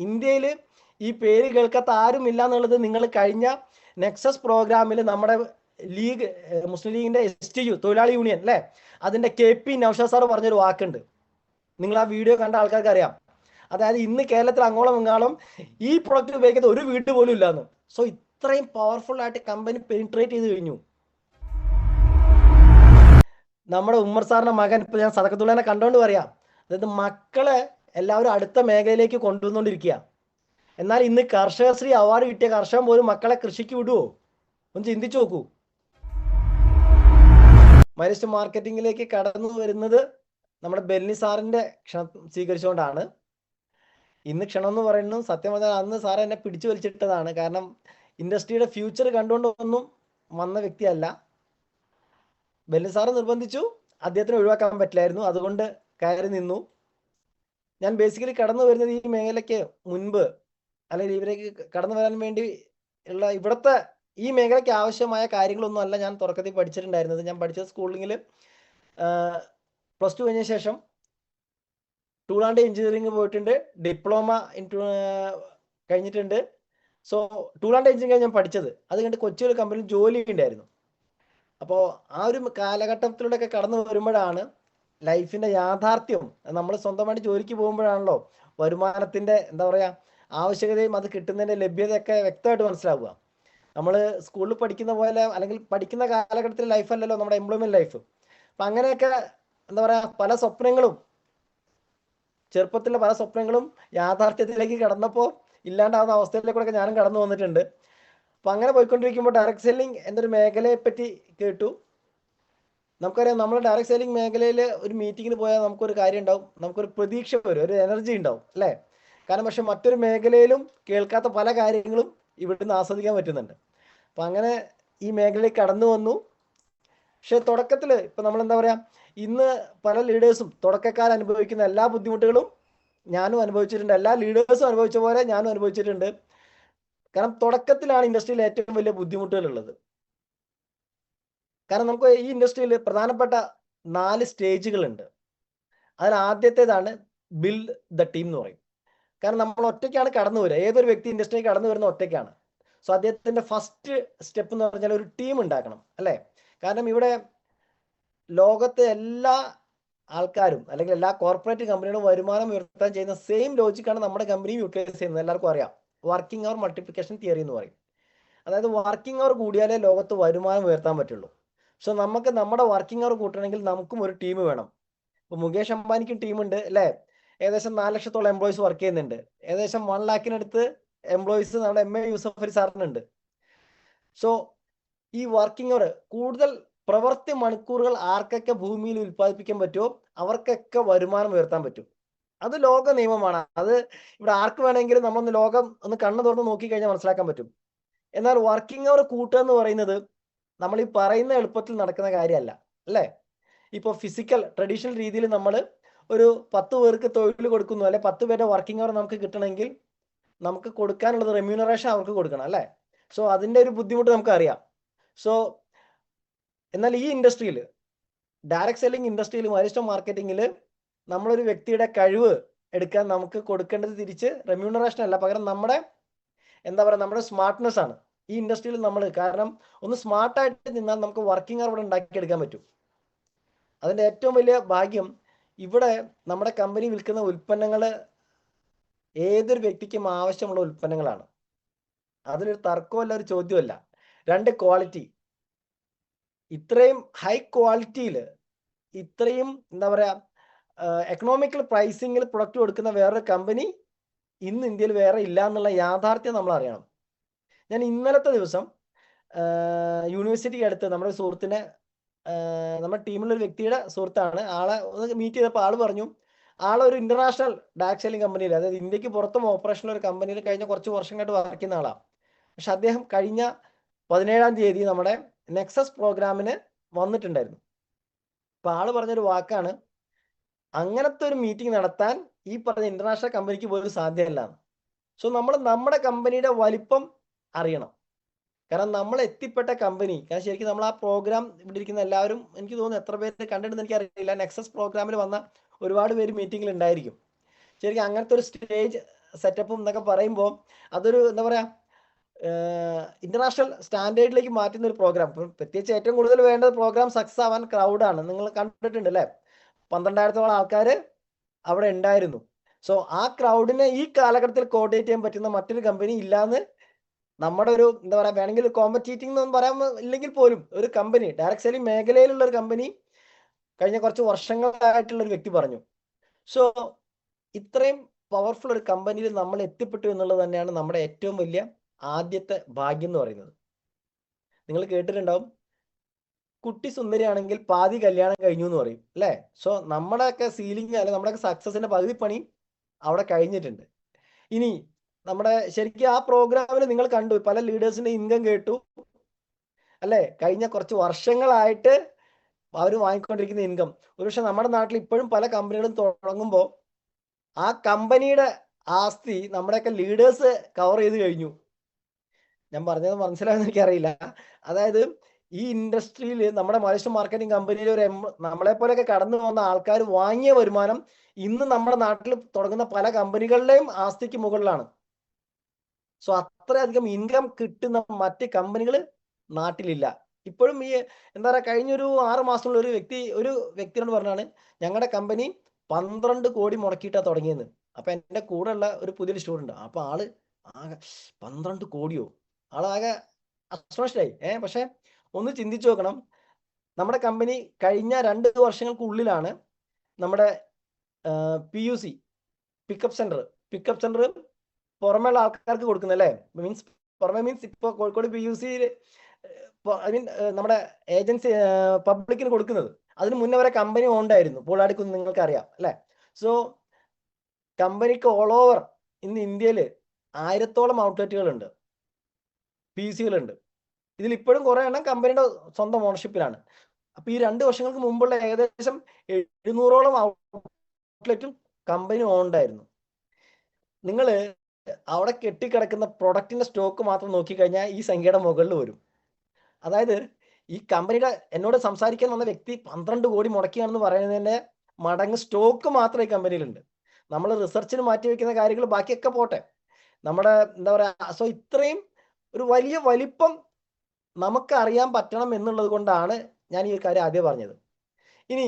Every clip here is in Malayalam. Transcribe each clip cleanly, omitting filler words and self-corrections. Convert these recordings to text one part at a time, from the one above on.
ഇന്ത്യയിൽ ഈ പേര് കേൾക്കാത്ത ആരുമില്ല എന്നുള്ളത് നിങ്ങൾ കഴിഞ്ഞ നെക്സസ് പ്രോഗ്രാമിൽ നമ്മുടെ ലീഗ് മുസ്ലിം ലീഗിന്റെ STU തൊഴിലാളി യൂണിയൻ അല്ലേ, അതിന്റെ KP നൗഷാദ് സാർ പറഞ്ഞൊരു വാക്കുണ്ട്. നിങ്ങൾ ആ വീഡിയോ കണ്ട ആൾക്കാർക്ക് അറിയാം. അതായത് ഇന്ന് കേരളത്തിൽ അങ്ങോളം ഇങ്ങോളം ഈ പ്രൊഡക്റ്റ് ഉപയോഗിക്കുന്ന ഒരു വീട് പോലും ഇല്ലാന്ന്. സോ ഇത്രയും പവർഫുൾ ആയിട്ട് കമ്പനി പെനിട്രേറ്റ് ചെയ്ത് കഴിഞ്ഞു. നമ്മുടെ ഉമ്മർ സാറിന്റെ മകൻ ഇപ്പൊ ഞാൻ സദക്കത്തുള്ളനെ കണ്ടോണ്ട് പറയാം, അതായത് മക്കളെ എല്ലാവരും അടുത്ത മേഖലയിലേക്ക് കൊണ്ടുവന്നുകൊണ്ടിരിക്കുക. എന്നാൽ ഇന്ന് കർഷകശ്രീ അവാർഡ് കിട്ടിയ കർഷകൻ പോലും മക്കളെ കൃഷിക്ക് വിടുവോ? ഒന്ന് ചിന്തിച്ചു നോക്കൂ. മൈലിസ്റ്റോൺ മാർക്കറ്റിംഗിലേക്ക് കടന്നു വരുന്നത് നമ്മുടെ ബെന്നി സാറിന്റെ ക്ഷണം സ്വീകരിച്ചുകൊണ്ടാണ്. ഇന്ന് ക്ഷണം എന്ന് പറയുന്നത് സത്യം പറഞ്ഞാൽ അന്ന് സാർ എന്നെ പിടിച്ചു വലിച്ചിട്ടതാണ്. കാരണം ഇൻഡസ്ട്രിയുടെ ഫ്യൂച്ചർ കണ്ടുകൊണ്ടൊന്നും വന്ന വ്യക്തിയല്ല. ബെന്നി സാറ് നിർബന്ധിച്ചു, അദ്ദേഹത്തിന് ഒഴിവാക്കാൻ പറ്റില്ലായിരുന്നു, അതുകൊണ്ട് കയറി നിന്നു. ഞാൻ ബേസിക്കലി കടന്നു വരുന്നത് ഈ മേഖലയ്ക്ക് മുൻപ്, അല്ലെങ്കിൽ ഇവരേക്ക് കടന്നു വരാൻ വേണ്ടി ഉള്ള ഇവിടുത്തെ ഈ മേഖലയ്ക്ക് ആവശ്യമായ കാര്യങ്ങളൊന്നും അല്ല ഞാൻ തുടക്കത്തിൽ പഠിച്ചിട്ടുണ്ടായിരുന്നത്. ഞാൻ പഠിച്ചത് സ്കൂളിങ്ങിൽ +2 കഴിഞ്ഞ ശേഷം ടൂൾ ആൻഡ് എഞ്ചിനീയറിംഗ് പോയിട്ടുണ്ട്, ഡിപ്ലോമ കഴിഞ്ഞിട്ടുണ്ട്. സോ ടൂൾ ആൻഡ് എഞ്ചിനീയറിംഗ് ഞാൻ പഠിച്ചത്. അത് കഴിഞ്ഞിട്ട് കൊച്ചി ഒരു കമ്പനിയിൽ ജോലി ഉണ്ടായിരുന്നു. അപ്പോൾ ആ ഒരു കാലഘട്ടത്തിലൂടെയൊക്കെ കടന്നു വരുമ്പോഴാണ് ലൈഫിന്റെ യാഥാർത്ഥ്യം. നമ്മൾ സ്വന്തമായിട്ട് ജോലിക്ക് പോകുമ്പോഴാണല്ലോ വരുമാനത്തിന്റെ എന്താ പറയുക ആവശ്യകതയും അത് കിട്ടുന്നതിന്റെ ലഭ്യതയൊക്കെ വ്യക്തമായിട്ട് മനസ്സിലാവുക. നമ്മൾ സ്കൂളിൽ പഠിക്കുന്ന പോലെ അല്ലെങ്കിൽ പഠിക്കുന്ന കാലഘട്ടത്തിലെ ലൈഫ് അല്ലല്ലോ നമ്മുടെ എംപ്ലോയ്മെന്റ് ലൈഫ്. അപ്പം അങ്ങനെയൊക്കെ എന്താ പറയുക പല സ്വപ്നങ്ങളും, ചെറുപ്പത്തിലെ പല സ്വപ്നങ്ങളും യാഥാർത്ഥ്യത്തിലേക്ക് കടന്നപ്പോൾ ഇല്ലാണ്ടാവുന്ന അവസ്ഥയിലേക്കൂടെ ഞാനും കടന്നു വന്നിട്ടുണ്ട്. അപ്പം അങ്ങനെ പോയിക്കൊണ്ടിരിക്കുമ്പോൾ ഡയറക്ട് സെല്ലിംഗ് എന്നൊരു മേഖലയെ പറ്റി കേട്ടു. നമുക്കറിയാം, നമ്മൾ ഡയറക്ട് സെല്ലിംഗ് മേഖലയിൽ ഒരു മീറ്റിങ്ങിന് പോയാൽ നമുക്കൊരു കാര്യം ഉണ്ടാവും, നമുക്കൊരു പ്രതീക്ഷ വരും, ഒരു എനർജി ഉണ്ടാവും അല്ലേ? കാരണം പക്ഷെ മറ്റൊരു മേഖലയിലും കേൾക്കാത്ത പല കാര്യങ്ങളും ഇവിടുന്ന് ആസ്വദിക്കാൻ പറ്റുന്നുണ്ട്. അപ്പം അങ്ങനെ ഈ മേഖലയിലേക്ക് കടന്നു വന്നു. പക്ഷെ തുടക്കത്തിൽ ഇപ്പം നമ്മൾ എന്താ പറയുക, ഇന്ന് പല ലീഡേഴ്സും തുടക്കക്കാർ അനുഭവിക്കുന്ന എല്ലാ ബുദ്ധിമുട്ടുകളും ഞാനും അനുഭവിച്ചിട്ടുണ്ട്. എല്ലാ ലീഡേഴ്സും അനുഭവിച്ച പോലെ ഞാനും അനുഭവിച്ചിട്ടുണ്ട്. കാരണം തുടക്കത്തിലാണ് ഇൻഡസ്ട്രിയിൽ ഏറ്റവും വലിയ ബുദ്ധിമുട്ടുകളുള്ളത്. കാരണം നമുക്ക് ഈ ഇൻഡസ്ട്രിയിൽ പ്രധാനപ്പെട്ട 4 സ്റ്റേജുകളുണ്ട്. അതിൽ ആദ്യത്തേതാണ് ബിൽഡ് ദ ടീം എന്ന് പറയും. കാരണം നമ്മൾ ഒറ്റയ്ക്കാണ് കടന്നു വരിക. ഏതൊരു വ്യക്തി ഇൻഡസ്ട്രിയിൽ കടന്നു വരുന്ന ഒറ്റയ്ക്കാണ്. സോ അദ്ദേഹത്തിന്റെ ഫസ്റ്റ് സ്റ്റെപ്പ് എന്ന് പറഞ്ഞാൽ ഒരു ടീം ഉണ്ടാക്കണം അല്ലേ? കാരണം ഇവിടെ ലോകത്തെ എല്ലാ ആൾക്കാരും അല്ലെങ്കിൽ എല്ലാ കോർപ്പറേറ്റ് കമ്പനികളും വരുമാനം ഉയർത്താൻ ചെയ്യുന്ന സെയിം ലോജിക്കാണ് നമ്മുടെ കമ്പനിയും യൂട്ടിലൈസ് ചെയ്യുന്നത്. എല്ലാവർക്കും അറിയാം, വർക്കിംഗ് അവർ മൾട്ടിപ്ലിക്കേഷൻ തിയറി എന്ന് പറയും. അതായത് വർക്കിംഗ് അവർ കൂടിയാലേ ലോകത്ത് വരുമാനം ഉയർത്താൻ പറ്റുള്ളൂ. സോ നമുക്ക് നമ്മുടെ വർക്കിംഗ് അവർ കൂട്ടണമെങ്കിൽ നമുക്കും ഒരു ടീം വേണം. ഇപ്പോൾ മുകേഷ് അംബാനിക്കും ടീമുണ്ട് അല്ലേ? ഏകദേശം 4 ലക്ഷത്തോളം എംപ്ലോയീസ് വർക്ക് ചെയ്യുന്നുണ്ട്. ഏകദേശം 1 ലാഖിനടുത്ത് എംപ്ലോയീസ് നമ്മുടെ MA യൂസഫ് അലി സാറിനുണ്ട്. സോ ഈ വർക്കിംഗ് അവർ കൂടുതൽ പ്രവൃത്തി മണിക്കൂറുകൾ ആർക്കൊക്കെ ഭൂമിയിൽ ഉൽപ്പാദിപ്പിക്കാൻ പറ്റുമോ അവർക്കൊക്കെ വരുമാനം ഉയർത്താൻ പറ്റും. അത് ലോക നിയമമാണ്. അത് ഇവിടെ ആർക്ക് വേണമെങ്കിലും നമ്മളൊന്ന് ലോകം ഒന്ന് കണ്ണു തുറന്ന് നോക്കിക്കഴിഞ്ഞാൽ മനസ്സിലാക്കാൻ പറ്റും. എന്നാൽ വർക്കിംഗ് അവർ കൂട്ടുക എന്ന് പറയുന്നത് നമ്മൾ ഈ പറയുന്ന എളുപ്പത്തിൽ നടക്കുന്ന കാര്യമല്ല അല്ലേ? ഇപ്പോൾ ഫിസിക്കൽ ട്രഡീഷണൽ രീതിയിൽ നമ്മൾ ഒരു 10 പേർക്ക് തൊഴിൽ കൊടുക്കുന്നു, അല്ലെ 10 പേരുടെ വർക്കിംഗ് അവർ നമുക്ക് കിട്ടണമെങ്കിൽ നമുക്ക് കൊടുക്കാനുള്ളത് റെമ്യൂണറേഷൻ അവർക്ക് കൊടുക്കണം അല്ലേ? സോ അതിൻ്റെ ഒരു ബുദ്ധിമുട്ട് നമുക്കറിയാം. സോ എന്നാൽ ഈ ഇൻഡസ്ട്രിയിൽ, ഡയറക്ട് സെല്ലിംഗ് ഇൻഡസ്ട്രിയിൽ, മൈൽസ്റ്റോൺ മാർക്കറ്റിംഗിൽ നമ്മളൊരു വ്യക്തിയുടെ കഴിവ് എടുക്കാൻ നമുക്ക് കൊടുക്കേണ്ടത് തിരിച്ച് റെമ്യൂണറേഷൻ അല്ല, പകരം നമ്മുടെ എന്താ പറയുക നമ്മുടെ സ്മാർട്ട്നെസ് ആണ് ഈ ഇൻഡസ്ട്രിയിൽ നമ്മൾ. കാരണം ഒന്ന് സ്മാർട്ടായിട്ട് നിന്നാൽ നമുക്ക് വർക്കിംഗ് അവർ ഇവിടെ ഉണ്ടാക്കിയെടുക്കാൻ പറ്റും. അതിൻ്റെ ഏറ്റവും വലിയ ഭാഗ്യം ഇവിടെ നമ്മുടെ കമ്പനി വിൽക്കുന്ന ഉൽപ്പന്നങ്ങൾ ഏതൊരു വ്യക്തിക്കും ആവശ്യമുള്ള ഉൽപ്പന്നങ്ങളാണ്. അതിലൊരു തർക്കമല്ല, ഒരു ചോദ്യമല്ല. 2 ക്വാളിറ്റി. ഇത്രയും ഹൈ ക്വാളിറ്റിയിൽ ഇത്രയും എന്താ പറയുക എക്കണോമിക്കൽ പ്രൈസിങ്ങിൽ പ്രൊഡക്റ്റ് കൊടുക്കുന്ന വേറൊരു കമ്പനി ഇന്ന് ഇന്ത്യയിൽ വേറെ ഇല്ല എന്നുള്ള യാഥാർത്ഥ്യം നമ്മൾ അറിയണം. ഞാൻ ഇന്നലത്തെ ദിവസം യൂണിവേഴ്സിറ്റിക്ക് അടുത്ത് നമ്മുടെ സുഹൃത്തിനെ, നമ്മുടെ ടീമിലൊരു വ്യക്തിയുടെ സുഹൃത്താണ്, ആളെ ഒന്ന് മീറ്റ് ചെയ്തപ്പോൾ ആൾ പറഞ്ഞു ആളൊരു ഇന്റർനാഷണൽ ഡയറക്ട് സെല്ലിംഗ് കമ്പനിയിൽ, അതായത് ഇന്ത്യക്ക് പുറത്തും ഓപ്പറേഷണൽ ഒരു കമ്പനിയിൽ കഴിഞ്ഞ കുറച്ച് വർഷങ്ങളായിട്ട് വർക്ക് ചെയ്യുന്ന ആളാണ്. പക്ഷെ അദ്ദേഹം കഴിഞ്ഞ 17-ാം തീയതി നമ്മുടെ നെക്സസ് പ്രോഗ്രാമിന് വന്നിട്ടുണ്ടായിരുന്നു. അപ്പോൾ ആൾ പറഞ്ഞൊരു വാക്കാണ്, അങ്ങനത്തെ ഒരു മീറ്റിംഗ് നടത്താൻ ഈ പറഞ്ഞ ഇന്റർനാഷണൽ കമ്പനിക്ക് പോലും സാധ്യമല്ല. സോ നമ്മൾ നമ്മുടെ കമ്പനിയുടെ വലിപ്പം അറിയണം. കാരണം നമ്മൾ എത്തിപ്പെട്ട കമ്പനി, കാരണം ശരിക്കും നമ്മൾ ആ പ്രോഗ്രാം ഇവിടെ ഇരിക്കുന്ന എല്ലാവരും എനിക്ക് തോന്നുന്നു എത്ര പേര് കണ്ടിട്ടുണ്ടെന്ന് എനിക്കറിയില്ല. നെക്സസ് പ്രോഗ്രാമിൽ വന്ന ഒരുപാട് പേര് മീറ്റിങ്ങിൽ ഉണ്ടായിരിക്കും. ശരിക്കും അങ്ങനത്തെ ഒരു സ്റ്റേജ് സെറ്റപ്പും എന്നൊക്കെ പറയുമ്പോൾ അതൊരു എന്താ പറയാ ഇന്റർനാഷണൽ സ്റ്റാൻഡേർഡിലേക്ക് മാറ്റുന്ന ഒരു പ്രോഗ്രാം. പ്രത്യേകിച്ച് ഏറ്റവും കൂടുതൽ വേണ്ടത് പ്രോഗ്രാം സക്സസ് ആവാൻ ക്രൗഡാണ്. നിങ്ങൾ കണ്ടിട്ടുണ്ട് അല്ലേ? 12,000-ഓളം ആൾക്കാർ അവിടെ ഉണ്ടായിരുന്നു. സോ ആ ക്രൗഡിനെ ഈ കാലഘട്ടത്തിൽ കോർഡിനേറ്റ് ചെയ്യാൻ പറ്റുന്ന മറ്റൊരു കമ്പനി ഇല്ലാന്ന് നമ്മുടെ ഒരു എന്താ പറയാ, വേണമെങ്കിൽ കോമ്പറ്റീറ്റിംഗ് എന്നൊന്നും പറയാൻ ഇല്ലെങ്കിൽ പോലും ഒരു കമ്പനി, ഡയറക്ട് സെല്ലിംഗ് മേഖലയിലുള്ള ഒരു കമ്പനി കഴിഞ്ഞ കുറച്ച് വർഷങ്ങളായിട്ടുള്ള ഒരു വ്യക്തി പറഞ്ഞു. സോ ഇത്രയും പവർഫുൾ ഒരു കമ്പനിയിൽ നമ്മൾ എത്തിപ്പെട്ടു എന്നുള്ളത് തന്നെയാണ് നമ്മുടെ ഏറ്റവും വലിയ ആദ്യത്തെ ഭാഗ്യം എന്ന് പറയുന്നത്. നിങ്ങൾ കേട്ടിട്ടുണ്ടാവും, കുട്ടി സുന്ദരിയാണെങ്കിൽ പാതി കല്യാണം കഴിഞ്ഞു എന്ന് പറയും അല്ലേ? സോ നമ്മുടെയൊക്കെ സീലിംഗ് അല്ലെങ്കിൽ നമ്മുടെയൊക്കെ സക്സസിന്റെ പകുതി പണി അവിടെ കഴിഞ്ഞിട്ടുണ്ട്. ഇനി നമ്മുടെ ശരിക്കും ആ പ്രോഗ്രാമിൽ നിങ്ങൾ കണ്ടു പല ലീഡേഴ്സിന്റെ ഇൻകം കേട്ടു അല്ലേ? കഴിഞ്ഞ കുറച്ച് വർഷങ്ങളായിട്ട് അവർ വാങ്ങിക്കൊണ്ടിരിക്കുന്ന ഇൻകം. ഒരുപക്ഷെ നമ്മുടെ നാട്ടിൽ ഇപ്പോഴും പല കമ്പനികളും തുടങ്ങുമ്പോൾ ആ കമ്പനിയുടെ ആസ്തി നമ്മുടെയൊക്കെ ലീഡേഴ്സ് കവർ ചെയ്ത് കഴിഞ്ഞു. ഞാൻ പറഞ്ഞത് മനസ്സിലായെന്ന് എനിക്കറിയില്ല. അതായത് ഈ ഇൻഡസ്ട്രിയിൽ നമ്മുടെ മലേഷ്യൻ മാർക്കറ്റിംഗ് കമ്പനിയിൽ ഒരു നമ്മളെ പോലെയൊക്കെ കടന്നു പോകുന്ന ആൾക്കാർ വാങ്ങിയ വരുമാനം ഇന്ന് നമ്മുടെ നാട്ടിൽ തുടങ്ങുന്ന പല കമ്പനികളുടെയും ആസ്തിക്ക് മുകളിലാണ്. സോ അത്രയധികം ഇൻകം കിട്ടുന്ന മറ്റ് കമ്പനികൾ നാട്ടിലില്ല. ഇപ്പോഴും ഈ എന്താ പറയുക, കഴിഞ്ഞൊരു 6 മാസമുള്ള ഒരു വ്യക്തിയോട് പറഞ്ഞാണ് ഞങ്ങളുടെ കമ്പനി 12 കോടി മുടക്കിയിട്ടാണ് തുടങ്ങിയെന്ന്. അപ്പൊ എൻ്റെ കൂടെ ഉള്ള ഒരു പുതിയൊരു സ്റ്റുഡന്റ്, അപ്പൊ ആള് ആകെ 12 കോടിയോ, ആളാകെ അസ്ട്രോഷ്ടായി. പക്ഷെ ഒന്ന് ചിന്തിച്ചു നോക്കണം, നമ്മുടെ കമ്പനി കഴിഞ്ഞ 2 വർഷങ്ങൾക്കുള്ളിലാണ് നമ്മുടെ PUC പിക്കപ്പ് സെന്റർ പുറമെയുള്ള ആൾക്കാർക്ക് കൊടുക്കുന്നത് അല്ലേ? പുറമെ മീൻസ് ഇപ്പോൾ കോഴിക്കോട് PUC ഐ മീൻ നമ്മുടെ ഏജൻസി പബ്ലിക്കിന് കൊടുക്കുന്നത്. അതിന് മുന്നേ വരെ കമ്പനി ഓണ്ടായിരുന്നു, പൂളാടിക്കുന്ന് നിങ്ങൾക്ക് അറിയാം അല്ലേ? സോ കമ്പനിക്ക് ഓൾ ഓവർ ഇന്ന് ഇന്ത്യയിൽ 1000-ഓളം ഔട്ട്ലെറ്റുകളുണ്ട്, PUCകളുണ്ട്. ഇതിൽ ഇപ്പോഴും കുറെ എണ്ണം കമ്പനിയുടെ സ്വന്തം ഓണർഷിപ്പിലാണ്. അപ്പൊ ഈ 2 വർഷങ്ങൾക്ക് മുമ്പുള്ള ഏകദേശം 700-ഓളം ഔട്ട്ലെറ്റും കമ്പനി ഓണ്ടായിരുന്നു. നിങ്ങൾ അവിടെ കെട്ടിക്കിടക്കുന്ന പ്രൊഡക്റ്റിന്റെ സ്റ്റോക്ക് മാത്രം നോക്കിക്കഴിഞ്ഞാൽ ഈ സംഖ്യയുടെ മുകളിൽ വരും. അതായത് ഈ കമ്പനിയുടെ എന്നോട് സംസാരിക്കാൻ വന്ന വ്യക്തി 12 കോടി മുടക്കിയാണെന്ന് പറയുന്നതിന്റെ മടങ്ങ് സ്റ്റോക്ക് മാത്രമേ ഈ കമ്പനിയിലുണ്ട്. നമ്മൾ റിസർച്ചിന് മാറ്റി വെക്കുന്ന കാര്യങ്ങൾ ബാക്കിയൊക്കെ പോട്ടെ, നമ്മുടെ എന്താ പറയാ, സോ ഇത്രയും ഒരു വലിയ വലിപ്പം നമുക്ക് അറിയാൻ പറ്റണം എന്നുള്ളത് കൊണ്ടാണ് ഞാൻ ഈ കാര്യം ആദ്യം പറഞ്ഞത്. ഇനി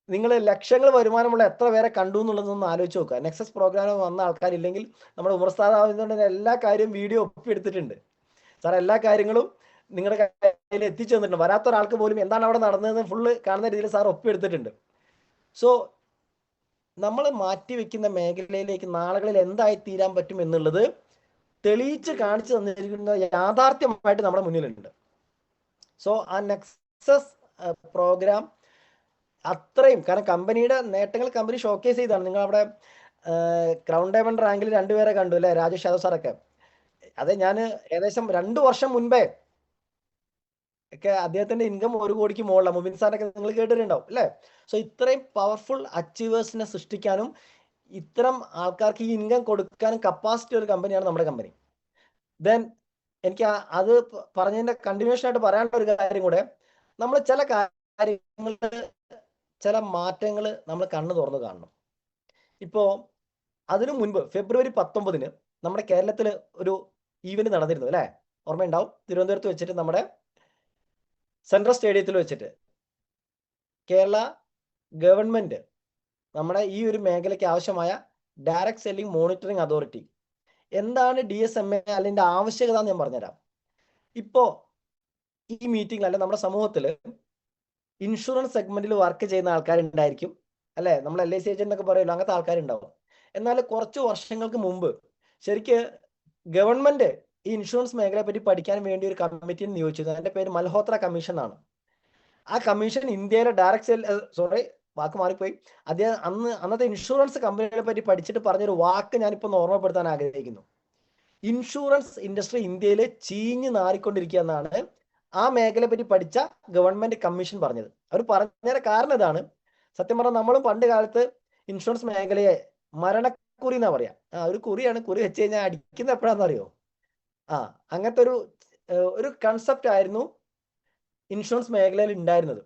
നിങ്ങൾ ലക്ഷങ്ങൾ വരുമാനമുള്ള എത്ര പേരെ കണ്ടു എന്നുള്ളതൊന്ന് ആലോചിച്ച് നോക്കുക. നെക്സസ് പ്രോഗ്രാമിൽ വന്ന ആൾക്കാരില്ലെങ്കിൽ നമ്മുടെ ഉമർസ്ഥാദ് എല്ലാ കാര്യവും വീഡിയോ ഒപ്പിയെടുത്തിട്ടുണ്ട്. സാർ എല്ലാ കാര്യങ്ങളും നിങ്ങളുടെ കയ്യിൽ എത്തിച്ചു തന്നിട്ടുണ്ട്. വരാത്ത ഒരാൾക്ക് പോലും എന്താണ് അവിടെ നടന്നതെന്ന് ഫുള്ള് കാണുന്ന രീതിയിൽ സാർ ഒപ്പിയെടുത്തിട്ടുണ്ട്. സോ നമ്മൾ മാറ്റിവെക്കുന്ന മേഖലയിലേക്ക് നാളുകളിൽ എന്തായി തീരാൻ പറ്റും എന്നുള്ളത് തെളിയിച്ച് കാണിച്ചു തന്നിരിക്കുന്ന യാഥാർത്ഥ്യമായിട്ട് നമ്മുടെ മുന്നിലുണ്ട്. സോ ആ നെക്സസ് പ്രോഗ്രാം അത്രയും, കാരണം കമ്പനിയുടെ നേട്ടങ്ങൾ കമ്പനി ഷോക്കേസ് ചെയ്താണ്. നിങ്ങൾ അവിടെ ക്രൗൺ ഡയമണ്ട് റാങ്കിൽ 2 പേരെ കണ്ടു അല്ലേ? രാജേഷ് യാദവ് സാറൊക്കെ. അതെ, ഞാൻ ഏകദേശം 2 വർഷം മുൻപേ ഒക്കെ അദ്ദേഹത്തിന്റെ ഇൻകം 1 കോടിക്ക് മുകളിലാണ്. മുബിൻ സാറിനൊക്കെ നിങ്ങൾ കേട്ടിട്ടുണ്ടാവും അല്ലേ? സോ ഇത്രയും പവർഫുൾ അച്ചീവേഴ്സിനെ സൃഷ്ടിക്കാനും ഇത്തരം ആൾക്കാർക്ക് ഈ ഇൻകം കൊടുക്കാനും കപ്പാസിറ്റി ഒരു കമ്പനിയാണ് നമ്മുടെ കമ്പനി. ദെൻ എനിക്ക് അത് പറഞ്ഞതിന്റെ കണ്ടിന്യൂഷൻ ആയിട്ട് പറയാനുള്ള ഒരു കാര്യം കൂടെ, നമ്മൾ ചില കാര്യങ്ങൾ, ചില മാറ്റങ്ങൾ നമ്മൾ കണ്ണു തുറന്ന് കാണണം. ഇപ്പോ അതിനു മുൻപ് ഫെബ്രുവരി 19 നമ്മുടെ കേരളത്തിൽ ഒരു ഈവന്റ് നടന്നിരുന്നു അല്ലേ? ഓർമ്മയുണ്ടാവും. തിരുവനന്തപുരത്ത് വെച്ചിട്ട് നമ്മുടെ സെൻട്രൽ സ്റ്റേഡിയത്തിൽ വെച്ചിട്ട് കേരള ഗവൺമെന്റ് നമ്മുടെ ഈ ഒരു മേഖലയ്ക്ക് ആവശ്യമായ ഡയറക്ട് സെല്ലിംഗ് മോണിറ്ററിംഗ് അതോറിറ്റി, എന്താണ് DSMA അതിന്റെ ആവശ്യകത എന്ന് ഞാൻ പറഞ്ഞുതരാം. ഇപ്പോ ഈ മീറ്റിംഗിൽ അല്ലെ നമ്മുടെ സമൂഹത്തിൽ ഇൻഷുറൻസ് സെഗ്മെന്റിൽ വർക്ക് ചെയ്യുന്ന ആൾക്കാരുണ്ടായിരിക്കും അല്ലെ? നമ്മൾ LIC ഏജന്റ് എന്നൊക്കെ പറയുമല്ലോ, അങ്ങനത്തെ ആൾക്കാരുണ്ടാവും. എന്നാൽ കുറച്ച് വർഷങ്ങൾക്ക് മുമ്പ് ശരിക്ക് ഗവൺമെന്റ് ഈ ഇൻഷുറൻസ് മേഖലയെ പറ്റി പഠിക്കാൻ വേണ്ടി ഒരു കമ്മിറ്റിയെ നിയോഗിച്ചത്. അതിന്റെ പേര് മൽഹോത്ര കമ്മീഷൻ ആണ്. ആ കമ്മീഷൻ ഇന്ത്യയിലെ വാക്ക് മാറിപ്പോയി. അദ്ദേഹം അന്നത്തെ ഇൻഷുറൻസ് കമ്പനികളെ പറ്റി പഠിച്ചിട്ട് പറഞ്ഞൊരു വാക്ക് ഞാനിപ്പോൾ ഓർമ്മപ്പെടുത്താൻ ആഗ്രഹിക്കുന്നു. ഇൻഷുറൻസ് ഇൻഡസ്ട്രി ഇന്ത്യയിൽ ചീഞ്ഞ് നാറിക്കൊണ്ടിരിക്കുക എന്നാണ് ആ മേഖലയെ പറ്റി പഠിച്ച ഗവൺമെന്റ് കമ്മീഷൻ പറഞ്ഞത്. അവർ പറഞ്ഞ കാരണം ഇതാണ്. സത്യം പറഞ്ഞാൽ നമ്മളും പണ്ട് കാലത്ത് ഇൻഷുറൻസ് മേഖലയെ മരണക്കുറി എന്നാ പറയാ. ഒരു കുറിയാണ്, കുറി വെച്ച് കഴിഞ്ഞാൽ അടിക്കുന്ന എപ്പോഴാണെന്നറിയോ? അങ്ങനത്തെ ഒരു കൺസെപ്റ്റ് ആയിരുന്നു ഇൻഷുറൻസ് മേഖലയിൽ ഉണ്ടായിരുന്നത്.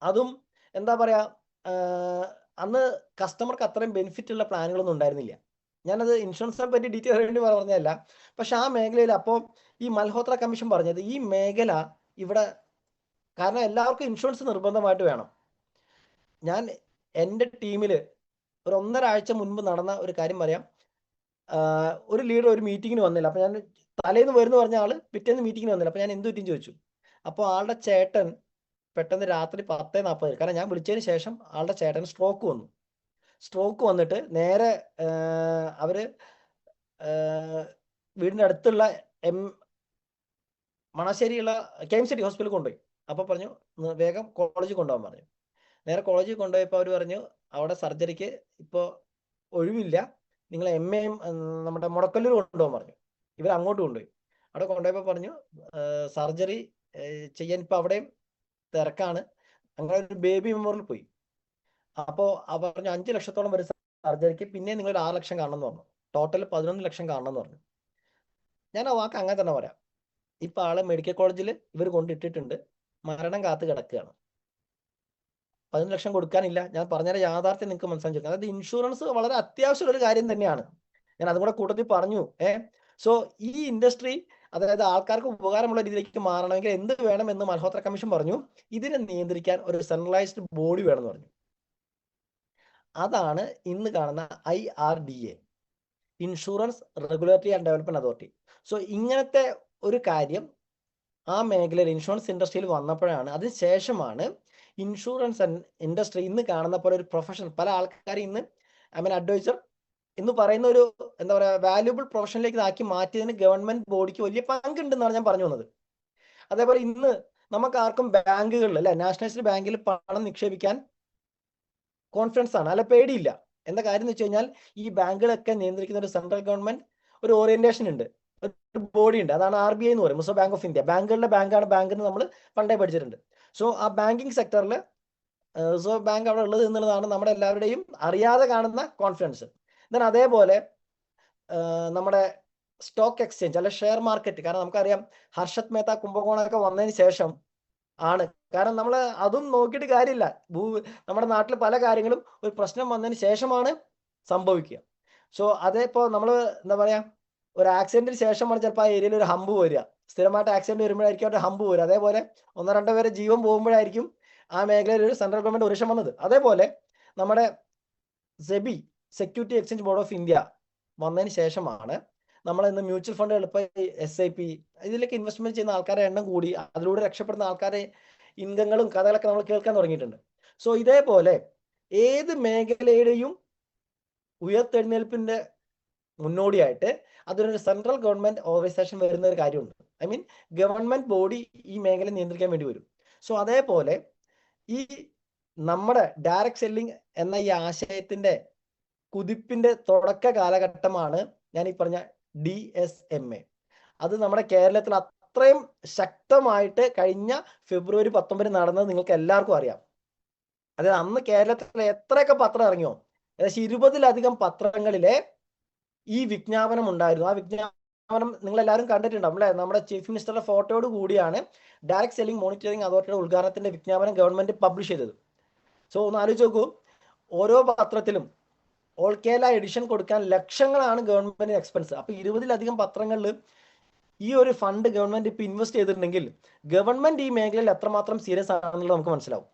അതും എന്താ പറയാ, അന്ന് കസ്റ്റമർക്ക് അത്രയും ബെനിഫിറ്റ് ഉള്ള പ്ലാനുകളൊന്നും ഉണ്ടായിരുന്നില്ല. ഞാനത് ഇൻഷുറൻസിനെ പറ്റി ഡീറ്റെയിൽ വേണ്ടി പറഞ്ഞതല്ല. പക്ഷെ ആ മേഖലയിൽ അപ്പോൾ ഈ മൽഹോത്ര കമ്മീഷൻ പറഞ്ഞത് ഈ മേഖല ഇവിടെ, കാരണം എല്ലാവർക്കും ഇൻഷുറൻസ് നിർബന്ധമായിട്ട് വേണം. ഞാൻ എൻ്റെ ടീമിൽ ഒരു 1.5 ആഴ്ച മുൻപ് നടന്ന ഒരു കാര്യം പറയാം. ഒരു ലീഡർ ഒരു മീറ്റിങ്ങിന് വന്നില്ല. അപ്പോൾ ഞാൻ തലേന്ന് വരുന്നു പറഞ്ഞ ആൾ പിറ്റേന്ന് മീറ്റിങ്ങിന് വന്നില്ല. അപ്പോൾ ഞാൻ എന്ത് പറ്റിയെന്ന് ചോദിച്ചു. അപ്പോൾ ആളുടെ ചേട്ടൻ പെട്ടെന്ന് രാത്രി 10:40, കാരണം ഞാൻ വിളിച്ചതിന് ശേഷം ആളുടെ ചേട്ടൻ സ്ട്രോക്ക് വന്നു. സ്ട്രോക്ക് വന്നിട്ട് നേരെ അവര് വീടിൻ്റെ അടുത്തുള്ള മണശ്ശേരിയുള്ള KMCT ഹോസ്പിറ്റലിൽ കൊണ്ടുപോയി. അപ്പോൾ പറഞ്ഞു വേഗം കോളേജിൽ കൊണ്ടുപോകാൻ പറഞ്ഞു. നേരെ കോളേജിൽ കൊണ്ടുപോയപ്പോൾ അവർ പറഞ്ഞു അവിടെ സർജറിക്ക് ഇപ്പോൾ ഒഴിവില്ല, നിങ്ങൾ MAയും നമ്മുടെ മുടക്കല്ലൂർ കൊണ്ടുപോകാൻ പറഞ്ഞു. ഇവർ അങ്ങോട്ട് കൊണ്ടുപോയി. അവിടെ കൊണ്ടുപോയപ്പോൾ പറഞ്ഞു സർജറി ചെയ്യാൻ ഇപ്പോൾ അവിടെയും തിരക്കാണ്. അങ്ങനെ ഒരു ബേബി മെമ്മോറിയൽ പോയി. അപ്പോൾ പറഞ്ഞു 5 ലക്ഷത്തോളം വരും സർജറിക്ക്, പിന്നെ നിങ്ങൾ 6 ലക്ഷം കാണണം എന്ന് പറഞ്ഞു. ടോട്ടൽ 11 ലക്ഷം കാണണം എന്ന് പറഞ്ഞു. ഞാൻ ആ വാക്ക് അങ്ങനെ തന്നെ പറയാം. ഇപ്പോൾ ആളെ മെഡിക്കൽ കോളേജിൽ ഇവർ കൊണ്ടിട്ടിട്ടുണ്ട്, മരണം കാത്ത് കിടക്കുകയാണ്. 11 ലക്ഷം കൊടുക്കാനില്ല. ഞാൻ പറഞ്ഞ യാഥാർത്ഥ്യം നിങ്ങൾക്ക് മനസ്സിലാക്കി. അതായത് ഇൻഷുറൻസ് വളരെ അത്യാവശ്യമുള്ള ഒരു കാര്യം തന്നെയാണ്. ഞാൻ അതും കൂടെ കൂട്ടത്തിൽ പറഞ്ഞു. സോ ഈ ഇൻഡസ്ട്രി, അതായത് ആൾക്കാർക്ക് ഉപകാരമുള്ള രീതിയിലേക്ക് മാറണമെങ്കിൽ എന്ത് വേണമെന്ന് മൽഹോത്ര കമ്മീഷൻ പറഞ്ഞു. ഇതിനെ നിയന്ത്രിക്കാൻ ഒരു സെൻട്രലൈസ്ഡ് ബോഡി വേണമെന്ന് പറഞ്ഞു. അതാണ് ഇന്ന് കാണുന്ന IRDA, insurance regulatory and development authority. So ഇങ്ങനത്തെ ഒരു കാര്യം ആ മേഖലയിൽ ഇൻഷുറൻസ് ഇൻഡസ്ട്രിയിൽ വന്നപ്പോഴാണ്, അതിനുശേഷമാണ് ഇൻഷുറൻസ് ഇൻഡസ്ട്രി ഇന്ന് കാണുന്ന പോലെ ഒരു പ്രൊഫഷൻ, പല ആൾക്കാരും ഇന്ന് അഡ്വൈസർ എന്ന് പറയുന്ന ഒരു എന്താ പറയുക വാല്യുബിൾ പ്രൊഫഷനിലേക്ക് ആക്കി മാറ്റിയതിന് ഗവൺമെന്റ് ബോഡിക്ക് വലിയ പങ്കുണ്ടെന്നാണ് ഞാൻ പറഞ്ഞു വന്നത്. അതേപോലെ ഇന്ന് നമുക്ക് ആർക്കും ബാങ്കുകളിൽ അല്ലെ, നാഷണലൈസ്ഡ് ബാങ്കിൽ പണം നിക്ഷേപിക്കാൻ കോൺഫിഡൻസ് ആണ്, അല്ല പേടിയില്ല. എന്താ കാര്യം എന്ന് വെച്ച് കഴിഞ്ഞാൽ ഈ ബാങ്കുകളൊക്കെ നിയന്ത്രിക്കുന്ന ഒരു സെൻട്രൽ ഗവൺമെന്റ് ഒരു ഓറിയന്റേഷൻ ഉണ്ട്, ഒരു ബോഡി ഉണ്ട്. അതാണ് RBI എന്ന് പറയും, റിസർവ് ബാങ്ക് ഓഫ് ഇന്ത്യ. ബാങ്കുകളുടെ ബാങ്കാണ് ബാങ്ക് എന്ന് നമ്മൾ പണ്ടേ പഠിച്ചിട്ടുണ്ട്. സോ ആ ബാങ്കിങ് സെക്ടറിൽ റിസർവ് ബാങ്ക് അവിടെ ഉള്ളത് എന്നുള്ളതാണ് നമ്മുടെ എല്ലാവരുടെയും അറിയാതെ കാണുന്ന കോൺഫിഡൻസ്. എന്നാൽ അതേപോലെ നമ്മുടെ സ്റ്റോക്ക് എക്സ്ചേഞ്ച് അല്ലെ ഷെയർ മാർക്കറ്റ്, കാരണം നമുക്കറിയാം ഹർഷത് മേത്ത കുംഭകോണമൊക്കെ വന്നതിന് ശേഷം ആണ്, കാരണം നമ്മൾ അതും നോക്കിയിട്ട് കാര്യമില്ല. നമ്മുടെ നാട്ടിൽ പല കാര്യങ്ങളും ഒരു പ്രശ്നം വന്നതിന് ശേഷമാണ് സംഭവിക്കുക. സോ അതേപ്പോൾ നമ്മൾ എന്താ പറയാ, ഒരു ആക്സിഡന്റിന് ശേഷമാണ് ചിലപ്പോൾ ആ ഏരിയയിൽ ഒരു ഹമ്പ് വരിക. സ്ഥിരമായിട്ട് ആക്സിഡന്റ് വരുമ്പോഴായിരിക്കും അവിടെ ഹമ്പ് വരിക. അതേപോലെ 1-2 പേരെ ജീവൻ പോകുമ്പോഴായിരിക്കും ആ മേഖലയിൽ ഒരു സെൻട്രൽ ഗവൺമെന്റ് ഒരുഷം വന്നത്. അതേപോലെ നമ്മുടെ SEBI, security exchange board of India വന്നതിന് ശേഷമാണ് നമ്മൾ ഇന്ന് മ്യൂച്വൽ ഫണ്ടുകൾ, ഇപ്പോൾ SIP ഇതിലേക്ക് ഇൻവെസ്റ്റ്മെന്റ് ചെയ്യുന്ന ആൾക്കാരുടെ എണ്ണം കൂടി, അതിലൂടെ രക്ഷപ്പെടുന്ന ആൾക്കാരെ ഇൻകങ്ങളും കഥകളൊക്കെ നമ്മൾ കേൾക്കാൻ തുടങ്ങിയിട്ടുണ്ട്. സോ ഇതേപോലെ ഏത് മേഖലയുടെയും ഉയർത്തെഴുന്നേൽപ്പിന്റെ മുന്നോടിയായിട്ട് അതിനൊരു സെൻട്രൽ ഗവൺമെന്റ് ഓർഗനൈസേഷൻ വരുന്ന ഒരു കാര്യമുണ്ട്. ഗവൺമെന്റ് ബോഡി ഈ മേഖല നിയന്ത്രിക്കാൻ വേണ്ടി വരും. സോ അതേപോലെ ഈ നമ്മുടെ ഡയറക്റ്റ് സെല്ലിംഗ് എന്ന ഈ ആശയത്തിന്റെ കുതിപ്പിന്റെ തുടക്ക കാലഘട്ടമാണ് ഞാൻ ഈ പറഞ്ഞ DSMA. അത് നമ്മുടെ കേരളത്തിൽ അത്രയും ശക്തമായിട്ട് കഴിഞ്ഞ ഫെബ്രുവരി 19 നടന്നത് നിങ്ങൾക്ക് എല്ലാവർക്കും അറിയാം. അതായത് അന്ന് കേരളത്തിൽ എത്രയൊക്കെ പത്രം ഇറങ്ങിയോ, ഏകദേശം 20-ലധികം പത്രങ്ങളിലെ ഈ വിജ്ഞാപനം ഉണ്ടായിരുന്നു. ആ വിജ്ഞാപനം നിങ്ങൾ എല്ലാവരും കണ്ടിട്ടുണ്ടാവും അല്ലെ? നമ്മുടെ ചീഫ് മിനിസ്റ്ററുടെ ഫോട്ടോയോട് കൂടിയാണ് ഡയറക്റ്റ് സെല്ലിംഗ് മോണിറ്ററിംഗ് അതോറിറ്റിയുടെ ഉദ്ഘാടനത്തിന്റെ വിജ്ഞാപനം ഗവൺമെന്റ് പബ്ലിഷ് ചെയ്തത്. സോ ഒന്ന് ആലോചിച്ച് നോക്കൂ, ഓരോ പത്രത്തിലും ഓൾ കേരള എഡിഷൻ കൊടുക്കാൻ ലക്ഷങ്ങളാണ് ഗവൺമെന്റിന് എക്സ്പെൻസ്. അപ്പൊ 20-ലധികം പത്രങ്ങളിൽ ഈ ഒരു ഫണ്ട് ഗവൺമെന്റ് ഇപ്പൊ ഇൻവെസ്റ്റ് ചെയ്തിട്ടുണ്ടെങ്കിൽ ഗവൺമെന്റ് ഈ മേഖലയിൽ എത്രമാത്രം സീരിയസ് ആണെന്നുള്ളത് നമുക്ക് മനസ്സിലാവും.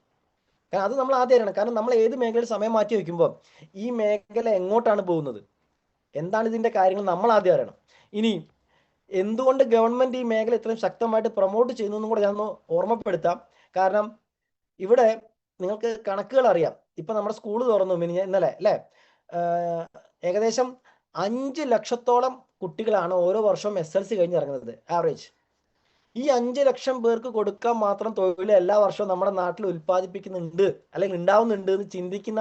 കാരണം അത് നമ്മൾ ആദ്യം അറിയണം. കാരണം നമ്മൾ ഏത് മേഖലയിൽ സമയം മാറ്റി വയ്ക്കുമ്പോൾ ഈ മേഖല എങ്ങോട്ടാണ് പോകുന്നത്, എന്താണ് ഇതിന്റെ കാര്യങ്ങൾ നമ്മൾ ആദ്യം അറിയണം. ഇനി എന്തുകൊണ്ട് ഗവൺമെന്റ് ഈ മേഖല ഇത്രയും ശക്തമായിട്ട് പ്രൊമോട്ട് ചെയ്യുന്നതെന്നും കൂടെ ഞാൻ ഒന്ന് ഓർമ്മപ്പെടുത്താം. കാരണം ഇവിടെ നിങ്ങൾക്ക് കണക്കുകൾ അറിയാം. ഇപ്പൊ നമ്മുടെ സ്കൂൾ തുറന്നു ഇന്നലെ അല്ലെ, ഏകദേശം 5 ലക്ഷത്തോളം കുട്ടികളാണ് ഓരോ വർഷവും SLC കഴിഞ്ഞ് ഇറങ്ങുന്നത് ആവറേജ്. ഈ 5 ലക്ഷം പേർക്ക് കൊടുക്കാൻ മാത്രം തൊഴിൽ എല്ലാ വർഷവും നമ്മുടെ നാട്ടിൽ ഉൽപ്പാദിപ്പിക്കുന്നുണ്ട് അല്ലെങ്കിൽ ഉണ്ടാവുന്നുണ്ട് എന്ന് ചിന്തിക്കുന്ന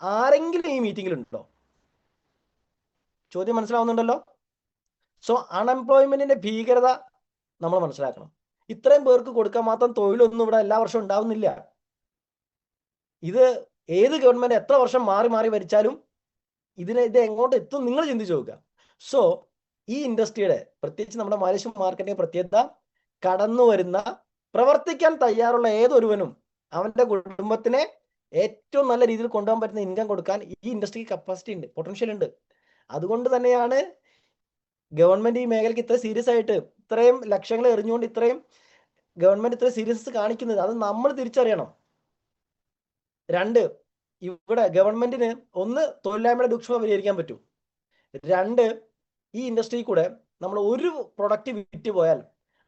ആരെങ്കിലും ഈ മീറ്റിംഗിലുണ്ടോ? ചോദ്യം മനസ്സിലാവുന്നുണ്ടല്ലോ. സോ അൺഎംപ്ലോയ്മെന്റിന്റെ ഭീകരത നമ്മൾ മനസ്സിലാക്കണം. ഇത്രയും പേർക്ക് കൊടുക്കാൻ മാത്രം തൊഴിലൊന്നും ഇവിടെ എല്ലാ വർഷവും ഉണ്ടാവുന്നില്ല. ഇത് ഏത് ഗവൺമെന്റ് എത്ര വർഷം മാറി മാറി ഭരിച്ചാലും ഇത് എങ്ങോട്ട് എത്തും നിങ്ങൾ ചിന്തിച്ചു നോക്കുക. സോ ഈ ഇൻഡസ്ട്രിയുടെ, പ്രത്യേകിച്ച് നമ്മുടെ മലേഷ്യൻ മാർക്കറ്റിന്റെ പ്രത്യേകത, കടന്നു വരുന്ന പ്രവർത്തിക്കാൻ തയ്യാറുള്ള ഏതൊരുവനും അവന്റെ കുടുംബത്തിനെ ഏറ്റവും നല്ല രീതിയിൽ കൊണ്ടുപോകാൻ പറ്റുന്ന ഇൻകം കൊടുക്കാൻ ഈ ഇൻഡസ്ട്രിക്ക് കപ്പാസിറ്റി ഉണ്ട്, പൊട്ടൻഷ്യൽ ഉണ്ട്. അതുകൊണ്ട് തന്നെയാണ് ഗവൺമെന്റ് ഈ മേഖലയ്ക്ക് ഇത്ര സീരിയസ് ആയിട്ട് ഇത്രയും ലക്ഷങ്ങൾ എറിഞ്ഞുകൊണ്ട് ഇത്രയും ഗവൺമെന്റ് ഇത്ര സീരിയസ് കാണിക്കുന്നത്. അത് നമ്മൾ തിരിച്ചറിയണം. 2, ഇവിടെ ഗവൺമെന്റിന് ഒന്ന് തൊഴിലില്ലായ്മയുടെ രൂക്ഷത പരിഹരിക്കാൻ പറ്റും. 2, ഈ ഇൻഡസ്ട്രി കൂടെ നമ്മൾ ഒരു പ്രൊഡക്റ്റ് വിറ്റ് പോയാൽ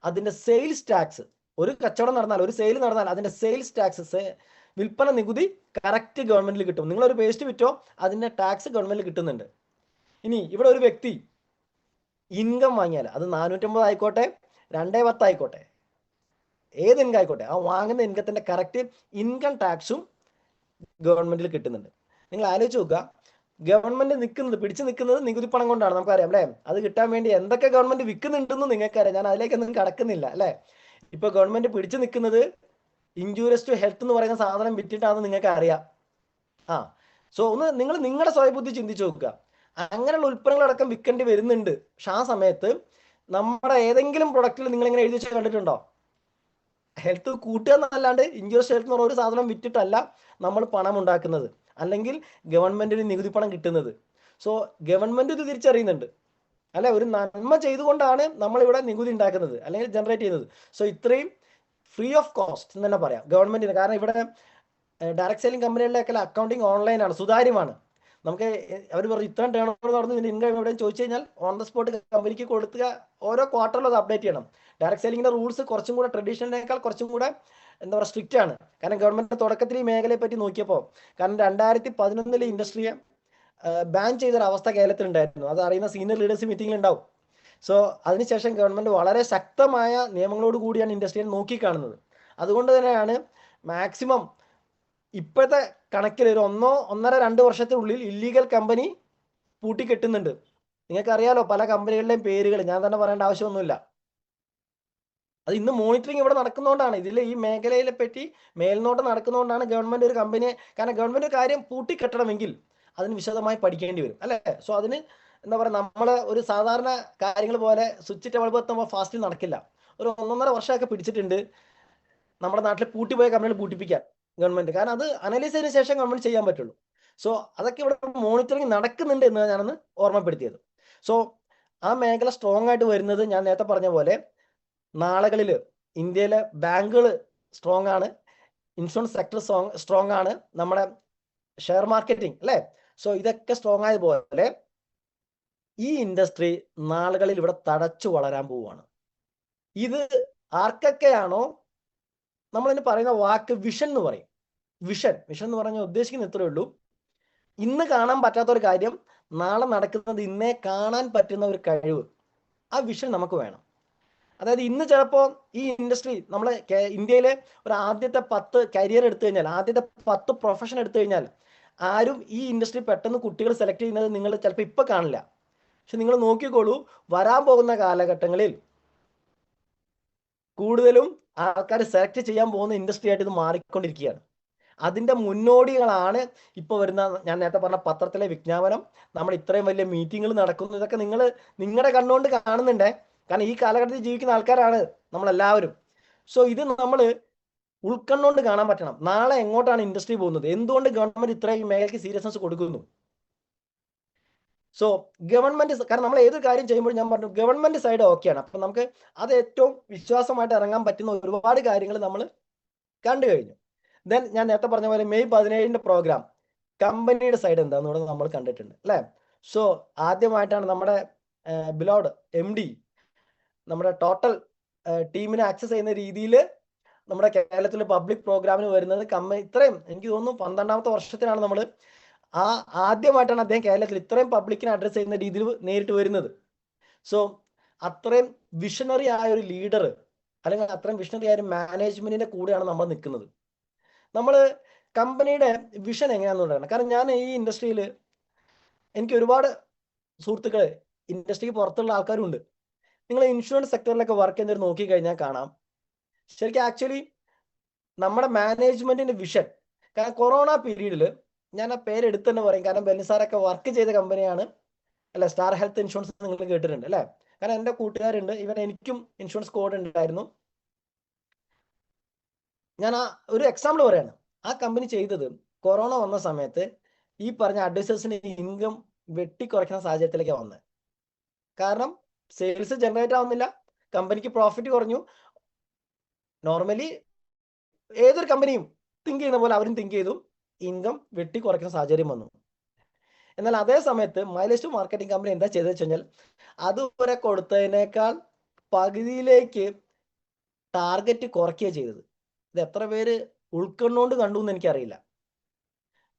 അതിന്റെ സെയിൽസ് ടാക്സ്, ഒരു കച്ചവടം നടന്നാൽ, ഒരു സെയിൽ നടന്നാൽ അതിന്റെ സെയിൽസ് ടാക്സ്, വിൽപ്പന നികുതി കറക്റ്റ് ഗവൺമെന്റിൽ കിട്ടും. നിങ്ങളൊരു പേസ്റ്റ് വിറ്റോ അതിന്റെ ടാക്സ് ഗവൺമെന്റിൽ കിട്ടുന്നുണ്ട്. ഇനി ഇവിടെ ഒരു വ്യക്തി ഇൻകം വാങ്ങിയാൽ അത് 450 ആയിക്കോട്ടെ 210 ആയിക്കോട്ടെ, ഏത് ഇൻകം ആയിക്കോട്ടെ, ആ വാങ്ങുന്ന ഇൻകത്തിന്റെ കറക്റ്റ് ഇൻകം ടാക്സും ഗവൺമെന്റിൽ കിട്ടുന്നുണ്ട്. നിങ്ങൾ ആലോചിച്ച് നോക്കുക, ഗവൺമെന്റ് പിടിച്ചു നിൽക്കുന്നത് നികുതി പണം കൊണ്ടാണ്, നമുക്കറിയാം അല്ലെ. അത് കിട്ടാൻ വേണ്ടി എന്തൊക്കെ ഗവൺമെന്റ് വിൽക്കുന്നുണ്ടെന്ന് നിങ്ങൾക്കറിയാം, ഞാൻ അതിലേക്കൊന്നും കടക്കുന്നില്ല അല്ലെ. ഇപ്പൊ ഗവൺമെന്റ് പിടിച്ചു നിൽക്കുന്നത് ഇൻജൂറിയസ് ടു ഹെൽത്ത് എന്ന് പറയുന്ന സാധനം വിറ്റിട്ടാണെന്ന് നിങ്ങൾക്ക് അറിയാം. സോ ഒന്ന് നിങ്ങൾ നിങ്ങളുടെ സ്വയബുദ്ധി ചിന്തിച്ചു നോക്കുക. അങ്ങനെയുള്ള ഉൽപ്പന്നങ്ങളടക്കം വിൽക്കേണ്ടി വരുന്നുണ്ട്. പക്ഷെ ആ സമയത്ത് നമ്മുടെ ഏതെങ്കിലും പ്രൊഡക്റ്റിൽ നിങ്ങൾ ഇങ്ങനെ എഴുതി വെച്ച് കണ്ടിട്ടുണ്ടോ? ഹെൽത്ത് കൂട്ടുക എന്നല്ലാണ്ട് ഇൻജൂറിയസ് ഹെൽത്ത് എന്ന് പറഞ്ഞ ഒരു സാധനം വിറ്റിട്ടല്ല നമ്മൾ പണം ഉണ്ടാക്കുന്നത്, അല്ലെങ്കിൽ ഗവൺമെന്റിന് നികുതി പണം കിട്ടുന്നത്. സോ ഗവൺമെന്റ് ഇത് തിരിച്ചറിയുന്നുണ്ട് അല്ലെ. ഒരു നന്മ ചെയ്തുകൊണ്ടാണ് നമ്മളിവിടെ നികുതി ഉണ്ടാക്കുന്നത് അല്ലെങ്കിൽ ജനറേറ്റ് ചെയ്യുന്നത്. സോ ഇത്രയും ഫ്രീ ഓഫ് കോസ്റ്റ് എന്ന് തന്നെ പറയാം ഗവൺമെന്റിന്. കാരണം ഇവിടെ ഡയറക്ട് സെല്ലിംഗ് കമ്പനികളിലൊക്കെ അക്കൗണ്ടിങ് ഓൺലൈനാണ്, സുതാര്യമാണ്. നമുക്ക് അവർ പറഞ്ഞു ഇത്രയും ടേൺ ഓവർ നടന്നു, ഇതിന്റെ ഇൻകം എവിടെയും ചോദിച്ചു കഴിഞ്ഞാൽ ഓൺ ദ സ്പോട്ട് കമ്പനിക്ക് കൊടുക്കുക, ഓരോ ക്വാർട്ടറിലും അത് അപ്ഡേറ്റ് ചെയ്യണം. ഡയറക്ട് സെല്ലിങ്ങിന്റെ റൂൾസ് കുറച്ചും കൂടെ ട്രഡീഷണലിനേക്കാൾ കുറച്ചും കൂടെ എന്താ പറയുക സ്ട്രിക്റ്റ് ആണ്. കാരണം ഗവൺമെന്റ് തുടക്കത്തിൽ ഈ മേഖലയെ പറ്റി നോക്കിയപ്പോൾ, കാരണം 2011 ഇൻഡസ്ട്രിയെ ബാൻ ചെയ്തൊരവസ്ഥ കേരളത്തിൽ ഉണ്ടായിരുന്നു. അത് അറിയുന്ന സീനിയർ ലീഡേഴ്സ് മീറ്റിംഗിൽ ഉണ്ടാവും. സോ അതിനുശേഷം ഗവൺമെന്റ് വളരെ ശക്തമായ നിയമങ്ങളോട് കൂടിയാണ് ഇൻഡസ്ട്രിയെ നോക്കിക്കാണുന്നത്. അതുകൊണ്ട് തന്നെയാണ് മാക്സിമം ഇപ്പോഴത്തെ കണക്കിൽ ഒരു 1.5-2 വർഷത്തിനുള്ളിൽ ഇല്ലീഗൽ കമ്പനി പൂട്ടിക്കെട്ടുന്നുണ്ട്. നിങ്ങൾക്കറിയാലോ പല കമ്പനികളുടെയും പേരുകൾ, ഞാൻ തന്നെ പറയേണ്ട ആവശ്യമൊന്നുമില്ല. അത് ഇന്ന് മോണിറ്ററിങ് ഇവിടെ നടക്കുന്നതുകൊണ്ടാണ്, ഇതിൽ ഈ മേഖലയിലെ പറ്റി മേൽനോട്ടം നടക്കുന്നതുകൊണ്ടാണ് ഗവൺമെന്റ് ഒരു കമ്പനിയെ, കാരണം ഗവൺമെന്റ് ഒരു കാര്യം പൂട്ടിക്കെട്ടണമെങ്കിൽ അതിന് വിശദമായി പഠിക്കേണ്ടി വരും അല്ലേ. സോ അതിന് എന്താ പറയുക, നമ്മളെ ഒരു സാധാരണ കാര്യങ്ങൾ പോലെ സ്വിച്ച് ബൾബ് എത്തുമ്പോൾ ഫാസ്റ്റിൽ നടക്കില്ല. ഒരു 1.5 വർഷമൊക്കെ പിടിച്ചിട്ടുണ്ട് നമ്മുടെ നാട്ടിൽ പൂട്ടിപ്പോയ കമ്പനികൾ പൂട്ടിപ്പിക്കാൻ ഗവൺമെന്റ്. കാരണം അത് അനലൈസ് ചെയ്തതിനു ശേഷം ഗവൺമെന്റ് ചെയ്യാൻ പറ്റുള്ളൂ. സോ അതൊക്കെ ഇവിടെ മോണിറ്ററിങ് നടക്കുന്നുണ്ട് എന്ന് ഞാനൊന്ന് ഓർമ്മപ്പെടുത്തിയത്. സോ ആ മേഖല സ്ട്രോങ് ആയിട്ട് വരുന്നത് ഞാൻ നേരത്തെ പറഞ്ഞ പോലെ നാളുകളിൽ ഇന്ത്യയിലെ ബാങ്കുകൾ സ്ട്രോങ് ആണ്, ഇൻഷുറൻസ് സെക്ടർ സ്ട്രോങ് ആണ്, നമ്മുടെ ഷെയർ മാർക്കറ്റിംഗ് അല്ലേ. സോ ഇതൊക്കെ സ്ട്രോങ് ആയതുപോലെ ഈ ഇൻഡസ്ട്രി നാളുകളിൽ ഇവിടെ തടച്ചു വളരാൻ പോവുകയാണ്. ഇത് ആർക്കൊക്കെയാണോ നമ്മളിന് പറയുന്ന വാക്ക് വിഷൻ എന്ന് പറയും. വിഷൻ എന്ന് പറഞ്ഞാൽ ഉദ്ദേശിക്കുന്ന ഇത്രയേ ഉള്ളൂ, ഇന്ന് കാണാൻ പറ്റാത്ത ഒരു കാര്യം നാളെ നടക്കുന്നത് ഇന്നേ കാണാൻ പറ്റുന്ന ഒരു കഴിവ്, ആ വിഷൻ നമുക്ക് വേണം. അതായത് ഇന്ന് ചിലപ്പോൾ ഈ ഇൻഡസ്ട്രി നമ്മൾ ഇന്ത്യയിലെ ഒരു ആദ്യത്തെ 10 കരിയർ എടുത്തു കഴിഞ്ഞാൽ, ആദ്യത്തെ 10 പ്രൊഫഷൻ എടുത്തു കഴിഞ്ഞാൽ ആരും ഈ ഇൻഡസ്ട്രി പെട്ടെന്ന് കുട്ടികൾ സെലക്ട് ചെയ്യുന്നത് നിങ്ങൾ ചിലപ്പോൾ ഇപ്പം കാണില്ല. പക്ഷെ നിങ്ങൾ നോക്കിക്കോളൂ, വരാൻ പോകുന്ന കാലഘട്ടങ്ങളിൽ കൂടുതലും ആൾക്കാർ സെലക്ട് ചെയ്യാൻ പോകുന്ന ഇൻഡസ്ട്രി ആയിട്ട് ഇത് മാറിക്കൊണ്ടിരിക്കുകയാണ്. അതിന്റെ മുന്നോടികളാണ് ഇപ്പോൾ വരുന്ന, ഞാൻ നേരത്തെ പറഞ്ഞ പത്രത്തിലെ വിജ്ഞാപനം, നമ്മൾ ഇത്രയും വലിയ മീറ്റിങ്ങുകൾ നടക്കുന്നു, ഇതൊക്കെ നിങ്ങൾ നിങ്ങളുടെ കണ്ണുകൊണ്ട് കാണുന്നുണ്ടേ. കാരണം ഈ കാലഘട്ടത്തിൽ ജീവിക്കുന്ന ആൾക്കാരാണ് നമ്മളെല്ലാവരും. സോ ഇത് നമ്മൾ ഉൾക്കണ്ണുകൊണ്ട് കാണാൻ പറ്റണം. നാളെ എങ്ങോട്ടാണ് ഇൻഡസ്ട്രി പോകുന്നത്, എന്തുകൊണ്ട് ഗവൺമെന്റ് ഇത്രയും മേഖലയ്ക്ക് സീരിയസ്നെസ് കൊടുക്കുന്നു. സോ ഗവൺമെന്റ്, കാരണം നമ്മൾ ഏതൊരു കാര്യം ചെയ്യുമ്പോൾ ഞാൻ പറഞ്ഞു ഗവൺമെന്റ് സൈഡ് ഓക്കെയാണ്. അപ്പൊ നമുക്ക് അത് ഏറ്റവും വിശ്വാസമായിട്ട് ഇറങ്ങാൻ പറ്റുന്ന ഒരുപാട് കാര്യങ്ങൾ നമ്മൾ കണ്ടു കഴിഞ്ഞു. ദെൻ ഞാൻ നേരത്തെ പറഞ്ഞ പോലെ മെയ് 17 പ്രോഗ്രാം കമ്പനിയുടെ സൈഡ് എന്താണെന്ന് കൂടെ നമ്മൾ കണ്ടിട്ടുണ്ട് അല്ലേ. സോ ആദ്യമായിട്ടാണ് നമ്മുടെ ബിലോഡ് MD നമ്മുടെ ടോട്ടൽ ടീമിനെ ആക്സസ് ചെയ്യുന്ന രീതിയിൽ നമ്മുടെ കേരളത്തിൽ പബ്ലിക് പ്രോഗ്രാമിന് വരുന്നത്. ഇത്രയും എനിക്ക് തോന്നുന്നു 12ാമത്തെ വർഷത്തിലാണ് നമ്മൾ ആദ്യമായിട്ടാണ് അദ്ദേഹം കേരളത്തിൽ ഇത്രയും പബ്ലിക്കിനെ അഡ്രസ് ചെയ്യുന്ന രീതിയിൽ നേരിട്ട് വരുന്നത്. സോ അത്രയും വിഷണറി ആയ ഒരു ലീഡർ അല്ലെങ്കിൽ അത്രയും വിഷണറി ആയ ഒരു മാനേജ്മെന്റിന്റെ കൂടെയാണ് നമ്മൾ നിൽക്കുന്നത്. നമ്മൾ കമ്പനിയുടെ വിഷൻ എങ്ങനെയാണെന്ന് പറയണം. കാരണം ഞാൻ ഈ ഇൻഡസ്ട്രിയിൽ എനിക്ക് ഒരുപാട് സുഹൃത്തുക്കൾ ഇൻഡസ്ട്രിക്ക് പുറത്തുള്ള ആൾക്കാരും ഉണ്ട്. നിങ്ങൾ ഇൻഷുറൻസ് സെക്ടറിലൊക്കെ വർക്ക് ചെയ്യുന്നവർ നോക്കിക്കഴിഞ്ഞാൽ കാണാം, ശരിക്കും ആക്ച്വലി നമ്മുടെ മാനേജ്മെന്റിന്റെ വിഷൻ. കാരണം കൊറോണ പീരീഡിൽ ഞാൻ ആ പേരെടുത്ത് തന്നെ പറയും, കാരണം ബെന്നിസാറൊക്കെ വർക്ക് ചെയ്ത കമ്പനിയാണ് അല്ലെ, സ്റ്റാർ ഹെൽത്ത് ഇൻഷുറൻസ് നിങ്ങൾ കേട്ടിട്ടുണ്ട് അല്ലേ. കാരണം എൻ്റെ കൂട്ടുകാരുണ്ട്, ഇവൻ എനിക്കും ഇൻഷുറൻസ് കോഡ് ഉണ്ടായിരുന്നു. ഞാൻ ഒരു എക്സാമ്പിൾ പറയാണ്. ആ കമ്പനി ചെയ്തത് കൊറോണ വന്ന സമയത്ത് ഈ പറഞ്ഞ അഡ്വൈസേഴ്സിന് ഇൻകം വെട്ടിക്കുറയ്ക്കുന്ന സാഹചര്യത്തിലേക്കാണ് വന്നത്. കാരണം സെയിൽസ് ജനറേറ്റ് ആവുന്നില്ല, കമ്പനിക്ക് പ്രോഫിറ്റ് കുറഞ്ഞു. നോർമലി ഏതൊരു കമ്പനിയും തിങ്ക് ചെയ്യുന്ന പോലെ അവരും തിങ്ക് ചെയ്തു, ഇൻകം വെട്ടിക്കുറയ്ക്കുന്ന സാഹചര്യം വന്നു. എന്നാൽ അതേ സമയത്ത് മൈലേജ് ടു മാർക്കറ്റിംഗ് കമ്പനി എന്താ ചെയ്തതെന്ന് വെച്ച് കഴിഞ്ഞാൽ അതുവരെ കൊടുത്തതിനേക്കാൾ പകുതിയിലേക്ക് ടാർഗറ്റ് കുറയ്ക്കുകയാണ് ചെയ്തത്. ഇത് എത്ര പേര് ഉൾക്കൊണ്ടുകൊണ്ട് കണ്ടു എന്ന് എനിക്കറിയില്ല.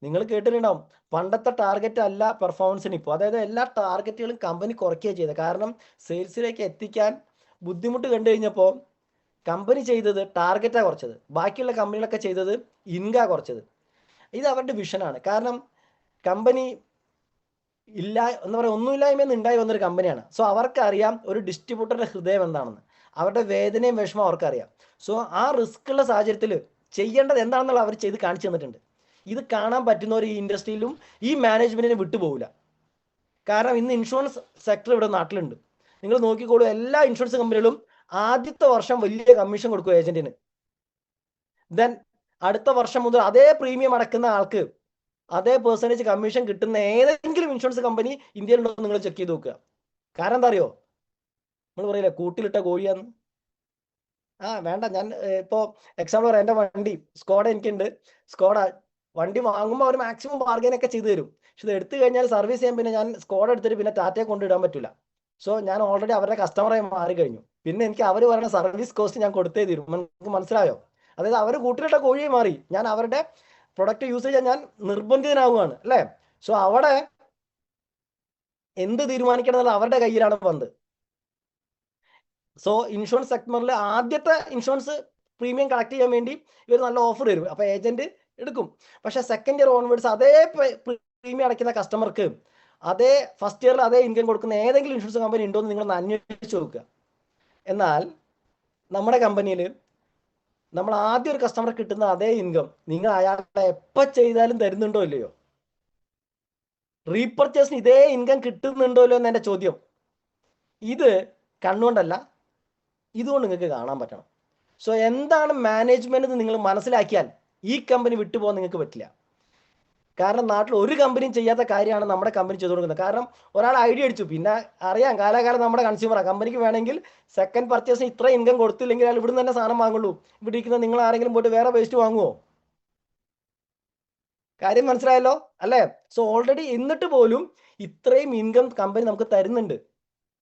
നിങ്ങൾ കേട്ടിട്ടുണ്ടാവും, പണ്ടത്തെ ടാർഗറ്റ് അല്ല പെർഫോമൻസിന് ഇപ്പോൾ. അതായത് എല്ലാ ടാർഗറ്റുകളും കമ്പനി കുറയ്ക്കുകയാണ് ചെയ്തത്. കാരണം സെയിൽസിലേക്ക് എത്തിക്കാൻ ബുദ്ധിമുട്ട് കണ്ടു കഴിഞ്ഞപ്പോൾ കമ്പനി ചെയ്തത് ടാർഗറ്റാണ് കുറച്ചത്, ബാക്കിയുള്ള കമ്പനികളൊക്കെ ചെയ്തത് ഇൻകാ കുറച്ചത്. ഇത് അവരുടെ വിഷനാണ്. കാരണം കമ്പനി ഇല്ല എന്താ പറയുക, ഒന്നുമില്ലായ്മയെന്ന് ഉണ്ടായി വന്നൊരു കമ്പനിയാണ്. സോ അവർക്കറിയാം ഒരു ഡിസ്ട്രിബ്യൂട്ടറുടെ ഹൃദയം എന്താണെന്ന്, അവരുടെ വേദനയും വിഷമം അവർക്കറിയാം. സോ ആ റിസ്ക് ഉള്ള സാഹചര്യത്തിൽ ചെയ്യേണ്ടത് എന്താണെന്നുള്ള അവർ ചെയ്ത് കാണിച്ചു തന്നിട്ടുണ്ട്. ഇത് കാണാൻ പറ്റുന്നവർ ഈ ഇൻഡസ്ട്രിയിലും ഈ മാനേജ്മെന്റിനെ വിട്ടുപോകില്ല. കാരണം ഇന്ന് ഇൻഷുറൻസ് സെക്ടർ ഇവിടെ നാട്ടിലുണ്ട്. നിങ്ങൾ നോക്കിക്കോളൂ, എല്ലാ ഇൻഷുറൻസ് കമ്പനികളും ആദ്യത്തെ വർഷം വലിയ കമ്മീഷൻ കൊടുക്കും ഏജന്റിന്. ദെൻ അടുത്ത വർഷം മുതൽ അതേ പ്രീമിയം അടക്കുന്ന ആൾക്ക് അതേ പെർസെൻറ്റേജ് കമ്മീഷൻ കിട്ടുന്ന ഏതെങ്കിലും ഇൻഷുറൻസ് കമ്പനി ഇന്ത്യയിലുണ്ടോ നിങ്ങൾ ചെക്ക് ചെയ്ത് നോക്കുക. കാരണം എന്താ അറിയോ, നമ്മൾ പറയില്ല കൂട്ടിലിട്ട കോഴിയാന്ന്. വേണ്ട, ഞാൻ ഇപ്പോൾ എക്സാമ്പിൾ പറയാം, എൻ്റെ വണ്ടി സ്കോഡ എനിക്കുണ്ട്. സ്കോഡ വണ്ടി വാങ്ങുമ്പോൾ അവർ മാക്സിമം ബാർഗൈൻ ഒക്കെ ചെയ്തു തരും. പക്ഷെ ഇത് എടുത്തു കഴിഞ്ഞാൽ സർവീസ് ചെയ്യാൻ പിന്നെ ഞാൻ സ്കോഡ എടുത്തിട്ട് പിന്നെ ടാറ്റയെ കൊണ്ടിടാൻ പറ്റില്ല. സോ ഞാൻ ഓൾറെഡി അവരുടെ കസ്റ്റമറായി മാറി കഴിഞ്ഞു. പിന്നെ എനിക്ക് അവർ പറയുന്ന സർവീസ് കോസ്റ്റ് ഞാൻ കൊടുത്തേ തീരും. നിങ്ങൾക്ക് മനസ്സിലായോ? അതായത് അവർ കൂട്ടിലിട്ട കോഴിയെ മാറി, ഞാൻ അവരുടെ പ്രൊഡക്റ്റ് യൂസ് ചെയ്യാൻ ഞാൻ നിർബന്ധിതനാവുകയാണ് അല്ലേ. സോ അവിടെ എന്ത് തീരുമാനിക്കണം എന്നുള്ളത് അവരുടെ കയ്യിലാണ് വന്നത്. സോ ഇൻഷുറൻസ് സെക്ടറിൽ ആദ്യത്തെ ഇൻഷുറൻസ് പ്രീമിയം കളക്ട് ചെയ്യാൻ വേണ്ടി ഇവർ നല്ല ഓഫർ തരും, അപ്പോൾ ഏജന്റ് എടുക്കും. പക്ഷെ സെക്കൻഡ് ഇയർ ഓൺവേർഡ്സ് അതേ പ്രീമിയം അടയ്ക്കുന്ന കസ്റ്റമർക്ക് അതേ ഫസ്റ്റ് ഇയറിൽ അതേ ഇൻകം കൊടുക്കുന്ന ഏതെങ്കിലും ഇൻഷുറൻസ് കമ്പനി ഉണ്ടോ എന്ന് നിങ്ങളൊന്ന് അന്വേഷിച്ച് നോക്കുക. എന്നാൽ നമ്മുടെ കമ്പനിയിൽ നമ്മൾ ആദ്യം ഒരു കസ്റ്റമർ കിട്ടുന്ന അതേ ഇൻകം നിങ്ങൾ അയാളെ എപ്പോൾ ചെയ്താലും തരുന്നുണ്ടോ ഇല്ലയോ? റീപർച്ചേസിന് ഇതേ ഇൻകം കിട്ടുന്നുണ്ടോ ഇല്ലയോ എന്ന് എൻ്റെ ചോദ്യം. ഇത് കണ്ണുകൊണ്ടല്ല, ഇതുകൊണ്ട് നിങ്ങൾക്ക് കാണാൻ പറ്റണം. സോ എന്താണ് മാനേജ്മെന്റ് എന്ന് നിങ്ങൾ മനസ്സിലാക്കിയാൽ ഈ കമ്പനി വിട്ടുപോകാൻ നിങ്ങൾക്ക് പറ്റില്ല. കാരണം നാട്ടിൽ ഒരു കമ്പനിയും ചെയ്യാത്ത കാര്യമാണ് നമ്മുടെ കമ്പനി ചെയ്തു കൊടുക്കുന്നത്. കാരണം ഒരാൾ ഐഡിയ അടിച്ചു, പിന്നെ അറിയാം കാലാകാലം നമ്മുടെ കൺസ്യൂമറാണ്. കമ്പനിക്ക് വേണമെങ്കിൽ സെക്കൻഡ് പർച്ചേസിന് ഇത്ര ഇൻകം കൊടുത്തില്ലെങ്കിൽ അയാൾ ഇവിടുന്ന് തന്നെ സാധനം വാങ്ങുള്ളൂ. ഇവിടെ ഇരിക്കുന്ന നിങ്ങൾ ആരെങ്കിലും പോയിട്ട് വേറെ വേസ്റ്റ് വാങ്ങുമോ? കാര്യം മനസ്സിലായല്ലോ അല്ലേ? സോ ഓൾറെഡി എന്നിട്ട് പോലും ഇത്രയും ഇൻകം കമ്പനി നമുക്ക് തരുന്നുണ്ട്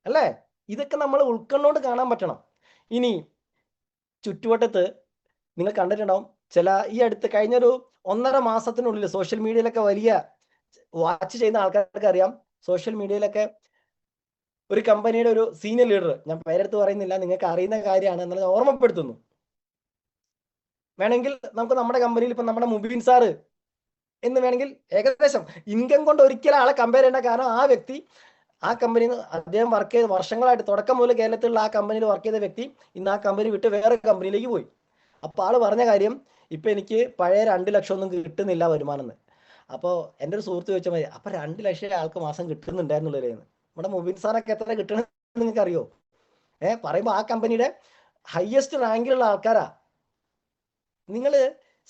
അല്ലേ? ഇതൊക്കെ നമ്മൾ ഉൾക്കൊണ്ടുകൊണ്ട് കാണാൻ പറ്റണം. ഇനി ചുറ്റുവട്ടത്ത് നിങ്ങൾ കണ്ടിട്ടുണ്ടാവും, ചില ഈ അടുത്ത് കഴിഞ്ഞൊരു 1.5 മാസത്തിനുള്ളിൽ സോഷ്യൽ മീഡിയയിലൊക്കെ വലിയ വാച്ച് ചെയ്യുന്ന ആൾക്കാർക്ക് അറിയാം, സോഷ്യൽ മീഡിയയിലൊക്കെ ഒരു കമ്പനിയുടെ ഒരു സീനിയർ ലീഡർ, ഞാൻ പേരെടുത്ത് പറയുന്നില്ല, നിങ്ങൾക്ക് അറിയുന്ന കാര്യമാണ് എന്നുള്ള ഞാൻ ഓർമ്മപ്പെടുത്തുന്നു. വേണമെങ്കിൽ നമുക്ക് നമ്മുടെ കമ്പനിയിൽ ഇപ്പം നമ്മുടെ മുബീൻ സാറ് എന്ന് വേണമെങ്കിൽ ഏകദേശം ഇൻകം കൊണ്ട് ഒരിക്കലും ആളെ കമ്പയർ ചെയ്യേണ്ട. കാരണം ആ വ്യക്തി ആ കമ്പനിയിൽ അദ്ദേഹം വർക്ക് ചെയ്ത് വർഷങ്ങളായിട്ട് തുടക്കം മുതൽ കേരളത്തിലുള്ള ആ കമ്പനിയിൽ വർക്ക് ചെയ്ത വ്യക്തി ഇന്ന് ആ കമ്പനി വിട്ട് വേറെ കമ്പനിയിലേക്ക് പോയി. അപ്പോൾ ആൾ പറഞ്ഞ കാര്യം, ഇപ്പം എനിക്ക് പഴയ 2 ലക്ഷം ഒന്നും കിട്ടുന്നില്ല വരുമാനം എന്ന്. അപ്പോൾ എൻ്റെ ഒരു സുഹൃത്ത് ചോദിച്ചാൽ മതി, അപ്പോൾ 2 ലക്ഷം ആൾക്ക് മാസം കിട്ടുന്നുണ്ടായിരുന്നുള്ളതെന്ന്. നമ്മുടെ മുബീൻ സാറൊക്കെ എത്ര കിട്ടണമെന്ന് നിങ്ങൾക്ക് അറിയോ? പറയുമ്പോൾ ആ കമ്പനിയുടെ ഹയസ്റ്റ് റാങ്കിലുള്ള ആൾക്കാരാ നിങ്ങൾ.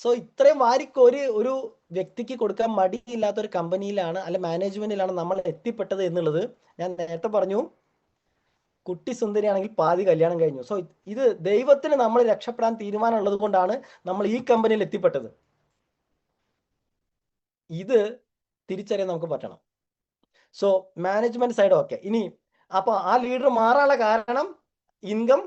സോ ഇത്രയും വാരിക്കോരി ഒരു വ്യക്തിക്ക് കൊടുക്കാൻ മടിയില്ലാത്ത ഒരു കമ്പനിയിലാണ് അല്ലെ മാനേജ്മെന്റിലാണ് നമ്മൾ എത്തിപ്പെട്ടത് എന്നുള്ളത് ഞാൻ നേരത്തെ പറഞ്ഞു. കുട്ടി സുന്ദരിയാണെങ്കിൽ പാതി കല്യാണം കഴിഞ്ഞു. സോ ഇത് ദൈവത്തിന് നമ്മൾ രക്ഷപ്പെടാൻ തീരുമാനമുള്ളത് കൊണ്ടാണ് നമ്മൾ ഈ കമ്പനിയിൽ എത്തിപ്പെട്ടത്. ഇത് തിരിച്ചറിയാൻ നമുക്ക് പറ്റണം. So management side okay. ഇനി അപ്പോൾ ആ ലീഡർ മാറാനുള്ള കാരണം ഇൻകം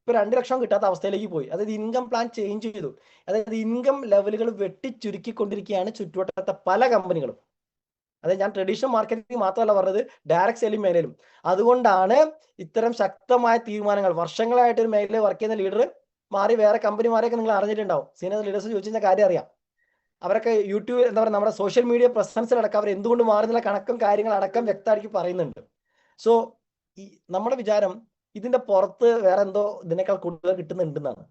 ഇപ്പോൾ 2 ലക്ഷം കിട്ടാത്ത അവസ്ഥയിലേക്ക് പോയി. അതായത് ഇൻകം പ്ലാൻ ചേഞ്ച് ചെയ്തു. അതായത് ഇൻകം ലെവലുകൾ വെട്ടിച്ചുരുക്കിക്കൊണ്ടിരിക്കുകയാണ് ചുറ്റുവട്ടത്തെ പല കമ്പനികളും. അതായത് ഞാൻ ട്രഡീഷണൽ മാർക്കറ്റിംഗ് മാത്രമല്ല പറഞ്ഞത്, ഡയറക്റ്റ് സെല്ലിംഗ് മേഖലയിലും. അതുകൊണ്ടാണ് ഇത്തരം ശക്തമായ തീരുമാനങ്ങൾ. വർഷങ്ങളായിട്ട് ഒരു മേഖലയിൽ വർക്ക് ചെയ്യുന്ന ലീഡർ മാറി വേറെ കമ്പനി മാറിയൊക്കെ നിങ്ങൾ അറിഞ്ഞിട്ടുണ്ടാവും. സീനിയർ ലീഡേഴ്സ് ചോദിച്ചു കഴിഞ്ഞാൽ കാര്യം അറിയാം. അവരൊക്കെ യൂട്യൂബ് എന്താ പറയുക, നമ്മുടെ സോഷ്യൽ മീഡിയ പ്രസൻസിലടക്കം അവർ എന്തുകൊണ്ട് മാറുന്നുള്ള കണക്കും കാര്യങ്ങളടക്കം വ്യക്തമാക്കി പറയുന്നുണ്ട്. സോ ഈ നമ്മുടെ വിചാരം ഇതിന്റെ പുറത്ത് വേറെ എന്തോ ഇതിനേക്കാൾ കൂടുതൽ കിട്ടുന്നുണ്ടെന്നാണ്.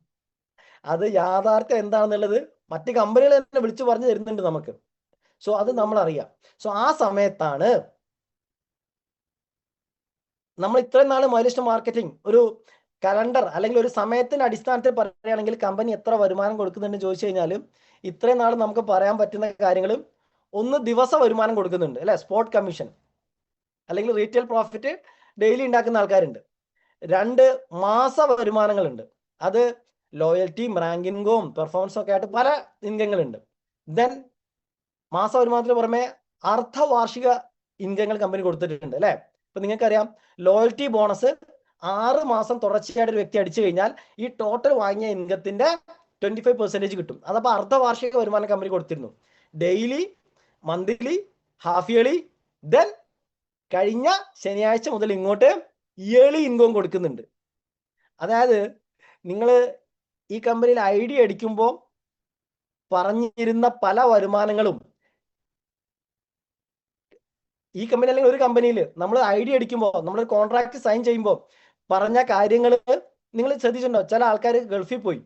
അത് യാഥാർത്ഥ്യം എന്താണെന്നുള്ളത് മറ്റ് കമ്പനികൾ തന്നെ വിളിച്ചു പറഞ്ഞു തരുന്നുണ്ട് നമുക്ക്. സോ അത് നമ്മൾ അറിയാം. സോ ആ സമയത്താണ് നമ്മൾ ഇത്രയും നാൾ മൈലേജ് മാർക്കറ്റിംഗ് ഒരു കലണ്ടർ അല്ലെങ്കിൽ ഒരു സമയത്തിന്റെ അടിസ്ഥാനത്തിൽ പറയുകയാണെങ്കിൽ കമ്പനി എത്ര വരുമാനം കൊടുക്കുന്നുണ്ടെന്ന് ചോദിച്ചു കഴിഞ്ഞാൽ ഇത്രയും നാൾ നമുക്ക് പറയാൻ പറ്റുന്ന കാര്യങ്ങളും, ഒന്ന് ദിവസ വരുമാനം കൊടുക്കുന്നുണ്ട് അല്ലെ, സ്പോട്ട് കമ്മീഷൻ. അല്ലെങ്കിൽ റീറ്റെയിൽ പ്രോഫിറ്റ് ഡെയിലി ഉണ്ടാക്കുന്ന ആൾക്കാരുണ്ട്. 2 മാസ വരുമാനങ്ങളുണ്ട്. അത് ലോയൽറ്റിയും റാങ്ക് ഇൻകവും പെർഫോമൻസും ഒക്കെ ആയിട്ട് പല ഇൻകങ്ങളുണ്ട്. ദെൻ മാസ വരുമാനത്തിന് പുറമെ അർദ്ധവാർഷിക ഇൻകങ്ങൾ കമ്പനി കൊടുത്തിട്ടുണ്ട് അല്ലേ. ഇപ്പൊ നിങ്ങൾക്കറിയാം ലോയൽറ്റി ബോണസ് 6 മാസം തുടർച്ചയായിട്ട് ഒരു വ്യക്തി അടിച്ചു കഴിഞ്ഞാൽ ഈ ടോട്ടൽ വാങ്ങിയ ഇൻകത്തിന്റെ 25% കിട്ടും. അതപ്പോൾ അർദ്ധവാർഷിക വരുമാനം കമ്പനി കൊടുത്തിരുന്നു. Daily, monthly, half yearly, then കഴിഞ്ഞ ശനിയാഴ്ച മുതൽ ഇങ്ങോട്ട് ഇയർലി ഇൻകം കൊടുക്കുന്നുണ്ട്. അതായത് നിങ്ങൾ ഈ കമ്പനിയിൽ ഐഡിയ അടിക്കുമ്പോൾ പറഞ്ഞിരുന്ന പല വരുമാനങ്ങളും ഈ കമ്പനി അല്ലെങ്കിൽ ഒരു കമ്പനിയിൽ നമ്മൾ ഐഡിയ അടിക്കുമ്പോൾ, നമ്മൾ കോൺട്രാക്ട് സൈൻ ചെയ്യുമ്പോൾ പറഞ്ഞ കാര്യങ്ങൾ നിങ്ങൾ ശ്രദ്ധിച്ചിട്ടുണ്ടോ? ചില ആൾക്കാർ ഗൾഫിൽ പോയി,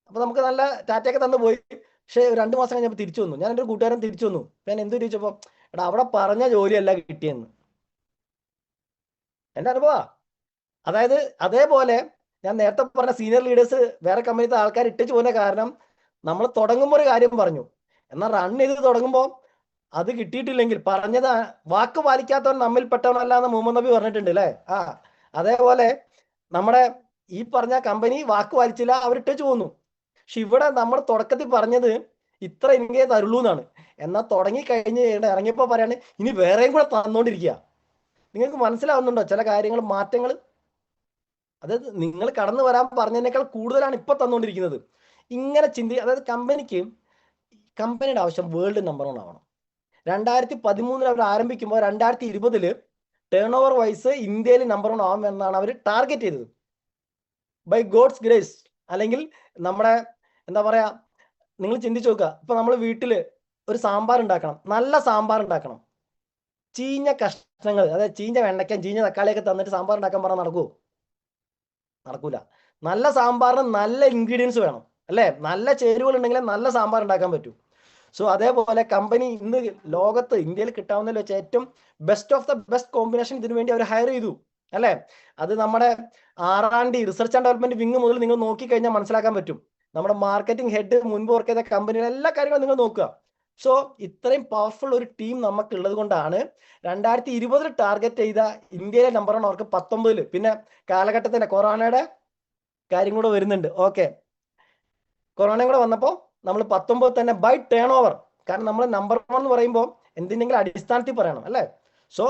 അപ്പൊ നമുക്ക് നല്ല ടാറ്റയൊക്കെ തന്നു പോയി. പക്ഷേ 2 മാസം കഴിഞ്ഞപ്പോൾ തിരിച്ചു വന്നു. ഞാൻ എൻ്റെ ഒരു കൂട്ടുകാരൻ തിരിച്ചു വന്നു. ഞാൻ എന്ത് ചോദിച്ചപ്പോൾ, എടാ അവിടെ പറഞ്ഞ ജോലിയല്ല കിട്ടിയെന്ന്. എൻ്റെ അനുഭവ. അതായത് അതേപോലെ ഞാൻ നേരത്തെ പറഞ്ഞ സീനിയർ ലീഡേഴ്സ് വേറെ കമ്പനിത്തെ ആൾക്കാർ ഇട്ടിച്ചു പോകുന്ന കാരണം നമ്മൾ തുടങ്ങുമ്പോൾ ഒരു കാര്യം പറഞ്ഞു, എന്നാൽ റൺ ചെയ്ത് തുടങ്ങുമ്പോൾ അത് കിട്ടിയിട്ടില്ലെങ്കിൽ പറഞ്ഞത് വാക്ക് പാലിക്കാത്തവൻ നമ്മിൽ പെട്ടവനല്ല എന്ന് മുഹമ്മദ് നബി പറഞ്ഞിട്ടുണ്ട് അല്ലേ. അതേപോലെ നമ്മുടെ ഈ പറഞ്ഞ കമ്പനി വാക്ക് പാലിച്ചില്ല, അവരിട്ടു പോന്നു. പക്ഷെ ഇവിടെ നമ്മൾ തുടക്കത്തിൽ പറഞ്ഞത് ഇത്ര ഇൻകേ തരുള്ളൂ എന്നാണ്. എന്നാൽ തുടങ്ങി കഴിഞ്ഞ് ഇറങ്ങിയപ്പോൾ പറയാണ് ഇനി വേറെയും കൂടെ തന്നോണ്ടിരിക്കുക. നിങ്ങൾക്ക് മനസ്സിലാവുന്നുണ്ടോ ചില കാര്യങ്ങൾ, മാറ്റങ്ങൾ? അതായത് നിങ്ങൾ കടന്നു വരാൻ പറഞ്ഞതിനേക്കാൾ കൂടുതലാണ് ഇപ്പൊ തന്നുകൊണ്ടിരിക്കുന്നത്. ഇങ്ങനെ അതായത് കമ്പനിയുടെ ആവശ്യം വേൾഡ് നമ്പർ 1 ആവണം. 2013 അവർ ആരംഭിക്കുമ്പോൾ 2020 ടേൺ ഓവർ വൈസ് ഇന്ത്യയിൽ നമ്പർ 1 ആവും എന്നാണ് അവർ ടാർഗറ്റ് ചെയ്തത്. By God's grace. അല്ലെങ്കിൽ നമ്മുടെ എന്താ പറയാ, നിങ്ങൾ ചിന്തിച്ചു നോക്കുക. ഇപ്പൊ നമ്മൾ വീട്ടിൽ ഒരു സാമ്പാർ ഉണ്ടാക്കണം, നല്ല സാമ്പാർ ഉണ്ടാക്കണം. ചീഞ്ഞ കഷ്ണങ്ങൾ, അതായത് ചീഞ്ഞ വെണ്ടയ്ക്ക, ചീഞ്ഞ തക്കാളിയൊക്കെ തന്നിട്ട് സാമ്പാർ ഉണ്ടാക്കാൻ പറഞ്ഞാൽ നടക്കുമോ? നടക്കൂല. നല്ല സാമ്പാറിന് നല്ല ഇൻഗ്രീഡിയൻസ് വേണം അല്ലേ. നല്ല ചേരുവകൾ ഉണ്ടെങ്കിലേ നല്ല സാമ്പാർ ഉണ്ടാക്കാൻ പറ്റൂ. സോ അതേപോലെ കമ്പനി ഇന്ന് ലോകത്ത്, ഇന്ത്യയിൽ കിട്ടാവുന്നതിൽ വെച്ച് ഏറ്റവും best of the best combination ഇതിനു വേണ്ടി അവർ ഹയർ ചെയ്തു അല്ലേ. അത് നമ്മുടെ R&D, research and development wing മുതൽ നിങ്ങൾ നോക്കിക്കഴിഞ്ഞാൽ മനസ്സിലാക്കാൻ പറ്റും. നമ്മുടെ മാർക്കറ്റിംഗ് ഹെഡ്, മുൻപ് വർക്ക് ചെയ്ത കമ്പനിയുടെ എല്ലാ കാര്യങ്ങളും നിങ്ങൾ നോക്കുക. സോ ഇത്രയും പവർഫുൾ ഒരു ടീം നമുക്കുള്ളത് കൊണ്ടാണ് 2020 ടാർഗറ്റ് ചെയ്ത ഇന്ത്യയിലെ നമ്പർ 1 അവർക്ക് 19. പിന്നെ കാലഘട്ടത്തിന്റെ കൊറോണയുടെ കാര്യം കൂടെ വരുന്നുണ്ട്. ഓക്കെ, കൊറോണയും കൂടെ വന്നപ്പോൾ നമ്മൾ 19 തന്നെ ബൈ ടേൺ ഓവർ. കാരണം നമ്മൾ നമ്പർ 1 എന്ന് പറയുമ്പോൾ എന്തിൻ്റെങ്കിലും അടിസ്ഥാനത്തിൽ പറയണം അല്ലേ. സോ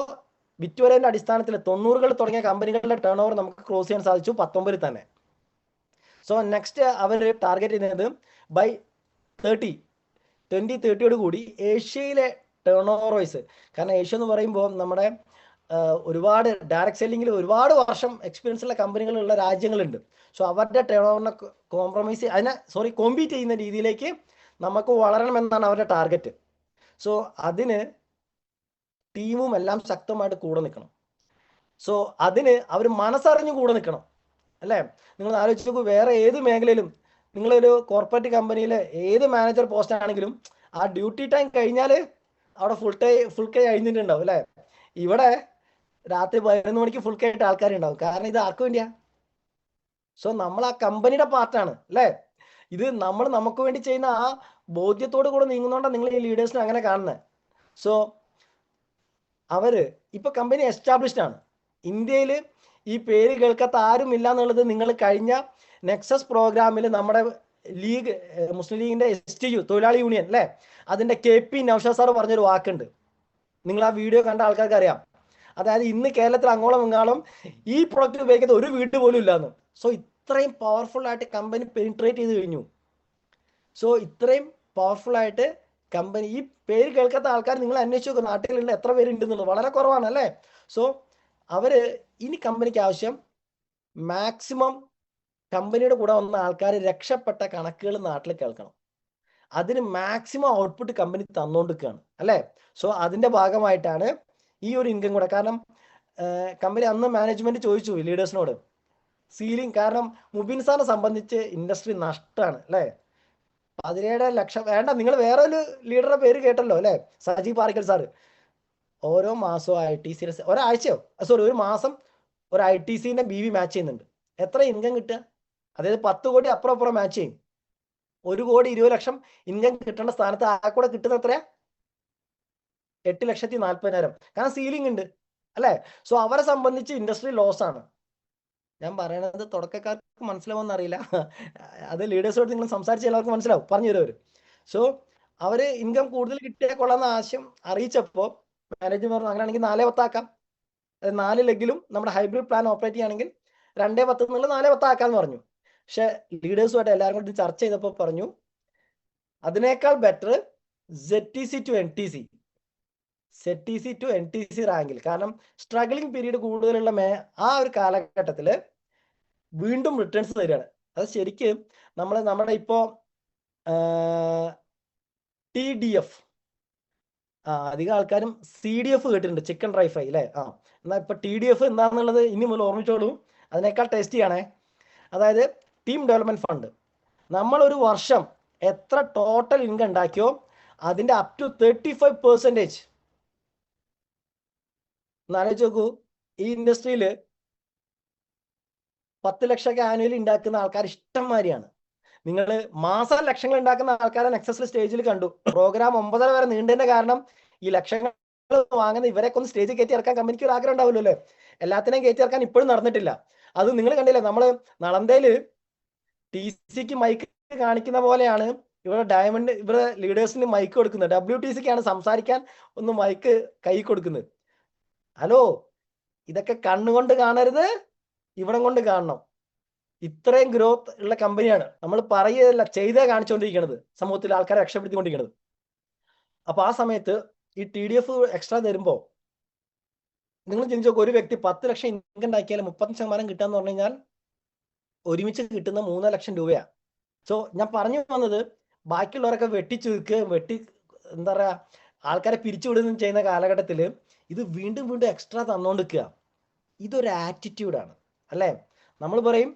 വിറ്റുവരവിന്റെ അടിസ്ഥാനത്തിൽ 90കൾ തുടങ്ങിയ കമ്പനികളുടെ ടേൺ ഓവർ നമുക്ക് ക്രോസ് ചെയ്യാൻ സാധിച്ചു 19 തന്നെ. സോ നെക്സ്റ്റ് അവർ ടാർഗറ്റ് ചെയ്യുന്നത് ബൈ 2030 കൂടി ഏഷ്യയിലെ ടേൺ ഓവർ വൈസ്. കാരണം ഏഷ്യ എന്ന് പറയുമ്പോൾ നമ്മുടെ ഒരുപാട് ഡയറക്ട് സെല്ലിങ്ങിൽ ഒരുപാട് വർഷം എക്സ്പീരിയൻസ് ഉള്ള കമ്പനികളുള്ള രാജ്യങ്ങളുണ്ട്. സോ അവരുടെ ടേൺ ഓവറിനെ കോമ്പീറ്റ് ചെയ്യുന്ന രീതിയിലേക്ക് നമുക്ക് വളരണമെന്നാണ് അവരുടെ ടാർഗറ്റ്. സോ അതിന് ടീമും എല്ലാം ശക്തമായിട്ട് കൂടെ നിൽക്കണം. സോ അതിന് അവർ മനസ്സറിഞ്ഞ് കൂടെ നിൽക്കണം അല്ലേ. നിങ്ങൾ ആലോചിച്ച് നോക്കൂ, വേറെ ഏത് മേഖലയിലും നിങ്ങളൊരു കോർപ്പറേറ്റ് കമ്പനിയിലെ ഏത് മാനേജർ പോസ്റ്റ് ആണെങ്കിലും ആ ഡ്യൂട്ടി ടൈം കഴിഞ്ഞാൽ അവിടെ ഫുൾ കൈ കഴിഞ്ഞിട്ടുണ്ടാവും അല്ലേ. ഇവിടെ രാത്രി 11 മണിക്ക് ഫുൾ കൈ ആയിട്ട് ആൾക്കാരുണ്ടാവും. കാരണം ഇത് ആർക്കു വേണ്ടിയാ? സോ നമ്മൾ ആ കമ്പനിയുടെ പാർട്ടാണ് അല്ലേ. ഇത് നമ്മൾ നമുക്ക് വേണ്ടി ചെയ്യുന്ന ആ ബോധ്യത്തോട് കൂടെ നീങ്ങുന്നോണ്ടാണ് നിങ്ങൾ ഈ ലീഡേഴ്സിനെ അങ്ങനെ കാണുന്നത്. സോ ഇപ്പൊ കമ്പനി എസ്റ്റാബ്ലിഷ്ഡ് ആണ്. ഇന്ത്യയിൽ ഈ പേര് കേൾക്കാത്ത ആരും ഇല്ല എന്നുള്ളത് നിങ്ങൾ കഴിഞ്ഞ നെക്സസ് പ്രോഗ്രാമിൽ നമ്മുടെ ലീഗ്, മുസ്ലിം ലീഗിന്റെ STU തൊഴിലാളി യൂണിയൻ അല്ലേ, അതിന്റെ KP നൗഷാദ് സാർ പറഞ്ഞൊരു വാക്കുണ്ട്. നിങ്ങൾ ആ വീഡിയോ കണ്ട ആൾക്കാർക്ക് അറിയാം. അതായത് ഇന്ന് കേരളത്തിൽ അങ്ങോളം ഇങ്ങോളം ഈ പ്രൊഡക്റ്റ് ഉപയോഗിക്കുന്ന ഒരു വീട് പോലും ഇല്ലാന്ന്. സോ ഇത്രയും പവർഫുൾ ആയിട്ട് കമ്പനി പെനിട്രേറ്റ് ചെയ്ത് കഴിഞ്ഞു. സോ ഇത്രയും പവർഫുൾ ആയിട്ട് കമ്പനി, ഈ പേര് കേൾക്കാത്ത ആൾക്കാർ നിങ്ങൾ അന്വേഷിച്ച് നോക്കുക, നാട്ടിലുള്ള എത്ര പേരുണ്ടെന്നുള്ളത് വളരെ കുറവാണ് അല്ലേ. സോ ഇനി കമ്പനിക്ക് ആവശ്യം മാക്സിമം കമ്പനിയുടെ കൂടെ വന്ന ആൾക്കാർ രക്ഷപ്പെട്ട കണക്കുകൾ നാട്ടിൽ കേൾക്കണം. അതിന് മാക്സിമം ഔട്ട്പുട്ട് കമ്പനി തന്നുകൊണ്ടിരിക്കുകയാണ് അല്ലേ. സോ അതിന്റെ ഭാഗമായിട്ടാണ് ഈ ഒരു ഇൻകം കൂടെ. കാരണം കമ്പനി അന്ന് മാനേജ്മെന്റ് ചോദിച്ചു ലീഡേഴ്സിനോട് സീലിംഗ്. കാരണം മുബിൻ സാറിനെ സംബന്ധിച്ച് ഇൻഡസ്ട്രി നഷ്ടമാണ് അല്ലേ. 17 ലക്ഷം വേണ്ട, നിങ്ങൾ വേറെ ഒരു ലീഡറുടെ പേര് കേട്ടല്ലോ അല്ലേ, സജി പാറിക്കൽ സാറ്. ഓരോ മാസവും ITC ഒരു മാസം ഒരു ITCന്റെ BV മാച്ച് ചെയ്യുന്നുണ്ട്. എത്ര ഇൻകം കിട്ടുക? അതായത് 10 കോടി അപ്പുറം മാച്ച് ചെയ്യും. 1,20,00,000 ഇൻകം കിട്ടേണ്ട സ്ഥാനത്ത് ആ കൂടെ കിട്ടുന്ന എത്രയാ? 8,40,000. കാരണം സീലിംഗ് ഉണ്ട്. അല്ലേ? സോ അവരെ സംബന്ധിച്ച് ഇൻഡസ്ട്രി ലോസ് ആണ്. ഞാൻ പറയണത് തുടക്കക്കാർക്ക് മനസ്സിലാവുമെന്ന് അറിയില്ല. അത് ലീഡേഴ്സോട് നിങ്ങൾ സംസാരിച്ച് എല്ലാവർക്കും മനസ്സിലാവും, പറഞ്ഞു തരും അവർ. സോ അവര് ഇൻകം കൂടുതൽ കിട്ടിയാൽ കൊള്ളാമെന്ന ആശയം അറിയിച്ചപ്പോൾ മാനേജ്മെന്റ് പറഞ്ഞു അങ്ങനെയാണെങ്കിൽ 4/10 ആക്കാം. 4 ലെഗിലും നമ്മുടെ ഹൈബ്രിഡ് പ്ലാൻ ഓപ്പറേറ്റ് ചെയ്യുകയാണെങ്കിൽ 2/10 എന്നുള്ള 4/10 ആക്കാന്ന് പറഞ്ഞു. പക്ഷെ ലീഡേഴ്സുമായിട്ട് എല്ലാവരും കൂടി ചർച്ച ചെയ്തപ്പോൾ പറഞ്ഞു അതിനേക്കാൾ better ZTC to NTC, ZTC to NTC റാങ്കിൽ. കാരണം സ്ട്രഗ്ലിംഗ് പീരീഡ് കൂടുതലുള്ള ആ ഒരു കാലഘട്ടത്തിൽ വീണ്ടും റിട്ടേൺസ് തരികയാണ്. അത് ശരിക്കും നമ്മുടെ ഇപ്പോൾ TDF, അധികം ആൾക്കാരും CDF കേട്ടിട്ടുണ്ട്, ചിക്കൻ ഡ്രൈ ഫ്രൈ അല്ലേ? എന്നാൽ ഇപ്പൊ TDF എന്താണെന്നുള്ളത് ഇനി മുതൽ ഓർമ്മിച്ചോളൂ. അതിനേക്കാൾ ടേസ്റ്റിയാണേ. അതായത് ടീം ഡെവലപ്മെന്റ് ഫണ്ട്. നമ്മൾ ഒരു വർഷം എത്ര ടോട്ടൽ ഇൻകം ഉണ്ടാക്കിയോ അതിന്റെ അപ് ടു 35% ആലോചിച്ച് നോക്കൂ. ഈ ഇൻഡസ്ട്രിയിൽ 10 ലക്ഷമൊക്കെ ആനുവലി ഉണ്ടാക്കുന്ന ആൾക്കാർ ഇഷ്ടംമാതിരിയാണ്. നിങ്ങൾ മാസം ലക്ഷങ്ങൾ ഉണ്ടാക്കുന്ന ആൾക്കാരെ നെക്സസ് സ്റ്റേജിൽ കണ്ടു. പ്രോഗ്രാം 9:30 വരെ നീണ്ടതിന്റെ കാരണം ഈ ലക്ഷങ്ങൾ വാങ്ങുന്ന ഇവരെയൊക്കെ ഒന്ന് സ്റ്റേജിൽ കയറ്റി ഇറക്കാൻ കമ്പനിക്ക് ഒരു ആഗ്രഹം ഉണ്ടാവില്ലോ അല്ലേ? എല്ലാത്തിനെയും കയറ്റി ഇറക്കാൻ ഇപ്പോഴും നടന്നിട്ടില്ല. അത് നിങ്ങൾ കണ്ടില്ലേ, നമ്മള് നളന്തയില് TCക്ക് മൈക്ക് കാണിക്കുന്ന പോലെയാണ് ഇവിടെ ഡയമണ്ട് ഇവിടെ ലീഡേഴ്സിന് മൈക്ക് കൊടുക്കുന്നത്. WTCക്കാണ് സംസാരിക്കാൻ ഒന്ന് മൈക്ക് കൈ കൊടുക്കുന്നത്. ഹലോ, ഇതൊക്കെ കണ്ണുകൊണ്ട് കാണരുത്, ഇവിടം കൊണ്ട് കാണണം. ഇത്രയും ഗ്രോത്ത് ഉള്ള കമ്പനിയാണ്. നമ്മൾ പറയുകയല്ല, ചെയ്തേ കാണിച്ചുകൊണ്ടിരിക്കുന്നത്, സമൂഹത്തിൽ ആൾക്കാരെ രക്ഷപ്പെടുത്തിക്കൊണ്ടിരിക്കുന്നത്. അപ്പൊ ആ സമയത്ത് ഈ TDF എക്സ്ട്രാ തരുമ്പോൾ നിങ്ങൾ ചിന്തിച്ചു നോക്കുക, ഒരു വ്യക്തി 10 ലക്ഷം ഇൻകം ഉണ്ടാക്കിയാൽ 30% കിട്ടാന്ന് പറഞ്ഞു കഴിഞ്ഞാൽ ഒരുമിച്ച് കിട്ടുന്ന 3 ലക്ഷം രൂപയാണ്. സോ ഞാൻ പറഞ്ഞു വന്നത്, ബാക്കിയുള്ളവരൊക്കെ എന്താ പറയാ, ആൾക്കാരെ പിരിച്ചുവിടുകയും ചെയ്യുന്ന കാലഘട്ടത്തിൽ ഇത് വീണ്ടും വീണ്ടും എക്സ്ട്രാ തന്നുകൊണ്ടിരിക്കുക. ഇതൊരു ആറ്റിറ്റ്യൂഡാണ് അല്ലേ? നമ്മൾ പറയും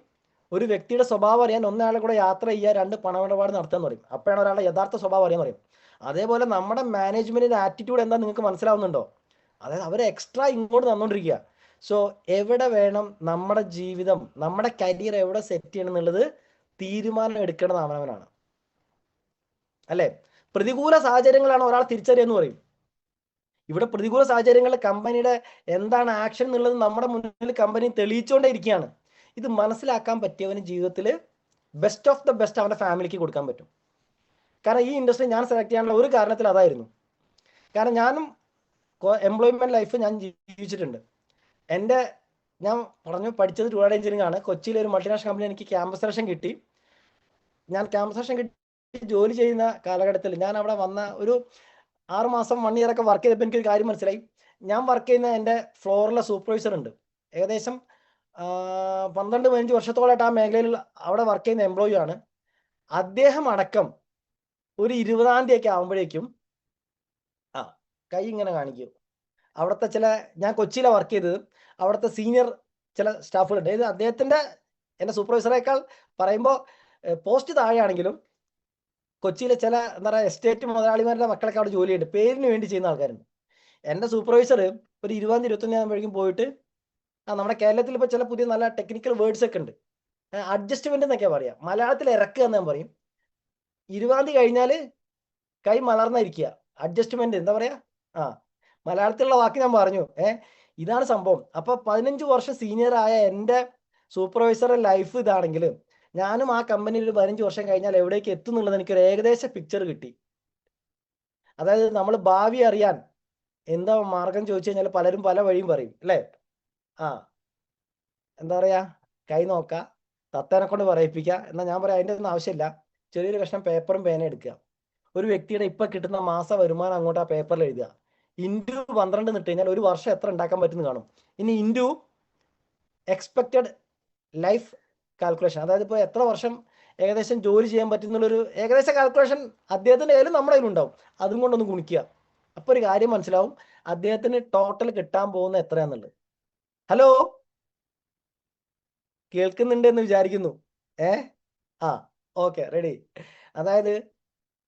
ഒരു വ്യക്തിയുടെ സ്വഭാവം അറിയാൻ ഒന്നയാളെ കൂടെ യാത്ര ചെയ്യുക, 2 പണമിടപാട് നടത്താന്ന് പറയും. അപ്പോഴാണ് ഒരാളുടെ യഥാർത്ഥ സ്വഭാവം അറിയാൻ പറയും. അതേപോലെ നമ്മുടെ മാനേജ്മെന്റിന്റെ ആറ്റിറ്റ്യൂഡ് എന്താ നിങ്ങൾക്ക് മനസ്സിലാവുന്നുണ്ടോ? അതായത് അവർ എക്സ്ട്രാ ഇങ്ങോട്ട് തന്നുകൊണ്ടിരിക്കുക. സോ എവിടെ വേണം നമ്മുടെ ജീവിതം, നമ്മുടെ കരിയർ എവിടെ സെറ്റ് ചെയ്യണം എന്നുള്ളത് തീരുമാനം എടുക്കേണ്ടത് അവനവനാണ് അല്ലേ? പ്രതികൂല സാഹചര്യങ്ങളാണ് ഒരാൾ തിരിച്ചറിയെന്ന് പറയും. ഇവിടെ പ്രതികൂല സാഹചര്യങ്ങളിൽ കമ്പനിയുടെ എന്താണ് ആക്ഷൻ എന്നുള്ളത് നമ്മുടെ മുന്നിൽ കമ്പനി തെളിയിച്ചുകൊണ്ടേ ഇരിക്കുകയാണ്. ഇത് മനസ്സിലാക്കാൻ പറ്റിയവന് ജീവിതത്തിൽ ബെസ്റ്റ് ഓഫ് ദ ബെസ്റ്റ് അവൻ്റെ ഫാമിലിക്ക് കൊടുക്കാൻ പറ്റും. കാരണം ഈ ഇൻഡസ്ട്രി ഞാൻ സെലക്ട് ചെയ്യാനുള്ള ഒരു കാരണത്തിൽ അതായിരുന്നു. കാരണം ഞാനും എംപ്ലോയ്മെന്റ് ലൈഫ് ഞാൻ ജീവിച്ചിട്ടുണ്ട്. ഞാൻ പഠിച്ചത് ടൂർഡ് എഞ്ചിനീയറിംഗ് ആണ്. കൊച്ചിയിലെ ഒരു മൾട്ടിനാഷണൽ കമ്പനി എനിക്ക് ക്യാമ്പസ് സെലക്ഷൻ കിട്ടി. ഞാൻ ക്യാമ്പസ് സെലക്ഷൻ കിട്ടി ജോലി ചെയ്യുന്ന കാലഘട്ടത്തിൽ ഞാൻ അവിടെ വന്ന ഒരു 6 മാസം 1 ഇയർ ഒക്കെ വർക്ക് ചെയ്തപ്പോൾ എനിക്കൊരു കാര്യം മനസ്സിലായി. ഞാൻ വർക്ക് ചെയ്യുന്ന എൻ്റെ ഫ്ലോറിലെ സൂപ്പർവൈസർ ഉണ്ട്, ഏകദേശം 12-15 വർഷത്തോളമായിട്ട് ആ മേഖലയിൽ അവിടെ വർക്ക് ചെയ്യുന്ന എംപ്ലോയി ആണ്. അദ്ദേഹം അടക്കം ഒരു 20-ാം തീയതി ഒക്കെ ആകുമ്പോഴേക്കും കൈ ഇങ്ങനെ കാണിക്കും. അവിടുത്തെ ഞാൻ കൊച്ചിയിലാണ് വർക്ക് ചെയ്തത്, അവിടുത്തെ സീനിയർ ചില സ്റ്റാഫുകളുണ്ട്. ഇത് അദ്ദേഹത്തിൻ്റെ എൻ്റെ സൂപ്പർവൈസറേക്കാൾ പറയുമ്പോൾ പോസ്റ്റ് താഴെയാണെങ്കിലും കൊച്ചിയിലെ ചില എന്താ പറയുക എസ്റ്റേറ്റ് മുതലാളിമാരുടെ മക്കളൊക്കെ അവിടെ ജോലി ചെയ്യുന്നുണ്ട്, പേരിന് വേണ്ടി ചെയ്യുന്ന ആൾക്കാരുണ്ട്. എൻ്റെ സൂപ്പർവൈസർ ഒരു 20-ാം തീയതി 21 ആകുമ്പോഴേക്കും പോയിട്ട് നമ്മുടെ കേരളത്തിൽ ഇപ്പോൾ ചില പുതിയ നല്ല ടെക്നിക്കൽ വേർഡ്സ് ഒക്കെ ഉണ്ട്, അഡ്ജസ്റ്റ്മെന്റ് എന്നൊക്കെ പറയാം, മലയാളത്തിൽ ഇറക്കുക എന്ന് ഞാൻ പറയും. 20-ാം തീയതി കഴിഞ്ഞാൽ കൈ മലർന്നിരിക്കുക, അഡ്ജസ്റ്റ്മെന്റ് എന്താ പറയാ, മലയാളത്തിലുള്ള വാക്ക് ഞാൻ പറഞ്ഞു. ഇതാണ് സംഭവം. അപ്പൊ 15 വർഷം സീനിയർ ആയ എൻ്റെ സൂപ്പർവൈസറുടെ ലൈഫ് ഇതാണെങ്കിൽ ഞാനും ആ കമ്പനിയിൽ ഒരു 15 വർഷം കഴിഞ്ഞാൽ എവിടേക്ക് എത്തും എന്നുള്ളത് എനിക്കൊരു ഏകദേശ പിക്ചർ കിട്ടി. അതായത് നമ്മൾ ഭാവി അറിയാൻ എന്താ മാർഗം ചോദിച്ചു കഴിഞ്ഞാൽ പലരും പല വഴിയും പറയും അല്ലേ? എന്താ പറയാ, കൈ നോക്ക, തത്തേനെ കൊണ്ട് പറയിപ്പിക്കുക. എന്നാൽ ഞാൻ പറയാം അതിൻ്റെ ഒന്നും ആവശ്യമില്ല. ചെറിയൊരു കഷ്ണം പേപ്പറും പേന എടുക്കുക, ഒരു വ്യക്തിയുടെ ഇപ്പൊ കിട്ടുന്ന മാസ വരുമാനം അങ്ങോട്ട് ആ പേപ്പറിൽ എഴുതുക, ഇൻറ്റു 12 നിട്ട് കഴിഞ്ഞാൽ ഒരു വർഷം എത്ര ഉണ്ടാക്കാൻ പറ്റുന്ന കാണും. ഇനി ഇൻറ്റു എക്സ്പെക്റ്റഡ് ലൈഫ് കാൽക്കുലേഷൻ, അതായത് ഇപ്പോൾ എത്ര വർഷം ഏകദേശം ജോലി ചെയ്യാൻ പറ്റുന്നുള്ളൊരു ഏകദേശ കാൽക്കുലേഷൻ അദ്ദേഹത്തിൻ്റെ കയ്യിലും നമ്മുടെ കയ്യിലുണ്ടാവും. അതും കൊണ്ടൊന്ന് ഗുണിക്കുക. അപ്പോൾ ഒരു കാര്യം മനസ്സിലാവും അദ്ദേഹത്തിന് ടോട്ടൽ കിട്ടാൻ പോകുന്ന എത്രയാന്നുള്ളത്. ഹലോ, കേൾക്കുന്നുണ്ട് എന്ന് വിചാരിക്കുന്നു. Okay, ready. അതായത്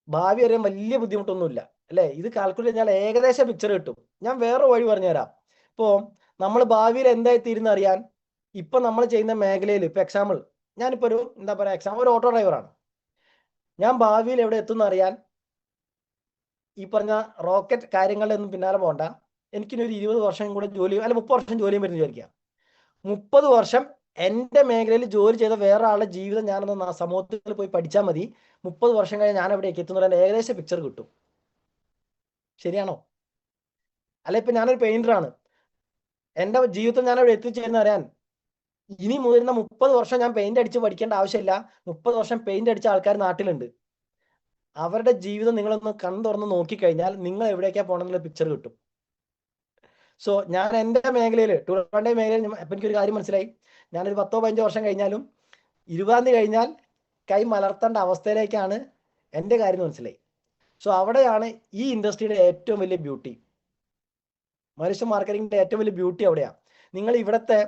ഭാവി അറിയാൻ വലിയ ബുദ്ധിമുട്ടൊന്നുമില്ല അല്ലേ? ഇത് കാൽക്കുലേറ്റ് ചെയ്താൽ ഏകദേശ പിക്ചർ കിട്ടും. ഞാൻ വേറെ വഴി പറഞ്ഞുതരാം. ഇപ്പോൾ നമ്മൾ ഭാവിയിൽ എന്തായി തീരുന്ന അറിയാൻ ഇപ്പൊ നമ്മൾ ചെയ്യുന്ന മേഖലയിൽ ഇപ്പൊ എക്സാമ്പിൾ ഞാനിപ്പോ ഒരു എന്താ പറയാ എക്സാമ്പിൾ ഒരു ഓട്ടോ ഡ്രൈവറാണ്. ഞാൻ ഭാവിയിൽ എവിടെ എത്തുന്ന അറിയാൻ ഈ പറഞ്ഞ റോക്കറ്റ് കാര്യങ്ങളിലൊന്നും പിന്നാലെ പോകണ്ട. എനിക്കിനി ഒരു 20 വർഷം കൂടെ ജോലി അല്ല 30 വർഷം ജോലിയും വരുന്ന വിചാരിക്കുക. 30 വർഷം എൻ്റെ മേഖലയിൽ ജോലി ചെയ്ത വേറെ ആളുടെ ജീവിതം ഞാനൊന്ന് സമൂഹത്തിൽ പോയി പഠിച്ചാൽ മതി. 30 വർഷം കഴിഞ്ഞ് ഞാൻ എവിടേക്ക് എത്തുന്ന ഏകദേശം പിക്ചർ കിട്ടും. ശരിയാണോ? അല്ല, ഇപ്പൊ ഞാനൊരു പെയിന്ററാണ്. എൻ്റെ ജീവിതത്തിൽ ഞാൻ അവിടെ എത്തിച്ചേരുന്ന അറിയാൻ ഇനി മുതിർന്ന 30 വർഷം ഞാൻ പെയിന്റ് അടിച്ച് പഠിക്കേണ്ട ആവശ്യമില്ല. 30 വർഷം പെയിന്റ് അടിച്ച ആൾക്കാർ നാട്ടിലുണ്ട്. അവരുടെ ജീവിതം നിങ്ങളൊന്ന് കണ്ണു തുറന്ന് നോക്കിക്കഴിഞ്ഞാൽ നിങ്ങൾ എവിടേക്കാ പോകണമെന്നുള്ള പിക്ചർ കിട്ടും. സോ ഞാൻ എൻ്റെ മേഖലയിൽ ടൂറിന്റെ മേഖലയിൽ ഇപ്പം എനിക്കൊരു കാര്യം മനസ്സിലായി. ഞാനൊരു 10-15 വർഷം കഴിഞ്ഞാലും 20 കഴിഞ്ഞാൽ കൈ മലർത്തേണ്ട അവസ്ഥയിലേക്കാണ് എൻ്റെ കാര്യം മനസ്സിലായി. സോ അവിടെയാണ് ഈ ഇൻഡസ്ട്രിയുടെ ഏറ്റവും വലിയ ബ്യൂട്ടി. മനുഷ്യ മാർക്കറ്റിംഗിന്റെ ഏറ്റവും വലിയ ബ്യൂട്ടി അവിടെയാണ്. നിങ്ങൾ ഇവിടുത്തെ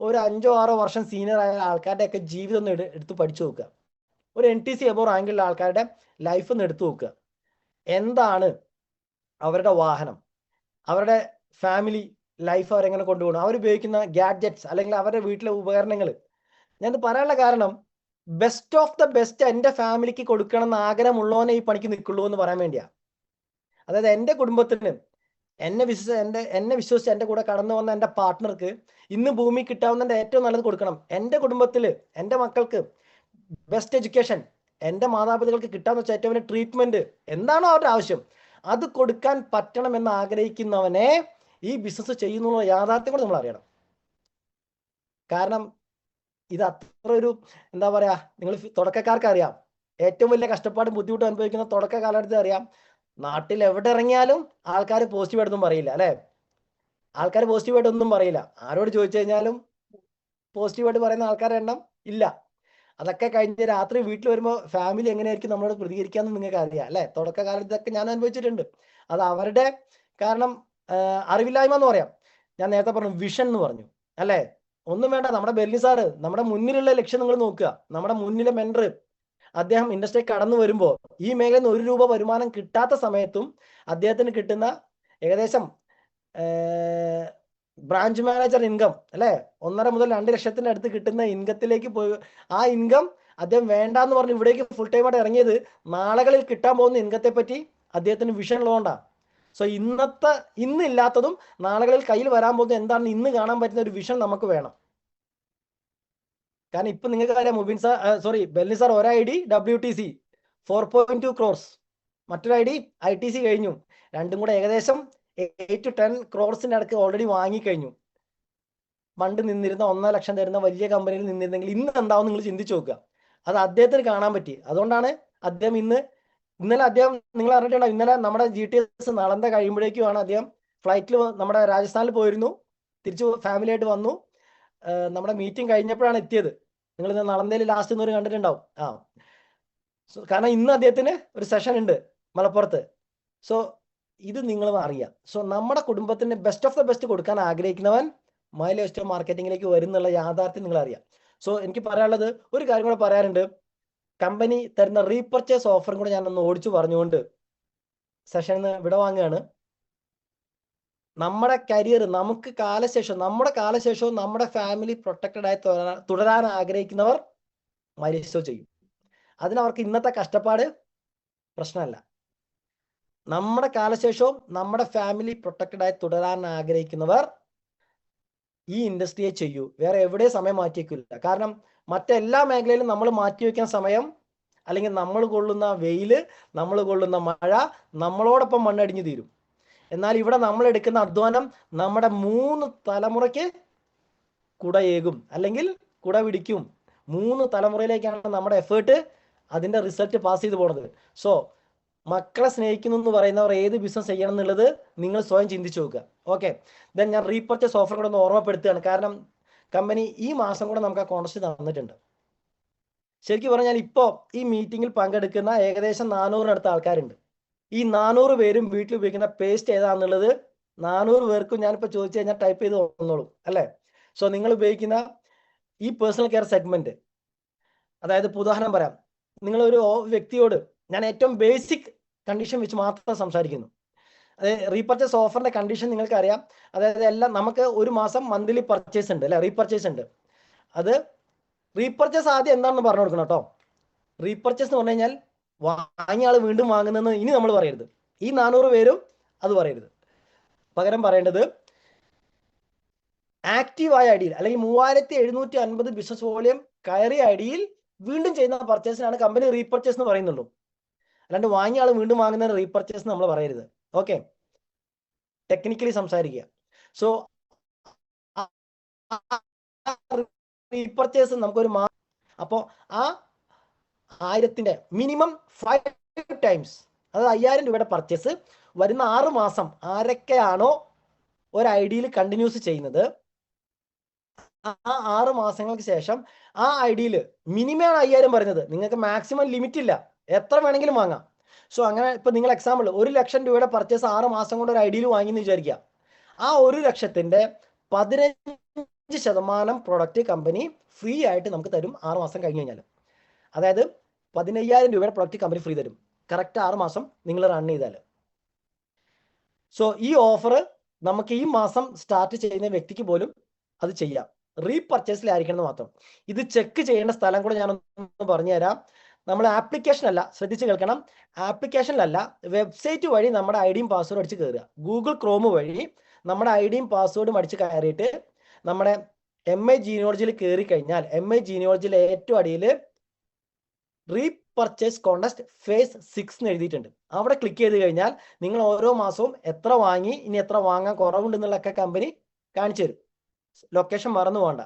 ഒരു 5-6 വർഷം സീനിയർ ആയ ആൾക്കാരുടെയൊക്കെ ജീവിതം ഒന്ന് എടുത്ത് പഠിച്ചു നോക്കുക. ഒരു NTC എബോ റാങ്കിലുള്ള ആൾക്കാരുടെ ലൈഫ് ഒന്ന് എടുത്തു നോക്കുക. എന്താണ് അവരുടെ വാഹനം, അവരുടെ ഫാമിലി ലൈഫ് അവരെങ്ങനെ കൊണ്ടുപോകണം, അവരുപയോഗിക്കുന്ന ഗാഡ്ജറ്റ്സ് അല്ലെങ്കിൽ അവരുടെ വീട്ടിലെ ഉപകരണങ്ങൾ. ഞാനത് പറയാനുള്ള കാരണം ബെസ്റ്റ് ഓഫ് ദ ബെസ്റ്റ് എൻ്റെ ഫാമിലിക്ക് കൊടുക്കണം എന്ന് ആഗ്രഹമുള്ളവനെ ഈ പണിക്ക് നിൽക്കുള്ളൂ എന്ന് പറയാൻ വേണ്ടിയാണ്. അതായത് എൻ്റെ കുടുംബത്തിന് എന്നെ വിശ്വസിച്ച് എൻ്റെ കൂടെ കടന്നു വന്ന എൻ്റെ പാർട്ട്ണർക്ക് ഇന്ന് ഭൂമി കിട്ടാവുന്നതിൻ്റെ ഏറ്റവും നല്ലത് കൊടുക്കണം. എൻ്റെ കുടുംബത്തിൽ എൻ്റെ മക്കൾക്ക് ബെസ്റ്റ് എഡ്യൂക്കേഷൻ, എൻ്റെ മാതാപിതാക്കൾക്ക് കിട്ടാന്ന് വെച്ചാൽ ഏറ്റവും വലിയ ട്രീറ്റ്മെന്റ് എന്താണോ അവരുടെ ആവശ്യം അത് കൊടുക്കാൻ പറ്റണമെന്ന് ആഗ്രഹിക്കുന്നവനെ ഈ ബിസിനസ് ചെയ്യുന്നുള്ള യാഥാർത്ഥ്യം കൂടെ നമ്മൾ അറിയണം. കാരണം ഇത് അത്ര ഒരു എന്താ പറയാ, നിങ്ങൾ തുടക്കക്കാർക്ക് അറിയാം, ഏറ്റവും വലിയ കഷ്ടപ്പാടും ബുദ്ധിമുട്ടും അനുഭവിക്കുന്ന തുടക്ക കാലഘട്ടത്തിൽ അറിയാം. നാട്ടിൽ എവിടെ ഇറങ്ങിയാലും ആൾക്കാർ പോസിറ്റീവായിട്ടൊന്നും പറയില്ല അല്ലെ. ആൾക്കാർ പോസിറ്റീവായിട്ടൊന്നും പറയില്ല. ആരോട് ചോദിച്ചു കഴിഞ്ഞാലും പോസിറ്റീവായിട്ട് പറയുന്ന ആൾക്കാരുടെ എണ്ണം ഇല്ല. അതൊക്കെ കഴിഞ്ഞ് രാത്രി വീട്ടിൽ വരുമ്പോൾ ഫാമിലി എങ്ങനെയായിരിക്കും നമ്മളോട് പ്രതികരിക്കാമെന്ന് നിങ്ങൾക്ക് അറിയാം അല്ലെ. തുടക്കകാലത്തൊക്കെ ഞാൻ അനുഭവിച്ചിട്ടുണ്ട്. അത് അവരുടെ കാരണം അറിവില്ലായ്മ എന്ന് പറയാം. ഞാൻ നേരത്തെ പറഞ്ഞു വിഷൻ എന്ന് പറഞ്ഞു അല്ലെ. ഒന്നും വേണ്ട, നമ്മുടെ ബെല്ലി സാറ് നമ്മുടെ മുന്നിലുള്ള ലക്ഷ്യം നിങ്ങൾ നോക്കുക. നമ്മുടെ മുന്നിലെ മെന്റർ അദ്ദേഹം ഇൻഡസ്ട്രി കടന്നു വരുമ്പോൾ ഈ മേഖലയിൽ നിന്ന് 1 രൂപ വരുമാനം കിട്ടാത്ത സമയത്തും അദ്ദേഹത്തിന് കിട്ടുന്ന ഏകദേശം ബ്രാഞ്ച് മാനേജർ ഇൻകം അല്ലെ 1.5 മുതൽ 2 ലക്ഷത്തിന്റെ അടുത്ത് കിട്ടുന്ന ഇൻകത്തിലേക്ക് പോയി ആ ഇൻകം അദ്ദേഹം വേണ്ടാന്ന് പറഞ്ഞ് ഇവിടേക്ക് ഫുൾ ടൈം ആയിട്ട് ഇറങ്ങിയത് നാളുകളിൽ കിട്ടാൻ പോകുന്ന ഇൻകത്തെ പറ്റി അദ്ദേഹത്തിന് വിഷൻ ഉള്ളതുകൊണ്ടാണ്. സോ ഇന്നില്ലാത്തതും നാളുകളിൽ കയ്യിൽ വരാൻ പോകുന്നത് എന്താണെന്ന് ഇന്ന് കാണാൻ പറ്റുന്ന ഒരു വിഷൻ നമുക്ക് വേണം. കാരണം ഇപ്പൊ നിങ്ങൾക്ക് അറിയാം, മുബിൻ സാർ ബെല്ലി സാർ ഒരു ID WTC 4.2 crores, മറ്റൊരു ID ITC കഴിഞ്ഞു. രണ്ടും കൂടെ ഏകദേശം 8 to 10 crores അടുക്ക് ഓൾറെഡി വാങ്ങിക്കഴിഞ്ഞു. പണ്ട് നിന്നിരുന്ന 1 ലക്ഷം തരുന്ന വലിയ കമ്പനിയിൽ നിന്നിരുന്നെങ്കിൽ ഇന്ന് എന്താവും നിങ്ങൾ ചിന്തിച്ചു നോക്കുക. അത് അദ്ദേഹത്തിന് കാണാൻ പറ്റി. അതുകൊണ്ടാണ് അദ്ദേഹം ഇന്നലെ അദ്ദേഹം നിങ്ങൾ അറിഞ്ഞിട്ടുണ്ടോ, ഇന്നലെ നമ്മുടെ GTS നളന്ത കഴിയുമ്പോഴേക്കുമാണ് അദ്ദേഹം ഫ്ലൈറ്റിൽ നമ്മുടെ രാജസ്ഥാനിൽ പോയിരുന്നു, തിരിച്ചു ഫാമിലി ആയിട്ട് വന്നു. നമ്മുടെ മീറ്റിംഗ് കഴിഞ്ഞപ്പോഴാണ് എത്തിയത്. നിങ്ങൾ നളന്തയിൽ ലാസ്റ്റ് എന്നൊരു കണ്ടിട്ടുണ്ടാവും. കാരണം ഇന്ന് അദ്ദേഹത്തിന് ഒരു സെഷൻ ഉണ്ട് മലപ്പുറത്ത്. സോ ഇത് നിങ്ങൾ അറിയാം. സോ നമ്മുടെ കുടുംബത്തിന് ബെസ്റ്റ് ഓഫ് ദ ബെസ്റ്റ് കൊടുക്കാൻ ആഗ്രഹിക്കുന്നവൻ മൈലേജ് മാർക്കറ്റിംഗിലേക്ക് വരുന്നുള്ള യാഥാർത്ഥ്യം നിങ്ങൾ അറിയാം. സോ എനിക്ക് പറയാനുള്ളത് ഒരു കാര്യം കൂടെ പറയാറുണ്ട്. കമ്പനി തരുന്ന റീപർച്ചേസ് ഓഫറും കൂടെ ഞാൻ ഒന്ന് ഓടിച്ചു പറഞ്ഞുകൊണ്ട് സെഷനിൽ നിന്ന് വിട വാങ്ങുകയാണ്. നമ്മുടെ കരിയർ നമ്മുടെ കാലശേഷവും നമ്മുടെ ഫാമിലി പ്രൊട്ടക്റ്റഡ് ആയി തുടരാൻ ആഗ്രഹിക്കുന്നവർ മൈലേജ് ചെയ്യും. അതിനവർക്ക് ഇന്നത്തെ കഷ്ടപ്പാട് പ്രശ്നമല്ല. നമ്മുടെ കാലശേഷവും നമ്മുടെ ഫാമിലി പ്രൊട്ടക്റ്റഡ് ആയി തുടരാൻ ആഗ്രഹിക്കുന്നവർ ഈ ഇൻഡസ്ട്രിയെ ചെയ്യൂ. വേറെ എവിടെ സമയം മാറ്റിവെക്കില്ല. കാരണം മറ്റെല്ലാ മേഖലയിലും നമ്മൾ മാറ്റിവെക്കാൻ സമയം, അല്ലെങ്കിൽ നമ്മൾ കൊള്ളുന്ന വെയില്, നമ്മൾ കൊള്ളുന്ന മഴ നമ്മളോടൊപ്പം മണ്ണടിഞ്ഞു തീരും. എന്നാൽ ഇവിടെ നമ്മൾ എടുക്കുന്ന അധ്വാനം നമ്മുടെ 3 തലമുറയ്ക്ക് കുടയേകും അല്ലെങ്കിൽ കുട പിടിക്കും. 3 തലമുറയിലേക്കാണ് നമ്മുടെ എഫേർട്ട്, അതിന്റെ റിസൾട്ട് പാസ് ചെയ്ത് പോണത്. സോ മക്കളെ സ്നേഹിക്കുന്നു എന്ന് പറയുന്നവർ ഏത് ബിസിനസ് ചെയ്യണം എന്നുള്ളത് നിങ്ങൾ സ്വയം ചിന്തിച്ചു നോക്കുക. ഓക്കെ, ദെൻ ഞാൻ റീപർച്ചേസ് ഓഫർ കൂടെ ഒന്ന് ഓർമ്മപ്പെടുത്തുകയാണ്. കാരണം കമ്പനി ഈ മാസം കൂടെ നമുക്ക് ആ കോൺട്രാക്ട് തന്നിട്ടുണ്ട്. ശരിക്കും പറഞ്ഞാൽ ഇപ്പോൾ ഈ മീറ്റിംഗിൽ പങ്കെടുക്കുന്ന ഏകദേശം 400-അടുത്ത ആൾക്കാരുണ്ട്. ഈ 400 പേരും വീട്ടിൽ ഉപയോഗിക്കുന്ന പേസ്റ്റ് ഏതാണെന്നുള്ളത് 400 പേർക്കും ഞാനിപ്പോൾ ചോദിച്ചു കഴിഞ്ഞാൽ ടൈപ്പ് ചെയ്ത് വന്നോളൂ അല്ലേ. സോ നിങ്ങൾ ഉപയോഗിക്കുന്ന ഈ പേഴ്സണൽ കെയർ സെഗ്മെന്റ്, അതായത് ഉദാഹരണം പറയാം, നിങ്ങളൊരു വ്യക്തിയോട് ഞാൻ ഏറ്റവും ബേസിക് കണ്ടീഷൻ വെച്ച് മാത്രം സംസാരിക്കുന്നു. അതായത് റീപർച്ചേസ് ഓഫറിന്റെ കണ്ടീഷൻ നിങ്ങൾക്ക് അറിയാം. അതായത് എല്ലാം നമുക്ക് ഒരു മാസം മന്ത്ലി പർച്ചേസ് ഉണ്ട് അല്ലെ, റീപർച്ചേസ് ഉണ്ട്. അത് റീപർച്ചേസ് ആദ്യം എന്താണെന്ന് പറഞ്ഞു കൊടുക്കണം കേട്ടോ. റീപർച്ചേസ് എന്ന് പറഞ്ഞു കഴിഞ്ഞാൽ വാങ്ങിയ ആൾ വീണ്ടും വാങ്ങുന്നതെന്ന് ഇനി നമ്മൾ പറയരുത്. ഈ 400 പേരും അത് പറയരുത്. പകരം പറയേണ്ടത് ആക്റ്റീവായ ഐഡിയിൽ അല്ലെങ്കിൽ 3750 ബിസിനസ് വോളിയം കയറിയ ഐഡിയിൽ വീണ്ടും ചെയ്യുന്ന പർച്ചേസിനാണ് കമ്പനി റീപർച്ചേസ് എന്ന് പറയുന്നുള്ളൂ. അല്ലാണ്ട് വാങ്ങിയ ആൾ വീണ്ടും വാങ്ങുന്ന റീപർച്ചേസ് നമ്മൾ പറയരുത്. ഓക്കെ, ടെക്നിക്കലി സംസാരിക്കുക. സോ റീപർച്ചേസ് നമുക്കൊരു അപ്പോൾ ആ 1000ന്റെ മിനിമം 5 ടൈംസ്, അതായത് 5000 രൂപയുടെ പർച്ചേസ് വരുന്ന 6 മാസം ആരൊക്കെയാണോ ഒരു ഐഡിയിൽ കണ്ടിന്യൂസ് ചെയ്യുന്നത്, ആ 6 മാസങ്ങൾക്ക് ശേഷം ആ ഐഡിയിൽ മിനിമം 5000 പറയുന്നത്. നിങ്ങൾക്ക് മാക്സിമം ലിമിറ്റ് ഇല്ല, എത്ര വേണമെങ്കിലും വാങ്ങാം. സോ അങ്ങനെ ഇപ്പൊ നിങ്ങൾ എക്സാമ്പിൾ 1 ലക്ഷം രൂപയുടെ പർച്ചേസ് 6 മാസം കൊണ്ട് ഒരു ഐഡിയിൽ വാങ്ങിയെന്ന് വിചാരിക്കുക. ആ 1 ലക്ഷത്തിന്റെ 15% പ്രൊഡക്റ്റ് കമ്പനി ഫ്രീ ആയിട്ട് നമുക്ക് തരും 6 മാസം കഴിഞ്ഞ് കഴിഞ്ഞാൽ. അതായത് 15000 രൂപയുടെ പ്രൊഡക്റ്റ് കമ്പനി ഫ്രീ തരും കറക്റ്റ് 6 മാസം നിങ്ങൾ റൺ ചെയ്താൽ. സോ ഈ ഓഫർ നമുക്ക് ഈ മാസം സ്റ്റാർട്ട് ചെയ്യുന്ന വ്യക്തിക്ക് പോലും അത് ചെയ്യാം, റീപർച്ചേസിലായിരിക്കണം എന്ന് മാത്രം. ഇത് ചെക്ക് ചെയ്യേണ്ട സ്ഥലം കൂടെ ഞാനൊന്ന് പറഞ്ഞുതരാം. നമ്മൾ ആപ്ലിക്കേഷനല്ല, ശ്രദ്ധിച്ച് കേൾക്കണം, ആപ്ലിക്കേഷനിലല്ല, വെബ്സൈറ്റ് വഴി നമ്മുടെ ഐഡിയും പാസ്വേഡും അടിച്ച് കയറുക. ഗൂഗിൾ ക്രോം വഴി നമ്മുടെ ഐഡിയും പാസ്വേഡും അടിച്ച് കയറിയിട്ട് നമ്മുടെ MI ജീനിയോളജിയിൽ കയറി കഴിഞ്ഞാൽ MI ജീനിയോളജിയിലെ ഏറ്റവും അടിയിൽ റീപർച്ചേസ് കോൺടെസ്റ്റ് ഫേസ് 6 എന്ന് എഴുതിയിട്ടുണ്ട്. അവിടെ ക്ലിക്ക് ചെയ്ത് കഴിഞ്ഞാൽ നിങ്ങൾ ഓരോ മാസവും എത്ര വാങ്ങി, ഇനി എത്ര വാങ്ങാൻ കുറവുണ്ടെന്നുള്ളതൊക്കെ കമ്പനി കാണിച്ചു തരും. ലൊക്കേഷൻ മറന്നു പോകണ്ട.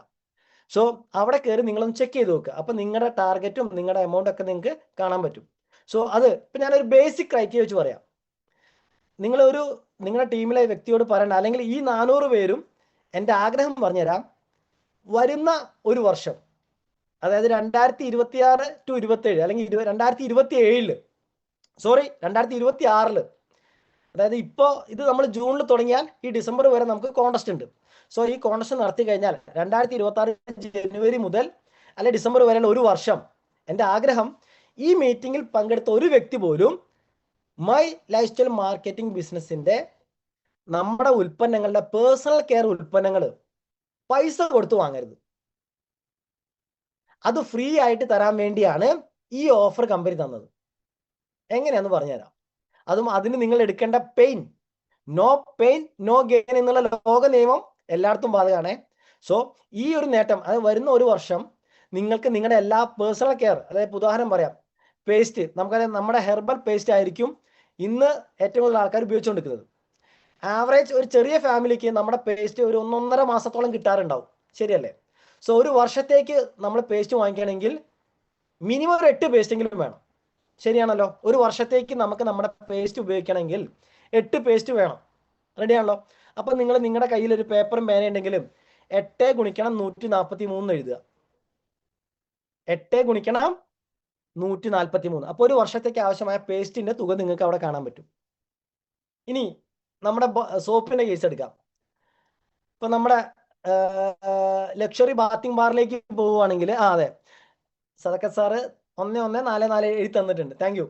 സോ അവിടെ കയറി നിങ്ങളൊന്ന് ചെക്ക് ചെയ്ത് നോക്കുക. അപ്പം നിങ്ങളുടെ ടാർഗറ്റും നിങ്ങളുടെ എമൗണ്ട് ഒക്കെ നിങ്ങൾക്ക് കാണാൻ പറ്റും. സോ അത് ഇപ്പം ഞാനൊരു ബേസിക് ക്രൈറ്റീരിയ വെച്ച് പറയാം. നിങ്ങളുടെ ടീമിലെ വ്യക്തിയോട് പറയണ്ട, അല്ലെങ്കിൽ ഈ 400 പേരും എൻ്റെ ആഗ്രഹം പറഞ്ഞുതരാം. വരുന്ന ഒരു വർഷം, അതായത് 2026 to 27 അല്ലെങ്കിൽ 2027, സോറി 2026, അതായത് ഇപ്പോൾ ഇത് നമ്മൾ ജൂണിൽ തുടങ്ങിയാൽ ഈ ഡിസംബർ വരെ നമുക്ക് കോൺടെസ്റ്റ് ഉണ്ട്. സോ ഈ കോൺടെസ്റ്റ് നടത്തി കഴിഞ്ഞാൽ 2026 ജനുവരി മുതൽ അല്ലെ ഡിസംബർ വരെയുള്ള ഒരു വർഷം എൻ്റെ ആഗ്രഹം ഈ മീറ്റിങ്ങിൽ പങ്കെടുത്ത ഒരു വ്യക്തി പോലും മൈ ലൈഫ് സ്റ്റൈൽ മാർക്കറ്റിംഗ് ബിസിനസിൻ്റെ നമ്മുടെ ഉൽപ്പന്നങ്ങളുടെ പേഴ്സണൽ കെയർ ഉൽപ്പന്നങ്ങൾ പൈസ കൊടുത്ത് വാങ്ങരുത്. അത് ഫ്രീ ആയിട്ട് തരാൻ വേണ്ടിയാണ് ഈ ഓഫർ കമ്പനി തന്നത്. എങ്ങനെയാന്ന് പറഞ്ഞുതരാം. അതും അതിന് നിങ്ങൾ എടുക്കേണ്ട നോ പെയിൻ നോ ഗെയിൻ എന്നുള്ള ലോക നിയമം എല്ലായിടത്തും ബാധകമാണ്. സോ ഈ ഒരു നേട്ടം, അത് വരുന്ന ഒരു വർഷം നിങ്ങൾക്ക് നിങ്ങളുടെ എല്ലാ പേഴ്സണൽ കെയർ, അതായത് ഉദാഹരണം പറയാം, പേസ്റ്റ്, നമുക്കറിയാം നമ്മുടെ ഹെർബൽ പേസ്റ്റ് ആയിരിക്കും ഇന്ന് ഏറ്റവും കൂടുതൽ ആൾക്കാർ ഉപയോഗിച്ചുകൊണ്ടിരിക്കുന്നത്. ആവറേജ് ഒരു ചെറിയ ഫാമിലിക്ക് നമ്മുടെ പേസ്റ്റ് ഒരു 1.5 മാസത്തോളം കിട്ടാറുണ്ടാവും, ശരിയല്ലേ? സോ ഒരു വർഷത്തേക്ക് നമ്മൾ പേസ്റ്റ് വാങ്ങിക്കുകയാണെങ്കിൽ മിനിമം ഒരു 8 പേസ്റ്റെങ്കിലും വേണം, ശരിയാണല്ലോ? ഒരു വർഷത്തേക്ക് നമുക്ക് നമ്മുടെ പേസ്റ്റ് ഉപയോഗിക്കണമെങ്കിൽ 8 പേസ്റ്റ് വേണം, റെഡിയാണല്ലോ? അപ്പം നിങ്ങൾ നിങ്ങളുടെ കയ്യിൽ ഒരു പേപ്പറും പേന ഉണ്ടെങ്കിലും 8 ഗുണിക്കണം 143 എഴുതുക. 8 ഗുണിക്കണം 143. അപ്പോൾ ഒരു വർഷത്തേക്ക് ആവശ്യമായ പേസ്റ്റിന്റെ തുക നിങ്ങൾക്ക് അവിടെ കാണാൻ പറ്റും. ഇനി നമ്മുടെ സോപ്പിന്റെ കേസ് എടുക്കാം. ഇപ്പൊ നമ്മുടെ ലക്ഷറി ബാത്തിങ് ബാറിലേക്ക് പോവുകയാണെങ്കിൽ, അതെ, സദക്കത്ത് സാറ് 1144 എഴുതി തന്നിട്ടുണ്ട്, താങ്ക് യു.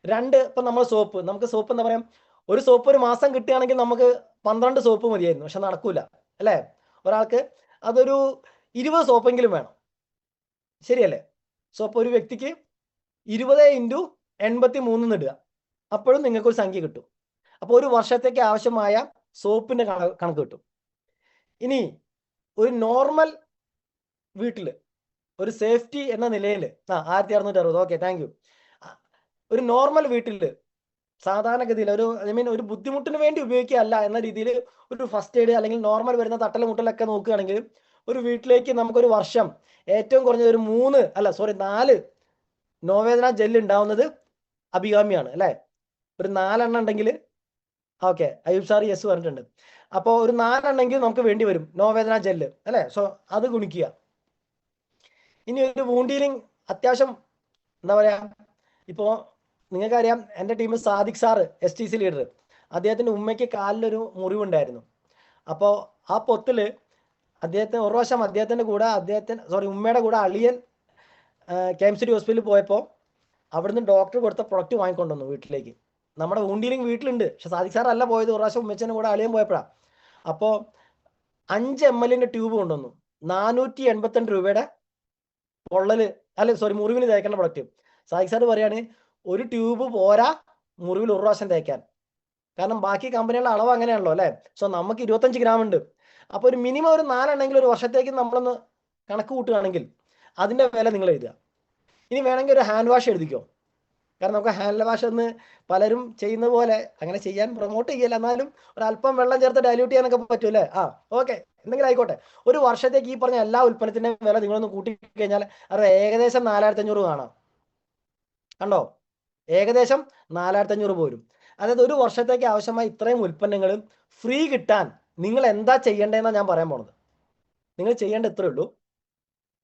2, ഇപ്പൊ നമ്മൾ നമുക്ക് സോപ്പ് എന്താ പറയാം, ഒരു സോപ്പ് ഒരു മാസം കിട്ടുകയാണെങ്കിൽ നമുക്ക് 12 സോപ്പ് മതിയായിരുന്നു. പക്ഷെ നടക്കൂല, അല്ലേ? ഒരാൾക്ക് അതൊരു 20 സോപ്പെങ്കിലും വേണം, ശരിയല്ലേ? സോപ്പ് ഒരു വ്യക്തിക്ക് 20 × 83 ഇടുക, അപ്പോഴും നിങ്ങൾക്കൊരു സംഖ്യ കിട്ടും. അപ്പോൾ ഒരു വർഷത്തേക്ക് ആവശ്യമായ സോപ്പിന്റെ കണക്ക് കിട്ടും. ഇനി ഒരു നോർമൽ വീട്ടിൽ ഒരു സേഫ്റ്റി എന്ന നിലയിൽ 1660, ഓക്കെ, താങ്ക് യു. ഒരു നോർമൽ വീട്ടിൽ സാധാരണഗതിയിൽ ഒരു ബുദ്ധിമുട്ടിന് വേണ്ടി ഉപയോഗിക്കുകയല്ല എന്ന രീതിയിൽ ഒരു ഫസ്റ്റ് എയ്ഡ് അല്ലെങ്കിൽ നോർമൽ വരുന്ന തട്ടൽ മുട്ടലൊക്കെ നോക്കുകയാണെങ്കിൽ ഒരു വീട്ടിലേക്ക് നമുക്കൊരു വർഷം ഏറ്റവും കുറഞ്ഞത് ഒരു 4 നോവേദന ജെല്ല് ഉണ്ടാവുന്നത് അഭികാമ്യമാണ്, അല്ലേ? ഒരു 4 എണ്ണം ഉണ്ടെങ്കിൽ, ഓക്കെ, അയ്യൂബ് സാർ യെസ് പറഞ്ഞിട്ടുണ്ട്. അപ്പോൾ ഒരു 4 എണ്ണമെങ്കിൽ നമുക്ക് വേണ്ടി വരും നോവേദന ജെല്ല്, അല്ലേ? സോ അത് ഗുണിക്കുക. ഇനി ഒരു വൂണ്ട് ഹീലിംഗ് അത്യാവശ്യം എന്താ പറയാ, ഇപ്പോൾ നിങ്ങൾക്കറിയാം എൻ്റെ team Sadiq sir STC leader, അദ്ദേഹത്തിൻ്റെ ഉമ്മയ്ക്ക് കാലിലൊരു മുറിവുണ്ടായിരുന്നു. അപ്പോൾ ആ പൊത്തില് അദ്ദേഹത്തിന് ഒരു പ്രാവശ്യം അദ്ദേഹത്തിൻ്റെ കൂടെ ഉമ്മയുടെ കൂടെ അളിയൻ KMCT ഹോസ്പിറ്റലിൽ പോയപ്പോൾ അവിടുന്ന് ഡോക്ടർ കൊടുത്ത പ്രൊഡക്റ്റ് വാങ്ങിക്കൊണ്ടുവന്നു വീട്ടിലേക്ക്. നമ്മുടെ വൂണ്ട് ഹീലിംഗ് വീട്ടിലുണ്ട്, പക്ഷെ സാദിഖ് സാർ അല്ല പോയത്, ഒരു പ്രാവശ്യം ഉമ്മച്ചൻ്റെ കൂടെ അളിയൻ പോയപ്പോഴാണ്. അപ്പോൾ 5 ml ട്യൂബ് കൊണ്ടുവന്നു, 482 രൂപയുടെ മുറിവിന് തേക്കേണ്ട പ്രൊഡക്റ്റ്. സാദിഖ് സാർ പറയാണ്, ഒരു ട്യൂബ് പോരാ മുറിവിൽ ഒരു പ്രാവശ്യം തേക്കാൻ. കാരണം ബാക്കി കമ്പനികളുടെ അളവ് അങ്ങനെയാണല്ലോ അല്ലേ. സോ നമുക്ക് 25 ഗ്രാം ഉണ്ട്. അപ്പോൾ ഒരു മിനിമം ഒരു 4 എണ്ണമെങ്കിലും ഒരു വർഷത്തേക്ക് നമ്മളൊന്ന് കണക്ക് കൂട്ടുകയാണെങ്കിൽ അതിൻ്റെ വില നിങ്ങൾ എഴുതുക. ഇനി വേണമെങ്കിൽ ഒരു ഹാൻഡ് വാഷ് എഴുതിക്കോ. കാരണം നമുക്ക് ഹാൻഡ് വാഷ് ഒന്ന് പലരും ചെയ്യുന്ന പോലെ അങ്ങനെ ചെയ്യാൻ പ്രൊമോട്ട് ചെയ്യില്ല, എന്നാലും ഒരല്പം വെള്ളം ചേർത്ത് ഡൈല്യൂട്ട് ചെയ്യാനൊക്കെ പറ്റൂലേ. ഓക്കെ, എന്തെങ്കിലും ആയിക്കോട്ടെ. ഒരു വർഷത്തേക്ക് ഈ പറഞ്ഞ എല്ലാ ഉൽപ്പന്നത്തിൻ്റെയും വില നിങ്ങളൊന്ന് കൂട്ടി കഴിഞ്ഞാൽ അത് ഏകദേശം 4500 കാണാം. കണ്ടോ, ഏകദേശം 4500 പോരും. അതായത് ഒരു വർഷത്തേക്ക് ആവശ്യമായ ഇത്രയും ഉൽപ്പന്നങ്ങൾ ഫ്രീ കിട്ടാൻ നിങ്ങൾ എന്താ ചെയ്യേണ്ടതെന്നാണ് ഞാൻ പറയാൻ പോണത്. നിങ്ങൾ ചെയ്യേണ്ട ഇത്രയേ ഉള്ളൂ,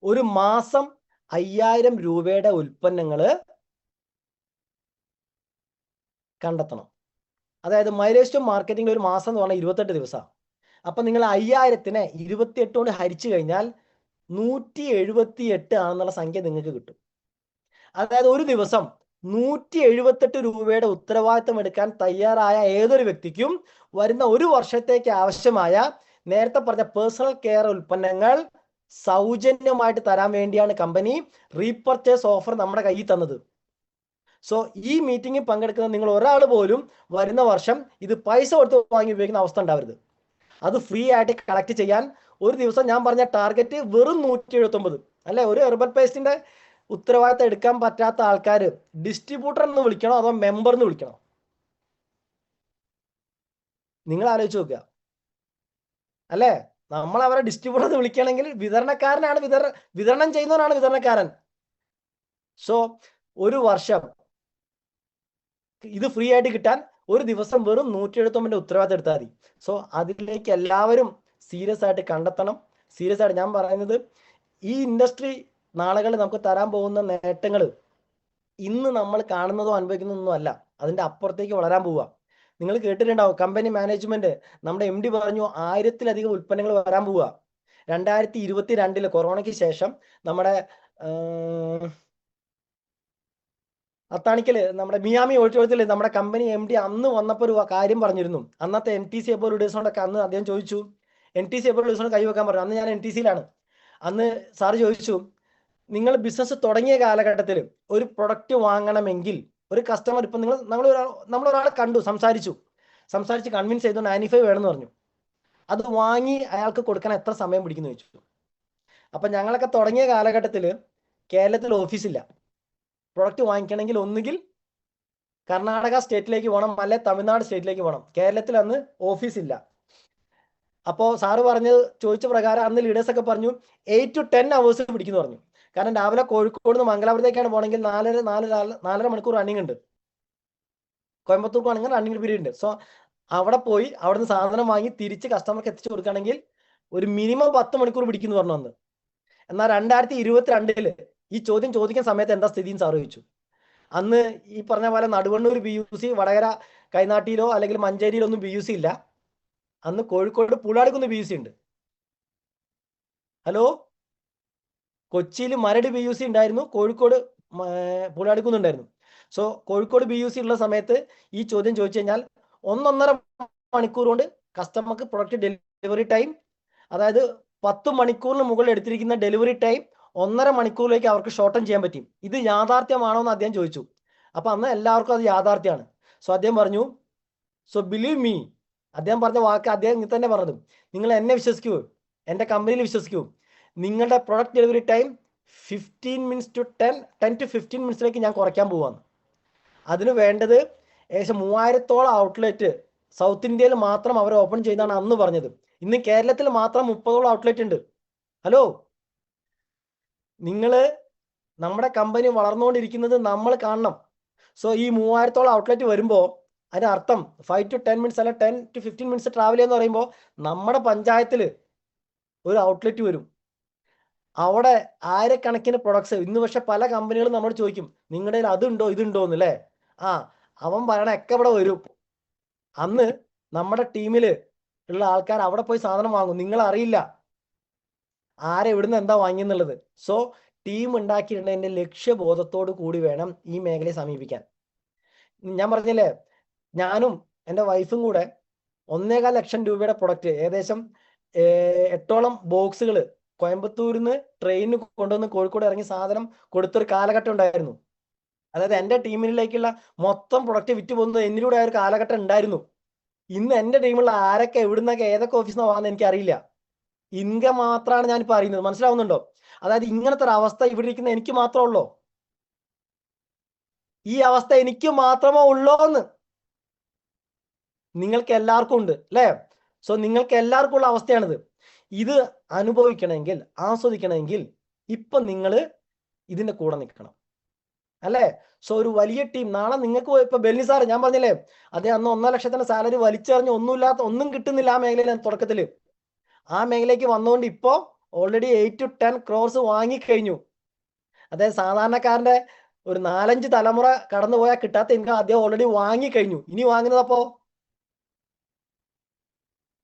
ഒരു മാസം 5000 രൂപയുടെ ഉൽപ്പന്നങ്ങൾ കണ്ടെത്തണം. അതായത് മൈലേജ് ടു മാർക്കറ്റിംഗ് ഒരു മാസം എന്ന് പറഞ്ഞാൽ 28 ദിവസമാണ്. അപ്പം നിങ്ങൾ 5000നെ 28 കൊണ്ട് ഹരിച്ചു കഴിഞ്ഞാൽ 178 ആണെന്നുള്ള സംഖ്യ നിങ്ങൾക്ക് കിട്ടും. അതായത് ഒരു ദിവസം 178 രൂപയുടെ ഉത്തരവാദിത്തം എടുക്കാൻ തയ്യാറായ ഏതൊരു വ്യക്തിക്കും വരുന്ന ഒരു വർഷത്തേക്ക് ആവശ്യമായ നേരത്തെ പറഞ്ഞ പേഴ്സണൽ കെയർ ഉൽപ്പന്നങ്ങൾ സൗജന്യമായിട്ട് തരാൻ വേണ്ടിയാണ് കമ്പനി റീപർച്ചേസ് ഓഫർ നമ്മുടെ കയ്യിൽ തന്നത്. സോ ഈ മീറ്റിംഗിൽ പങ്കെടുക്കുന്ന നിങ്ങൾ ഒരാൾ പോലും വരുന്ന വർഷം ഇത് പൈസ കൊടുത്ത് വാങ്ങി ഉപയോഗിക്കുന്ന അവസ്ഥ ഉണ്ടാവരുത്. അത് ഫ്രീ ആയിട്ട് കളക്ട് ചെയ്യാൻ ഒരു ദിവസം ഞാൻ പറഞ്ഞ ടാർഗറ്റ് വെറും 179 അല്ലെ. ഒരു ഹെർബൽ പേസ്റ്റിന്റെ ഉത്തരവാദിത്തം എടുക്കാൻ പറ്റാത്ത ആൾക്കാർ ഡിസ്ട്രിബ്യൂട്ടർ എന്ന് വിളിക്കണോ അതോ മെമ്പർ എന്ന് വിളിക്കണോ? നിങ്ങൾ ആലോചിച്ച് നോക്കുക അല്ലേ. നമ്മൾ അവരെ ഡിസ്ട്രിബ്യൂട്ടർ എന്ന് വിളിക്കുകയാണെങ്കിൽ വിതരണക്കാരനാണ്, വിതരണം ചെയ്യുന്നവനാണ് വിതരണക്കാരൻ. സോ ഒരു വർഷം ഇത് ഫ്രീ ആയിട്ട് കിട്ടാൻ ഒരു ദിവസം വെറും 179 ഉത്തരവാദിത്തം എടുത്താൽ മതി. സോ അതിലേക്ക് എല്ലാവരും സീരിയസ് ആയിട്ട് കണ്ടെത്തണം. സീരിയസ് ആയിട്ട് ഞാൻ പറയുന്നത്, ഈ ഇൻഡസ്ട്രി നാളുകളിൽ നമുക്ക് തരാൻ പോകുന്ന നേട്ടങ്ങൾ ഇന്ന് നമ്മൾ കാണുന്നതോ അനുഭവിക്കുന്നതൊന്നും അല്ല, അതിൻ്റെ അപ്പുറത്തേക്ക് വളരാൻ പോവുക. നിങ്ങൾ കേട്ടിട്ടുണ്ടാവും, കമ്പനി മാനേജ്മെന്റ് നമ്മുടെ MD പറഞ്ഞു 1000-ലധികം ഉൽപ്പന്നങ്ങൾ വരാൻ പോവുക. 2022 കൊറോണയ്ക്ക് ശേഷം നമ്മുടെ അത്താണിക്കല് നമ്മുടെ മിയാമി ഓഡിറ്റോറിയത്തിൽ നമ്മുടെ കമ്പനി MD അന്ന് വന്നപ്പോൾ ഒരു കാര്യം പറഞ്ഞിരുന്നു. അന്നത്തെ NTC എപ്പോൾ ലീഡേഴ്സിനോടൊക്കെ അന്ന് അദ്ദേഹം ചോദിച്ചു, NTC എപ്പോൾ ലീഡേഴ്സിനോട് കൈവെക്കാൻ പറഞ്ഞു. അന്ന് ഞാൻ NTCയിലാണ്. അന്ന് സാറ് ചോദിച്ചു, നിങ്ങൾ ബിസിനസ് തുടങ്ങിയ കാലഘട്ടത്തിൽ ഒരു പ്രൊഡക്റ്റ് വാങ്ങണമെങ്കിൽ ഒരു കസ്റ്റമർ ഇപ്പം നമ്മളൊരാളെ കണ്ടു, സംസാരിച്ച് കൺവിൻസ് ചെയ്തു 95 വേണമെന്ന് പറഞ്ഞു. അത് വാങ്ങി അയാൾക്ക് കൊടുക്കാൻ എത്ര സമയം പിടിക്കുന്നു ചോദിച്ചു. അപ്പം ഞങ്ങളൊക്കെ തുടങ്ങിയ കാലഘട്ടത്തിൽ കേരളത്തിൽ ഓഫീസില്ല. പ്രൊഡക്റ്റ് വാങ്ങിക്കണമെങ്കിൽ ഒന്നുകിൽ കർണാടക സ്റ്റേറ്റിലേക്ക് പോകണം, അല്ലെ തമിഴ്നാട് സ്റ്റേറ്റിലേക്ക് പോകണം. കേരളത്തിൽ അന്ന് ഓഫീസില്ല. അപ്പോൾ സാറ് ചോദിച്ച പ്രകാരം അന്ന് ലീഡേഴ്സൊക്കെ പറഞ്ഞു 8 to 10 hours പിടിക്കുന്നു പറഞ്ഞു. കാരണം രാവിലെ കോഴിക്കോട് നിന്ന് മംഗലാപുരത്തേക്കാണ് പോകണമെങ്കിൽ 4.5 മണിക്കൂർ റണ്ണിങ് ഉണ്ട്. കോയമ്പത്തൂർക്കാണെങ്കിൽ റണ്ണിങ് പീരീഡ് ഉണ്ട്. സോ അവിടെ പോയി അവിടെ നിന്ന് സാധനം വാങ്ങി തിരിച്ച് കസ്റ്റമർക്ക് എത്തിച്ചു കൊടുക്കുകയാണെങ്കിൽ ഒരു മിനിമം 10 മണിക്കൂർ പിടിക്കുന്നു പറഞ്ഞു അന്ന്. എന്നാൽ 2022 ഈ ചോദ്യം ചോദിക്കുന്ന സമയത്ത് എന്താ സ്ഥിതിയും സാറ് ചോദിച്ചു. അന്ന് ഈ പറഞ്ഞ പോലെ നടുവണ്ണൂർ BUC, വടകര കൈനാട്ടിയിലോ അല്ലെങ്കിൽ മഞ്ചേരിയിലോ ഒന്നും BUC ഇല്ല. അന്ന് കോഴിക്കോട് പൂളാടിക്കുന്ന് BUC ഉണ്ട്. ഹലോ, കൊച്ചിയിൽ മരട് BUC ഉണ്ടായിരുന്നു, കോഴിക്കോട് പൂളാടിക്കുന്നുണ്ടായിരുന്നു. സോ കോഴിക്കോട് BUC ഉള്ള സമയത്ത് ഈ ചോദ്യം ചോദിച്ചു കഴിഞ്ഞാൽ 1.5 മണിക്കൂർ കൊണ്ട് കസ്റ്റമർക്ക് പ്രൊഡക്റ്റ് ഡെലിവറി ടൈം, അതായത് 10 മണിക്കൂറിന് മുകളിൽ എടുത്തിരിക്കുന്ന ഡെലിവറി ടൈം 1.5 മണിക്കൂറിലേക്ക് അവർക്ക് ഷോർട്ടൻ ചെയ്യാൻ പറ്റും. ഇത് യാഥാർത്ഥ്യമാണോ എന്ന് അദ്ദേഹം ചോദിച്ചു. അപ്പം അന്ന് എല്ലാവർക്കും അത് യാഥാർത്ഥ്യമാണ്. സോ അദ്ദേഹം പറഞ്ഞു, സോ ബിലീവ് മീ, അദ്ദേഹം പറഞ്ഞ വാക്ക് അദ്ദേഹം ഇങ്ങനെ തന്നെ പറഞ്ഞത്, നിങ്ങൾ എന്നെ വിശ്വസിക്കൂ, എൻ്റെ കമ്പനിയിൽ വിശ്വസിക്കൂ, നിങ്ങളുടെ പ്രൊഡക്റ്റ് ഡെലിവറി ടൈം 10 to 15 മിനിറ്റ്സിലേക്ക് ഞാൻ കുറയ്ക്കാൻ പോവാന്ന്. അതിന് വേണ്ടത് ഏകദേശം 3000-ഓളം ഔട്ട്ലെറ്റ് സൗത്ത് ഇന്ത്യയിൽ മാത്രം അവർ ഓപ്പൺ ചെയ്താണ് അന്ന് പറഞ്ഞത്. ഇന്ന് കേരളത്തിൽ മാത്രം 30ഓളം ഔട്ട്ലെറ്റ് ഉണ്ട്. ഹലോ, നിങ്ങൾ നമ്മുടെ കമ്പനി വളർന്നുകൊണ്ടിരിക്കുന്നത് നമ്മൾ കാണണം. സോ ഈ 3000-ഓളം ഔട്ട്ലെറ്റ് വരുമ്പോൾ അതിൻ്റെ അർത്ഥം 5 to 10 മിനിറ്റ്സ് അല്ല 10 to 15 മിനിറ്റ്സ് ട്രാവൽ ചെയ്യുന്ന പറയുമ്പോൾ നമ്മുടെ പഞ്ചായത്തിൽ ഒരു ഔട്ട്ലെറ്റ് വരും. അവിടെ ആയിരക്കണക്കിന് പ്രൊഡക്ട്സ്. ഇന്ന് പക്ഷെ പല കമ്പനികളും നമ്മളോട് ചോദിക്കും, നിങ്ങളുടെ കയ്യിൽ അതുണ്ടോ ഇതുണ്ടോ എന്നല്ലേ. അവൻ പറയണൊക്കെ ഇവിടെ വരും. അന്ന് നമ്മുടെ ടീമിൽ ഉള്ള ആൾക്കാർ അവിടെ പോയി സാധനം വാങ്ങും. നിങ്ങൾ അറിയില്ല എവിടുന്ന് എന്താ വാങ്ങിയെന്നുള്ളത്. സോ ടീം ഉണ്ടാക്കിയിട്ടുണ്ടതിൻ്റെ ലക്ഷ്യബോധത്തോടു കൂടി വേണം ഈ മേഖലയെ സമീപിക്കാൻ. ഞാൻ പറഞ്ഞില്ലേ, ഞാനും എൻ്റെ വൈഫും കൂടെ 1.25 ലക്ഷം രൂപയുടെ പ്രൊഡക്റ്റ്, ഏകദേശം 8ഓളം ബോക്സുകൾ കോയമ്പത്തൂരിൽ നിന്ന് ട്രെയിനിന് കൊണ്ടുവന്ന് കോഴിക്കോട് ഇറങ്ങി സാധനം കൊടുത്തൊരു കാലഘട്ടം ഉണ്ടായിരുന്നു. അതായത് എൻ്റെ ടീമിലേക്കുള്ള മൊത്തം പ്രൊഡക്റ്റ് വിറ്റ് പോകുന്നത് എന്നിലൂടെ ആ ഒരു കാലഘട്ടം ഉണ്ടായിരുന്നു. ഇന്ന് എൻ്റെ ടീമുള്ള ആരൊക്കെ എവിടുന്നൊക്കെ ഏതൊക്കെ ഓഫീസിൽ നിന്ന് വാങ്ങുന്നത് എനിക്കറിയില്ല. ഇൻകം മാത്രമാണ് ഞാനിപ്പോൾ അറിയുന്നത്. മനസ്സിലാവുന്നുണ്ടോ? അതായത് ഇങ്ങനത്തെ ഒരു അവസ്ഥ ഇവിടെ ഇരിക്കുന്ന എനിക്ക് മാത്രമേ ഉള്ളൂ. ഈ അവസ്ഥ എനിക്ക് മാത്രമേ ഉള്ളൂ എന്ന് നിങ്ങൾക്ക് എല്ലാവർക്കും ഉണ്ട് അല്ലേ? സോ നിങ്ങൾക്ക് എല്ലാവർക്കും ഉള്ള അവസ്ഥയാണിത്. ഇത് അനുഭവിക്കണമെങ്കിൽ, ആസ്വദിക്കണമെങ്കിൽ ഇപ്പൊ നിങ്ങൾ ഇതിന്റെ കൂടെ നിൽക്കണം അല്ലേ? സോ ഒരു വലിയ ടീം നാളെ നിങ്ങൾക്ക് ഇപ്പൊ ബെന്നി സാർ ഞാൻ പറഞ്ഞില്ലേ, അദ്ദേഹം അന്ന് 1.5 ലക്ഷത്തിന്റെ സാലറി വലിച്ചെറിഞ്ഞ് ഒന്നും കിട്ടുന്നില്ല ആ മേഖലയിൽ തുടക്കത്തില്. ആ മേഖലയ്ക്ക് വന്നുകൊണ്ട് ഇപ്പോ ഓൾറെഡി 8 to 10 crores വാങ്ങിക്കഴിഞ്ഞു. അതായത് സാധാരണക്കാരന്റെ ഒരു 4-5 തലമുറ കടന്നുപോയാൽ കിട്ടാത്ത ഇൻകം അദ്ദേഹം ഓൾറെഡി വാങ്ങിക്കഴിഞ്ഞു. ഇനി വാങ്ങുന്നതപ്പോ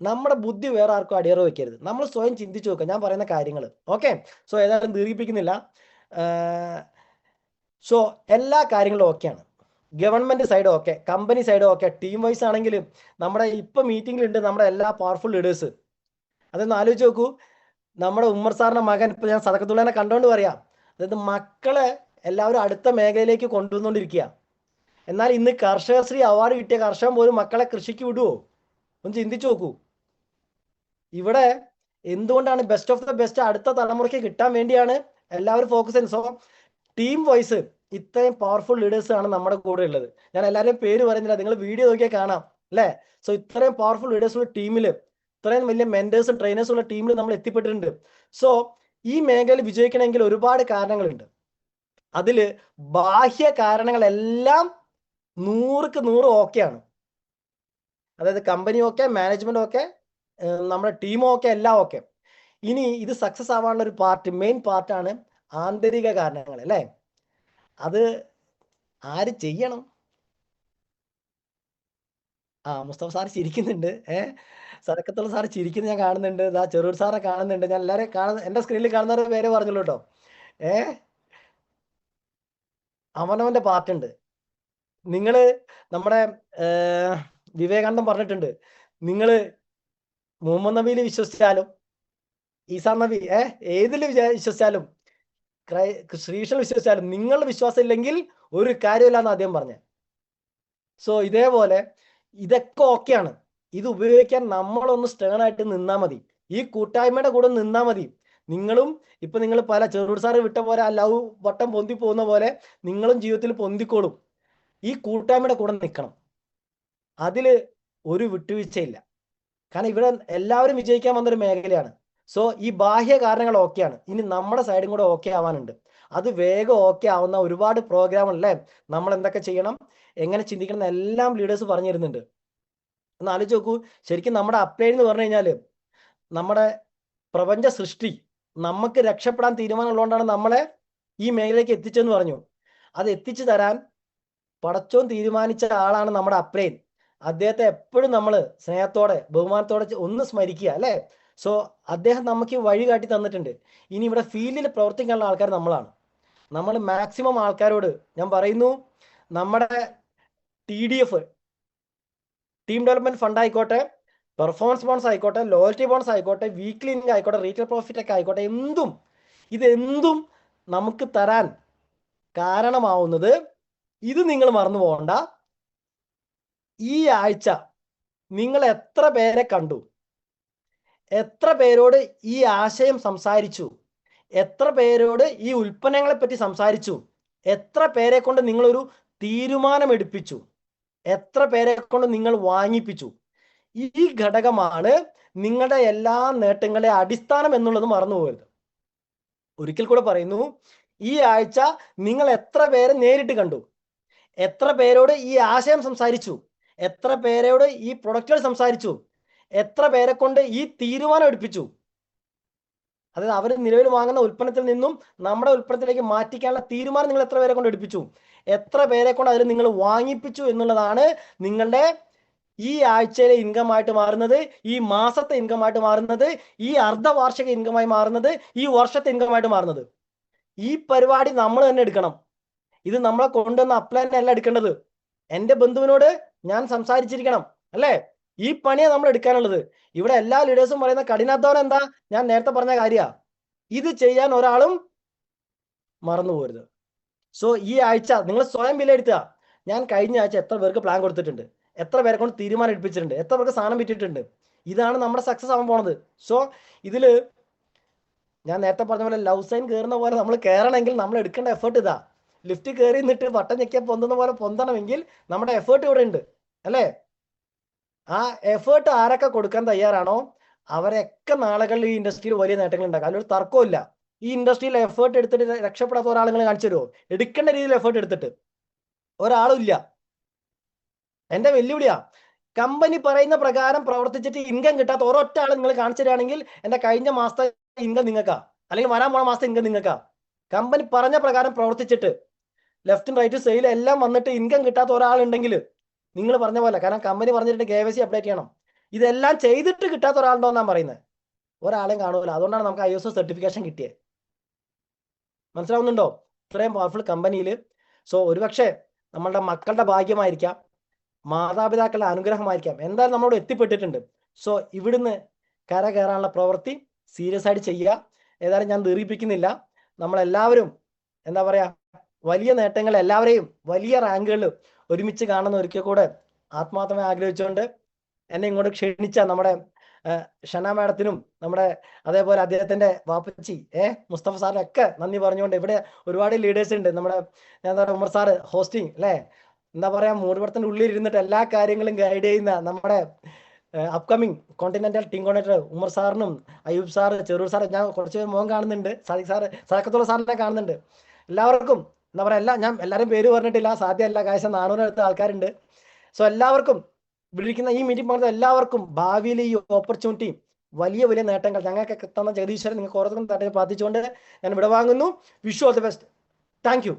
നമ്മുടെ ബുദ്ധി വേറെ ആർക്കും അടിയറ വെക്കരുത്. നമ്മൾ സ്വയം ചിന്തിച്ചു നോക്കുക ഞാൻ പറയുന്ന കാര്യങ്ങൾ. ഓക്കെ, സോ ഏതായാലും ദീർഘിപ്പിക്കുന്നില്ല. സോ എല്ലാ കാര്യങ്ങളും ഓക്കെയാണ്. Government side okay, company side okay, team wise ആണെങ്കിൽ നമ്മുടെ ഇപ്പൊ മീറ്റിംഗിലുണ്ട് നമ്മുടെ എല്ലാ പവർഫുൾ ലീഡേഴ്സ്. അതൊന്ന് ആലോചിച്ച് നോക്കൂ. നമ്മുടെ ഉമ്മർ സാറിന്റെ മകൻ ഇപ്പൊ ഞാൻ സദക്കത്തുള്ളനെ കണ്ടോണ്ട് പറയാം, അതായത് മക്കളെ എല്ലാവരും അടുത്ത മേഖലയിലേക്ക് കൊണ്ടുവന്നുകൊണ്ടിരിക്കുക. എന്നാൽ ഇന്ന് കർഷകശ്രീ അവാർഡ് കിട്ടിയ കർഷകൻ പോലും മക്കളെ കൃഷിക്ക് വിടുവോ? ഒന്ന് ചിന്തിച്ചു നോക്കൂ. ഇവിടെ എന്തുകൊണ്ടാണ് ബെസ്റ്റ് ഓഫ് ദ ബെസ്റ്റ് അടുത്ത തലമുറയ്ക്ക് കിട്ടാൻ വേണ്ടിയാണ് എല്ലാവരും ഫോക്കസ് ചെയ്യുന്നത്. സോ ടീം വൈസ് ഇത്രയും പവർഫുൾ ലീഡേഴ്സ് ആണ് നമ്മുടെ കൂടെ ഉള്ളത്. ഞാൻ എല്ലാവരുടെയും പേര് പറയുന്നില്ല, നിങ്ങൾ വീഡിയോ നോക്കിയാൽ കാണാം അല്ലേ? സോ ഇത്രയും പവർഫുൾ ലീഡേഴ്സ് ഉള്ള ടീമിൽ, ഇത്രയും വലിയ മെന്റേഴ്സും ട്രെയിനേഴ്സും ഉള്ള ടീമിൽ നമ്മൾ എത്തിപ്പെട്ടിട്ടുണ്ട്. സോ ഈ മേഖലയിൽ വിജയിക്കണമെങ്കിൽ ഒരുപാട് കാരണങ്ങളുണ്ട്. അതില് ബാഹ്യ കാരണങ്ങളെല്ലാം 100ക്ക് 100 ഓക്കെയാണ്. അതായത് കമ്പനി ഓക്കെ, മാനേജ്മെന്റ് ഓക്കെ, നമ്മുടെ ടീമും ഓക്കെ, എല്ലാം ഓക്കെ. ഇനി ഇത് സക്സസ് ആവാനുള്ള ഒരു മെയിൻ പാർട്ടാണ് ആന്തരിക കാരണങ്ങൾ അല്ലേ? അത് ആര് ചെയ്യണം? മുസ്തഫ സാർ ചിരിക്കുന്നുണ്ട്. സദക്കത്തുള്ള സാർ ചിരിക്കുന്നത് ഞാൻ കാണുന്നുണ്ട്. ചെറൂർ സാറെ കാണുന്നുണ്ട്. ഞാൻ എല്ലാവരെയും കാണുന്ന എൻ്റെ സ്ക്രീനിൽ കാണുന്നവരുടെ പേരെ പറഞ്ഞുള്ളൂ കേട്ടോ. അവനവന്റെ പാർട്ടുണ്ട്. നിങ്ങള് നമ്മുടെ വിവേകാനന്ദൻ പറഞ്ഞിട്ടുണ്ട്, നിങ്ങള് മുഹമ്മദ് നബിയിൽ വിശ്വസിച്ചാലും ഈസാ നബി ഏതിൽ വിശ്വസിച്ചാലും ശ്രീകൃഷ്ണൻ വിശ്വസിച്ചാലും നിങ്ങളുടെ വിശ്വാസം ഇല്ലെങ്കിൽ ഒരു കാര്യമില്ലാന്ന് ആദ്യം പറഞ്ഞ. സോ ഇതേപോലെ ഇതൊക്കെ ഓക്കെയാണ്. ഇത് ഉപയോഗിക്കാൻ നമ്മളൊന്ന് സ്റ്റേൺ ആയിട്ട് നിന്നാ മതി. ഈ കൂട്ടായ്മയുടെ കൂടെ നിന്നാ മതി. നിങ്ങളും ഇപ്പൊ നിങ്ങൾ പല ചെറുട് സാറ് വിട്ട പോലെ ആ ലവ് വട്ടം പൊന്തി പോകുന്ന പോലെ നിങ്ങളും ജീവിതത്തിൽ പൊന്തിക്കോളും. ഈ കൂട്ടായ്മയുടെ കൂടെ നിൽക്കണം. അതില് ഒരു വിട്ടുവീഴ്ചയില്ല. കാരണം ഇവിടെ എല്ലാവരും വിജയിക്കാൻ വന്നൊരു മേഖലയാണ്. സോ ഈ ബാഹ്യ കാരണങ്ങൾ ഓക്കെയാണ്. ഇനി നമ്മുടെ സൈഡും കൂടെ ഓക്കെ ആവാനുണ്ട്. അത് വേഗം ഓക്കെ ആവുന്ന ഒരുപാട് പ്രോഗ്രാം അല്ലേ? നമ്മൾ എന്തൊക്കെ ചെയ്യണം, എങ്ങനെ ചിന്തിക്കണം എല്ലാം ലീഡേഴ്സ് പറഞ്ഞു തരുന്നുണ്ട്. ഒന്ന് ആലോചിച്ച് നോക്കൂ. ശരിക്കും നമ്മുടെ അപ്ലൈ എന്ന് പറഞ്ഞു കഴിഞ്ഞാൽ നമ്മുടെ പ്രപഞ്ച സൃഷ്ടി നമുക്ക് രക്ഷപ്പെടാൻ തീരുമാനമുള്ളതുകൊണ്ടാണ് നമ്മളെ ഈ മേഖലയിലേക്ക് എത്തിച്ചെന്ന് പറഞ്ഞു. അത് എത്തിച്ചു തരാൻ പടച്ചോൻ തീരുമാനിച്ച ആളാണ് നമ്മുടെ അപ്ലൈൻ. അദ്ദേഹത്തെ എപ്പോഴും നമ്മൾ സ്നേഹത്തോടെ ബഹുമാനത്തോടെ ഒന്ന് സ്മരിക്കുക അല്ലേ? സോ അദ്ദേഹം നമുക്ക് വഴി കാട്ടി തന്നിട്ടുണ്ട്. ഇനി ഇവിടെ ഫീൽഡിൽ പ്രവർത്തിക്കാനുള്ള ആൾക്കാർ നമ്മളാണ്. നമ്മൾ മാക്സിമം ആൾക്കാരോട് ഞാൻ പറയുന്നു, നമ്മുടെ TDF ടീം ഡെവലപ്മെന്റ് ഫണ്ട് ആയിക്കോട്ടെ, പെർഫോമൻസ് ബോണസ് ആയിക്കോട്ടെ, ലോയൽറ്റി ബോണസ് ആയിക്കോട്ടെ, വീക്ക്ലി ഇൻകം ആയിക്കോട്ടെ, റീറ്റെയിൽ പ്രോഫിറ്റ് ഒക്കെ ആയിക്കോട്ടെ, ഇതെന്തും നമുക്ക് തരാൻ കാരണമാവുന്നത് ഇത് നിങ്ങൾ മറന്നു പോകണ്ട. ഈ ആഴ്ച നിങ്ങൾ എത്ര പേരെ കണ്ടു, എത്ര പേരോട് ഈ ആശയം സംസാരിച്ചു, എത്ര പേരോട് ഈ ഉൽപ്പന്നങ്ങളെ പറ്റി സംസാരിച്ചു, എത്ര പേരെ കൊണ്ട് നിങ്ങളൊരു തീരുമാനം എടുപ്പിച്ചു, എത്ര പേരെ കൊണ്ട് നിങ്ങൾ വാങ്ങിപ്പിച്ചു, ഈ ഘടകമാണ് നിങ്ങളുടെ എല്ലാ നേട്ടങ്ങളെ അടിസ്ഥാനം എന്നുള്ളത് മറന്നു പോകരുത്. ഒരിക്കൽ കൂടെ പറയുന്നു, ഈ ആഴ്ച നിങ്ങൾ എത്ര പേരെ നേരിട്ട് കണ്ടു, എത്ര പേരോട് ഈ ആശയം സംസാരിച്ചു, എത്ര പേരോട് ഈ പ്രൊഡക്റ്റുകൾ സംസാരിച്ചു, എത്ര പേരെ കൊണ്ട് ഈ തീരുമാനം എടുപ്പിച്ചു. അതായത് അവർ നിലവിൽ വാങ്ങുന്ന ഉൽപ്പന്നത്തിൽ നിന്നും നമ്മുടെ ഉൽപ്പന്നത്തിലേക്ക് മാറ്റിക്കാനുള്ള തീരുമാനം നിങ്ങൾ എത്ര പേരെ കൊണ്ട് എടുപ്പിച്ചു, എത്ര പേരെ കൊണ്ട് അതിൽ നിങ്ങൾ വാങ്ങിപ്പിച്ചു എന്നുള്ളതാണ് നിങ്ങളുടെ ഈ ആഴ്ചയിലെ ഇൻകം ആയിട്ട് മാറുന്നത്, ഈ മാസത്തെ ഇൻകം ആയിട്ട് മാറുന്നത്, ഈ അർദ്ധവാർഷിക ഇൻകമായി മാറുന്നത്, ഈ വർഷത്തെ ഇൻകമായിട്ട് മാറുന്നത്. ഈ പരിപാടി നമ്മൾ തന്നെ എടുക്കണം. ഇത് നമ്മളെ കൊണ്ടുവന്ന അപ്ലൈനെ അല്ല എടുക്കേണ്ടത്. എൻ്റെ ബന്ധുവിനോട് ഞാൻ സംസാരിച്ചിരിക്കണം അല്ലേ? ഈ പണിയാണ് നമ്മൾ എടുക്കാനുള്ളത്. ഇവിടെ എല്ലാ ലീഡേഴ്സും പറയുന്ന കഠിനാധ്വാനം എന്താ? ഞാൻ നേരത്തെ പറഞ്ഞ കാര്യമാണ്. ഇത് ചെയ്യാൻ ഒരാളും മറന്നു പോകരുത്. സോ ഈ ആഴ്ച നിങ്ങൾ സ്വയം വിലയിരുത്തുക. ഞാൻ കഴിഞ്ഞ ആഴ്ച എത്ര പേർക്ക് പ്ലാൻ കൊടുത്തിട്ടുണ്ട്, എത്ര പേരെ കൊണ്ട് തീരുമാനം എടുപ്പിച്ചിട്ടുണ്ട്, എത്ര പേർക്ക് സാധനം വിറ്റിട്ടുണ്ട്. ഇതാണ് നമ്മുടെ സക്സസ് ആവാൻ പോണത്. സോ ഇതിൽ ഞാൻ നേരത്തെ പറഞ്ഞ പോലെ ലവ് സൈൻ കയറുന്ന പോലെ നമ്മൾ കയറണമെങ്കിൽ നമ്മൾ എടുക്കേണ്ട എഫേർട്ട് ഇതാ. ലിഫ്റ്റ് കയറി നിന്നിട്ട് വട്ടം ഞെക്കിയാൽ പൊന്തുന്ന പോലെ പൊന്തണമെങ്കിൽ നമ്മുടെ എഫേർട്ട് ഇവിടെ ഉണ്ട് അല്ലേ? ആ എഫേർട്ട് ആരൊക്കെ കൊടുക്കാൻ തയ്യാറാണോ അവരൊക്കെ നാളുകളിൽ ഈ ഇൻഡസ്ട്രിയിൽ വലിയ നേട്ടങ്ങൾ ഉണ്ടാക്കാം. അതിലൊരു തർക്കമില്ല. ഈ ഇൻഡസ്ട്രിയിൽ എഫേർട്ട് എടുത്തിട്ട് രക്ഷപ്പെടാത്ത ഒരാളുകൾ കാണിച്ചു തരുമോ? എടുക്കേണ്ട രീതിയിൽ എഫേർട്ട് എടുത്തിട്ട് ഒരാളും ഇല്ല. എന്റെ വെല്ലുവിളിയാ. കമ്പനി പറയുന്ന പ്രകാരം പ്രവർത്തിച്ചിട്ട് ഇൻകം കിട്ടാത്ത ഒരൊറ്റ ആൾ നിങ്ങൾ കാണിച്ചു തരികയാണെങ്കിൽ എന്റെ കഴിഞ്ഞ മാസത്തെ ഇൻകം നിങ്ങൾക്കാ, അല്ലെങ്കിൽ വരാൻ പോണ മാസത്തെ ഇൻകം നിങ്ങൾക്കാ. കമ്പനി പറഞ്ഞ പ്രകാരം പ്രവർത്തിച്ചിട്ട് ലെഫ്റ്റും റൈറ്റും സെയിൽ എല്ലാം വന്നിട്ട് ഇൻകം കിട്ടാത്ത ഒരാളുണ്ടെങ്കിൽ നിങ്ങൾ പറഞ്ഞ പോലെ, കാരണം കമ്പനി പറഞ്ഞിട്ട് KYC അപ്ഡേറ്റ് ചെയ്യണം, ഇതെല്ലാം ചെയ്തിട്ട് കിട്ടാത്ത ഒരാളുണ്ടോ എന്നാണ് പറയുന്നത്. ഒരാളെയും കാണൂല. അതുകൊണ്ടാണ് നമുക്ക് ISO സർട്ടിഫിക്കേഷൻ കിട്ടിയത്. മനസ്സിലാവുന്നുണ്ടോ? ഇത്രയും പവർഫുൾ കമ്പനിയിൽ. സോ ഒരുപക്ഷെ നമ്മളുടെ മക്കളുടെ ഭാഗ്യമായിരിക്കാം, മാതാപിതാക്കളുടെ അനുഗ്രഹമായിരിക്കാം, എന്തായാലും നമ്മളോട് എത്തിപ്പെട്ടിട്ടുണ്ട്. സോ ഇവിടുന്ന് കര കയറാനുള്ള പ്രവൃത്തി സീരിയസ് ആയിട്ട് ചെയ്യുക. ഏതായാലും ഞാൻ ദീർഘിപ്പിക്കുന്നില്ല. നമ്മളെല്ലാവരും എന്താ പറയാ, വലിയ നേട്ടങ്ങൾ, എല്ലാവരെയും വലിയ റാങ്കുകളിൽ ഒരുമിച്ച് കാണുന്ന ഒരിക്കൽ കൂടെ ആത്മാർത്ഥമായി ആഗ്രഹിച്ചുകൊണ്ട് എന്നെ ഇങ്ങോട്ട് ക്ഷണിച്ച നമ്മുടെ ഷന മാഡത്തിനും നമ്മുടെ അതേപോലെ അദ്ദേഹത്തിന്റെ വാപ്പച്ചി മുസ്തഫ സാറിനൊക്കെ നന്ദി പറഞ്ഞുകൊണ്ട്, ഇവിടെ ഒരുപാട് ലീഡേഴ്സ് ഉണ്ട്. നമ്മുടെ എന്താ പറയുക, ഉമർ സാറ് ഹോസ്റ്റിംഗ് അല്ലേ, എന്താ പറയാ, മൂടുപടത്തിന്റെ ഉള്ളിൽ ഇരുന്നിട്ട് എല്ലാ കാര്യങ്ങളും ഗൈഡ് ചെയ്യുന്ന നമ്മുടെ upcoming continental team coordinator Umar സാറിനും അയ്യൂബ് സാറ്, ചെറൂർ സാറ്, ഞാൻ കുറച്ച് മോൻ കാണുന്നുണ്ട്, സാദിഖ് സാറ്, സദക്കത്തുള്ള സാറിനെ കാണുന്നുണ്ട്. എല്ലാവർക്കും എന്താ പറയാ, ഞാൻ എല്ലാവരും പേര് പറഞ്ഞിട്ടില്ല, സാധ്യമല്ല, കാശം 400 അടുത്ത ആൾക്കാരുണ്ട്. സോ എല്ലാവർക്കും വിളിക്കുന്ന ഈ മീറ്റിംഗ് പറഞ്ഞ എല്ലാവർക്കും ഭാവിയിൽ ഈ ഓപ്പർച്യൂണിറ്റി വലിയ വലിയ നേട്ടങ്ങൾ ഞങ്ങൾക്ക് തന്ന ജഗദീശ്വരൻ നിങ്ങൾക്ക് ഓരോരുത്തരും തട്ടി പ്രാർത്ഥിച്ചുകൊണ്ട് ഞാൻ വിടവാങ്ങുന്നു. Wish all the best. Thank U.